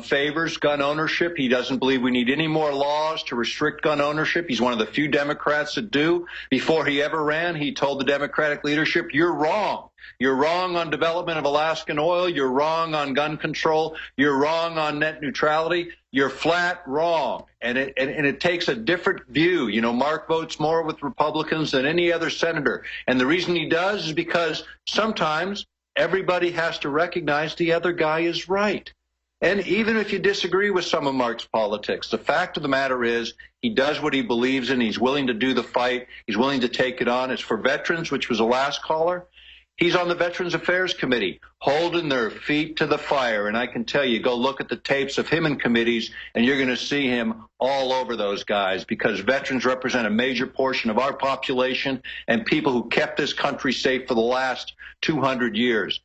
favors gun ownership. He doesn't believe we need any more laws to restrict gun ownership. He's one of the few Democrats that do. Before he ever ran, he told the Democratic leadership, you're wrong. You're wrong on development of Alaskan oil. You're wrong on gun control. You're wrong on net neutrality. You're flat wrong. And it takes a different view. You know, Mark votes more with Republicans than any other senator. And the reason he does is because sometimes everybody has to recognize the other guy is right. And even if you disagree with some of Mark's politics, the fact of the matter is he does what he believes in. He's willing to do the fight. He's willing to take it on. It's for veterans, which was the last caller. He's on the Veterans Affairs Committee, holding their feet to the fire. And I can tell you, go look at the tapes of him in committees, and you're going to see him all over those guys, because veterans represent a major portion of our population and people who kept this country safe for the last 200 years.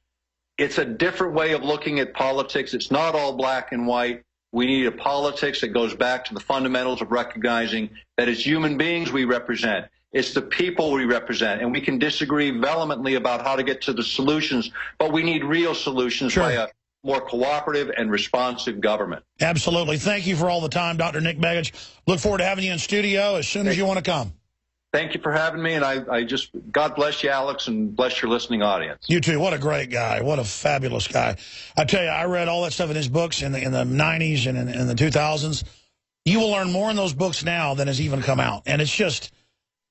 It's a different way of looking at politics. It's not all black and white. We need a politics that goes back to the fundamentals of recognizing that it's human beings we represent. It's the people we represent, and we can disagree vehemently about how to get to the solutions, but we need real solutions by a more cooperative and responsive government. Absolutely. Thank you for all the time, Dr. Nick Begich. Look forward to having you in studio as soon as you want to come. Thank you for having me, and I just, God bless you, Alex, and bless your listening audience. You too. What a great guy. What a fabulous guy. I tell you, I read all that stuff in his books in the 90s and in the 2000s. You will learn more in those books now than has even come out, and it's just...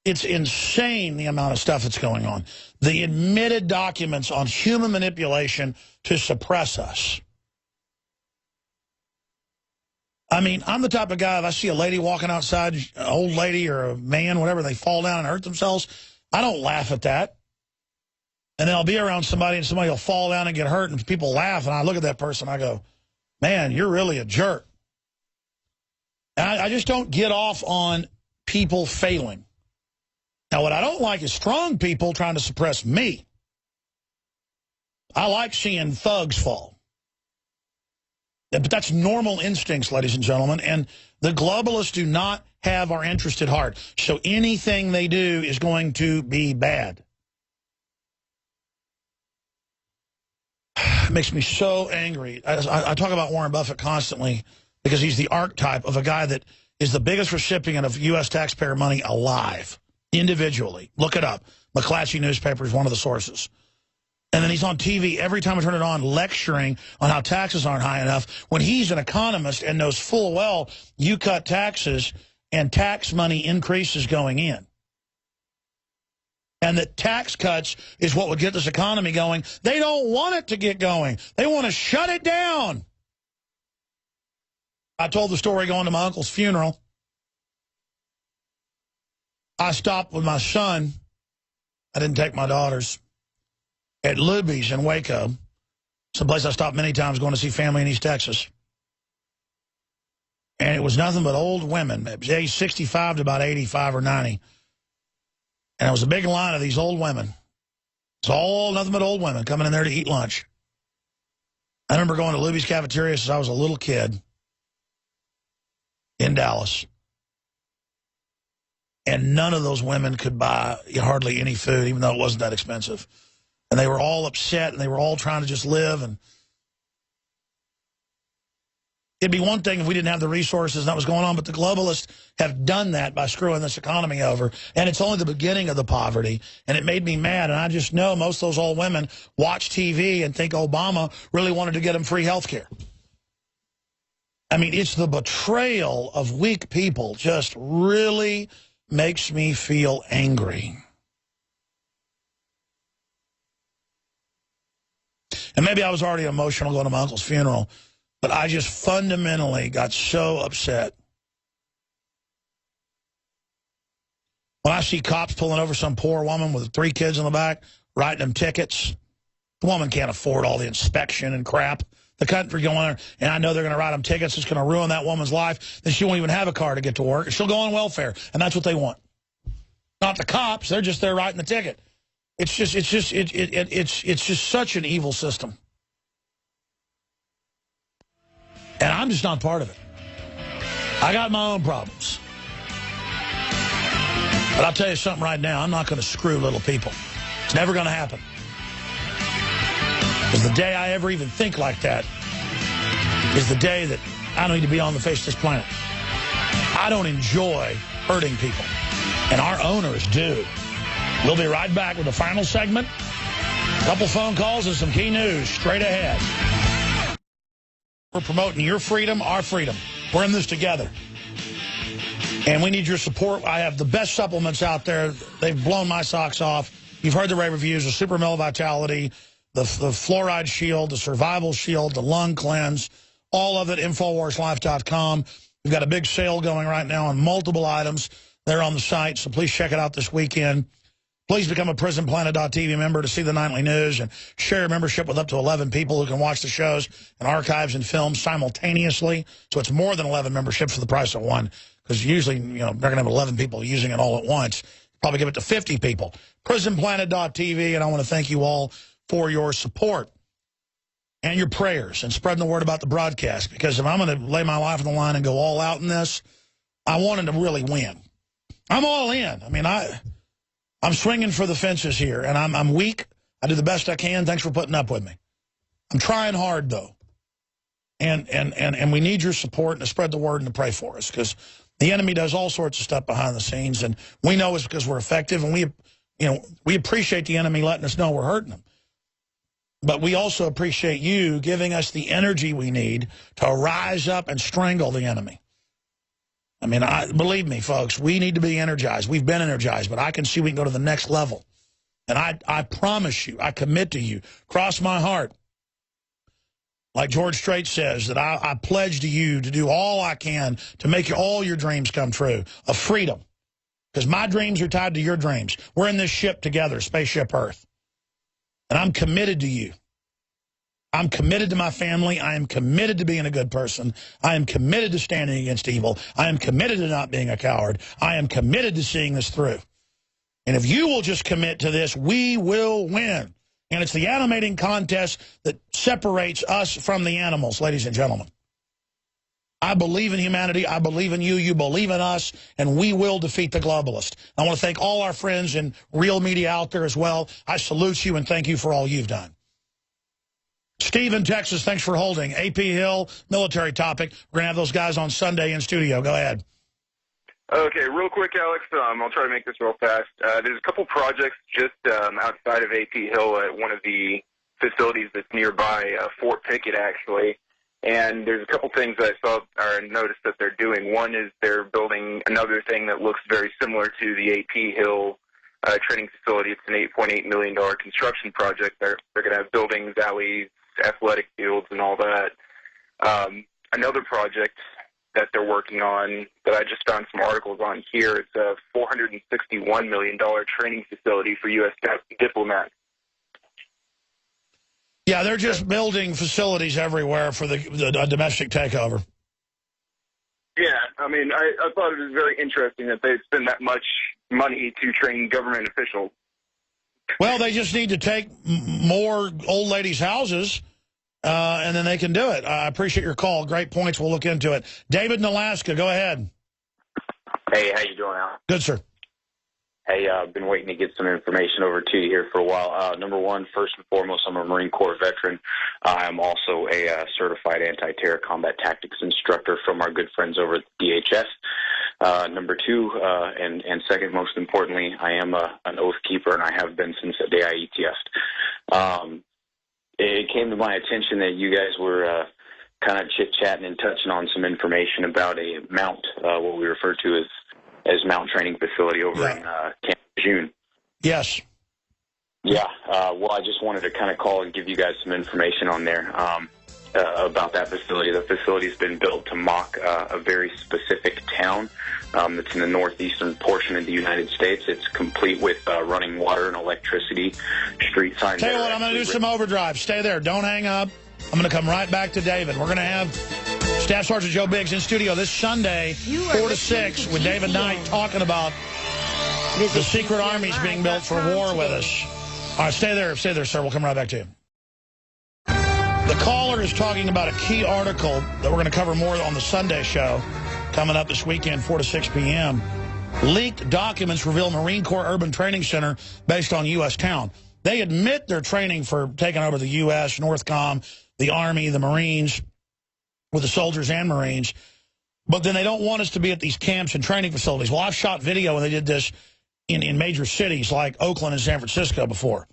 It's insane the amount of stuff that's going on. The admitted documents on human manipulation to suppress us. I mean, I'm the type of guy, if I see a lady walking outside, an old lady or a man, whatever, they fall down and hurt themselves, I don't laugh at that. And then I'll be around somebody and somebody will fall down and get hurt and people laugh, and I look at that person, I go, man, you're really a jerk. And I just don't get off on people failing. Now, what I don't like is strong people trying to suppress me. I like seeing thugs fall. But that's normal instincts, ladies and gentlemen, and the globalists do not have our interest at heart. So anything they do is going to be bad. It makes me so angry. I talk about Warren Buffett constantly because he's the archetype of a guy that is the biggest recipient of U.S. taxpayer money alive. Individually. Look it up. McClatchy newspaper is one of the sources. And then he's on TV every time I turn it on lecturing on how taxes aren't high enough when he's an economist and knows full well you cut taxes and tax money increases going in. and that tax cuts is what would get this economy going. They don't want it to get going. They want to shut it down. I told the story going to my uncle's funeral. I stopped with my son. I didn't take my daughters. At Luby's in Waco, someplace I stopped many times going to see family in East Texas. And it was nothing but old women, age 65 to about 85 or 90. And it was a big line of these old women. It's all nothing but old women coming in there to eat lunch. I remember going to Luby's cafeteria since I was a little kid in Dallas. And none of those women could buy hardly any food, even though it wasn't that expensive. And they were all upset, and they were all trying to just live. And it'd be one thing if we didn't have the resources and that was going on, but the globalists have done that by screwing this economy over. And it's only the beginning of the poverty. And it made me mad. And I just know most of those old women watch TV and think Obama really wanted to get them free health care. I mean, it's the betrayal of weak people just really makes me feel angry. And maybe I was already emotional going to my uncle's funeral, but I just fundamentally got so upset when I see cops pulling over some poor woman with 3 kids in the back, writing them tickets. The woman can't afford all the inspection and crap. The country going there, and I know they're going to write them tickets. It's going to ruin that woman's life. Then she won't even have a car to get to work. She'll go on welfare, and that's what they want. Not the cops. They're just there writing the ticket. It's just such an evil system. And I'm just not part of it. I got my own problems. But I'll tell you something right now. I'm not going to screw little people. It's never going to happen. Because the day I ever even think like that is the day that I don't need to be on the face of this planet. I don't enjoy hurting people. And our owners do. We'll be right back with the final segment. A couple phone calls and some key news straight ahead. We're promoting your freedom, our freedom. We're in this together. And we need your support. I have the best supplements out there. They've blown my socks off. You've heard the rave reviews, the Super Male Vitality, the Fluoride Shield, the Survival Shield, the Lung Cleanse, all of it, InfoWarsLife.com. We've got a big sale going right now on multiple items. They're on the site, so please check it out this weekend. Please become a PrisonPlanet.tv member to see the nightly news and share a membership with up to 11 people who can watch the shows and archives and films simultaneously. So it's more than 11 memberships for the price of one, because usually, you know, they're going to have 11 people using it all at once. Probably give it to 50 people. PrisonPlanet.tv, and I want to thank you all for your support and your prayers and spreading the word about the broadcast, because if I'm going to lay my life on the line and go all out in this, I wanted to really win. I'm all in. I mean, I'm swinging for the fences here, and I'm weak. I do the best I can. Thanks for putting up with me. I'm trying hard, though. And we need your support and to spread the word and to pray for us, because the enemy does all sorts of stuff behind the scenes, and we know it's because we're effective, and we appreciate the enemy letting us know we're hurting them. But we also appreciate you giving us the energy we need to rise up and strangle the enemy. I mean, believe me, folks, we need to be energized. We've been energized, but I can see we can go to the next level. And I promise you, I commit to you, cross my heart, like George Strait says, that I pledge to you to do all I can to make all your dreams come true, of freedom. Because my dreams are tied to your dreams. We're in this ship together, Spaceship Earth. And I'm committed to you. I'm committed to my family. I am committed to being a good person. I am committed to standing against evil. I am committed to not being a coward. I am committed to seeing this through. And if you will just commit to this, we will win. And it's the animating contest that separates us from the animals, ladies and gentlemen. I believe in humanity. I believe in you. You believe in us. And we will defeat the globalist. I want to thank all our friends in real media out there as well. I salute you and thank you for all you've done. Steve in Texas, thanks for holding. AP Hill, military topic. We're going to have those guys on Sunday in studio. Go ahead. Okay, real quick, Alex. I'll try to make this real fast. There's a couple projects just outside of AP Hill at one of the facilities that's nearby, Fort Pickett, actually. And there's a couple things that I saw or noticed that they're doing. One is they're building another thing that looks very similar to the AP Hill training facility. It's an $8.8 million construction project. They're going to have buildings, alleys, athletic fields, and all that. Another project that they're working on that I just found some articles on here, it's a $461 million training facility for U.S. diplomats. Yeah, they're just building facilities everywhere for the domestic takeover. Yeah, I mean, I thought it was very interesting that they spend that much money to train government officials. Well, they just need to take more old ladies' houses, and then they can do it. I appreciate your call. Great points. We'll look into it. David in Alaska, go ahead. Hey, how you doing, Al? Good, sir. Hey, I've been waiting to get some information over to you here for a while. Number one, first and foremost, I'm a Marine Corps veteran. I'm also a certified anti-terror combat tactics instructor from our good friends over at the DHS. Number two, and second most importantly, I am an oath keeper, and I have been since the day I ETS'd. It came to my attention that you guys were kind of chit-chatting and touching on some information about a mount, what we refer to as mount training facility over in Camp Lejeune. Yes. Yeah. Well, I just wanted to kind of call and give you guys some information on there about that facility. The facility's been built to mock a very specific town that's in the northeastern portion of the United States. It's complete with running water and electricity, street signs. Tell you what, I'm going to do some overdrive. Stay there. Don't hang up. I'm going to come right back to David. We're going to have Staff Sergeant Joe Biggs in studio this Sunday, 4 to 6, with David Knight talking about the secret armies being built for war with us. All right, stay there, sir. We'll come right back to you. The caller is talking about a key article that we're going to cover more on the Sunday show coming up this weekend, 4 to 6 p.m. Leaked documents reveal Marine Corps Urban Training Center based on U.S. town. They admit they're training for taking over the U.S., Northcom, the Army, the Marines, with the soldiers and Marines, but then they don't want us to be at these camps and training facilities. Well, I've shot video when they did this in major cities like Oakland and San Francisco before,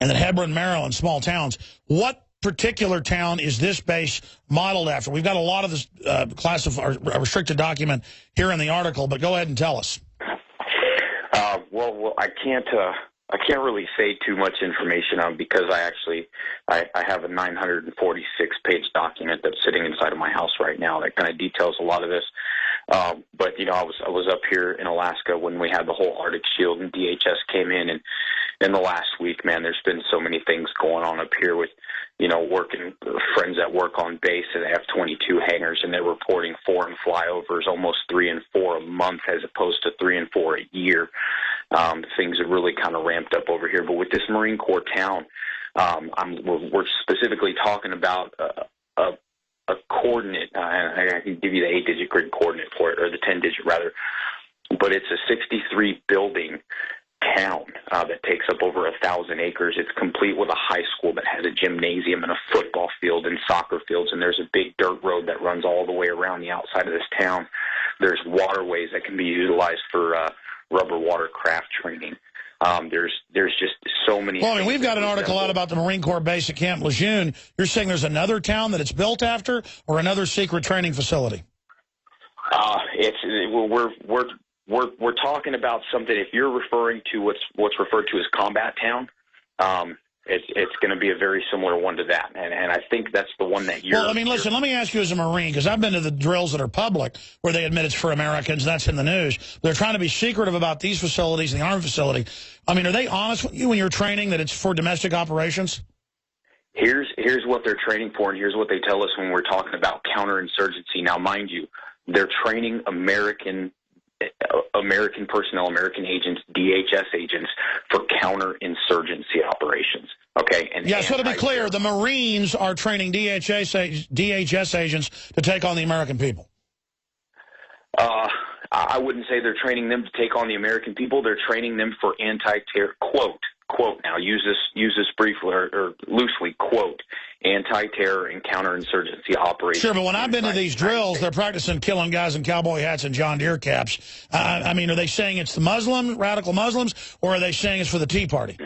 and then Hebron, Maryland, small towns. What particular town is this base modeled after? We've got a lot of this a restricted document here in the article, but go ahead and tell us. Well, I can't really say too much information on because I have a 946-page document that's sitting inside of my house right now that kind of details a lot of this. But you know, I was up here in Alaska when we had the whole Arctic Shield and DHS came in, and in the last week, man, there's been so many things going on up here with, you know, friends that work on base and F-22 hangars, and they're reporting foreign flyovers, almost 3 and 4 a month as opposed to 3 and 4 a year. Things have really kind of ramped up over here. But with this Marine Corps town, we're specifically talking about a coordinate. I can give you the 8-digit grid coordinate for it, or the 10-digit rather. But it's a 63-building town that takes up over 1,000 acres. It's complete with a high school that has a gymnasium and a football field and soccer fields, and there's a big dirt road that runs all the way around the outside of this town. There's waterways that can be utilized for rubber watercraft training. There's just so many. Well, I mean, we've got an article out about the Marine Corps base at Camp Lejeune. You're saying there's another town that it's built after, or another secret training facility? We're talking about something. If you're referring to what's referred to as combat town, it's going to be a very similar one to that, and I think that's the one that you're. Well, I mean, listen, let me ask you as a Marine, because I've been to the drills that are public where they admit it's for Americans. That's in the news. They're trying to be secretive about these facilities and the Army facility. I mean, are they honest with you when you're training that it's for domestic operations? Here's what they're training for, and here's what they tell us when we're talking about counterinsurgency. Now, mind you, they're training American personnel, American agents, DHS agents for counterinsurgency operations. Okay, and yeah. So to be clear, the Marines are training DHS agents to take on the American people. I wouldn't say they're training them to take on the American people. They're training them for anti-terror. Quote. Now use this briefly or loosely. Quote. Anti-terror and counterinsurgency operations. Sure, but when I've been to these drills, they're practicing killing guys in cowboy hats and John Deere caps. I mean, are they saying it's the radical Muslims, or are they saying it's for the Tea Party?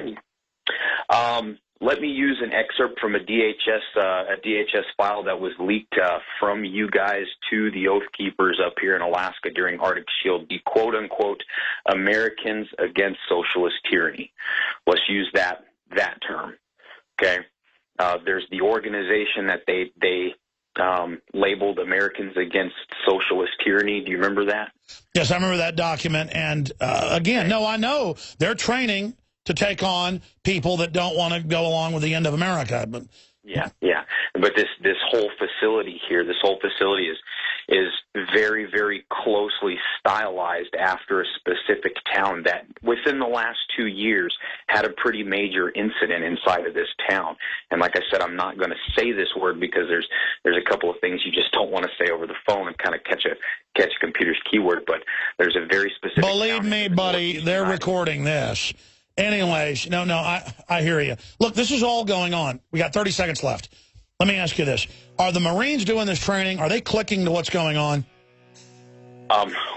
let me use an excerpt from a DHS file that was leaked from you guys to the Oath Keepers up here in Alaska during Arctic Shield, the quote-unquote Americans Against Socialist Tyranny. Let's use that term, okay? There's the organization that they labeled Americans Against Socialist Tyranny. Do you remember that? Yes, I remember that document. And again, no, I know they're training to take on people that don't want to go along with the end of America. But yeah. But this whole facility here, is very, very closely stylized after a specific town that within the last 2 years had a pretty major incident inside of this town. And like I said, I'm not going to say this word because there's a couple of things you just don't want to say over the phone and kind of catch a computer's keyword. But there's a very specific. Believe me, buddy, they're recording this. Anyways, no, I hear you. Look, this is all going on. We got 30 seconds left. Let me ask you this. Are the Marines doing this training? Are they clicking to what's going on?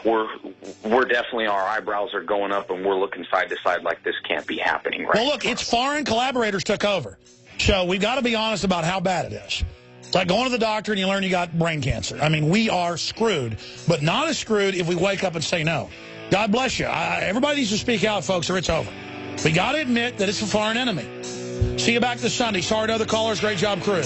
We're definitely, our eyebrows are going up, and we're looking side to side like this can't be happening right now. Well, look, it's foreign collaborators took over. So we've got to be honest about how bad it is. It's like going to the doctor and you learn you got brain cancer. I mean, we are screwed, but not as screwed if we wake up and say no. God bless you. Everybody needs to speak out, folks, or it's over. We got to admit that it's a foreign enemy. See you back this Sunday. Sorry to other callers. Great job, crew.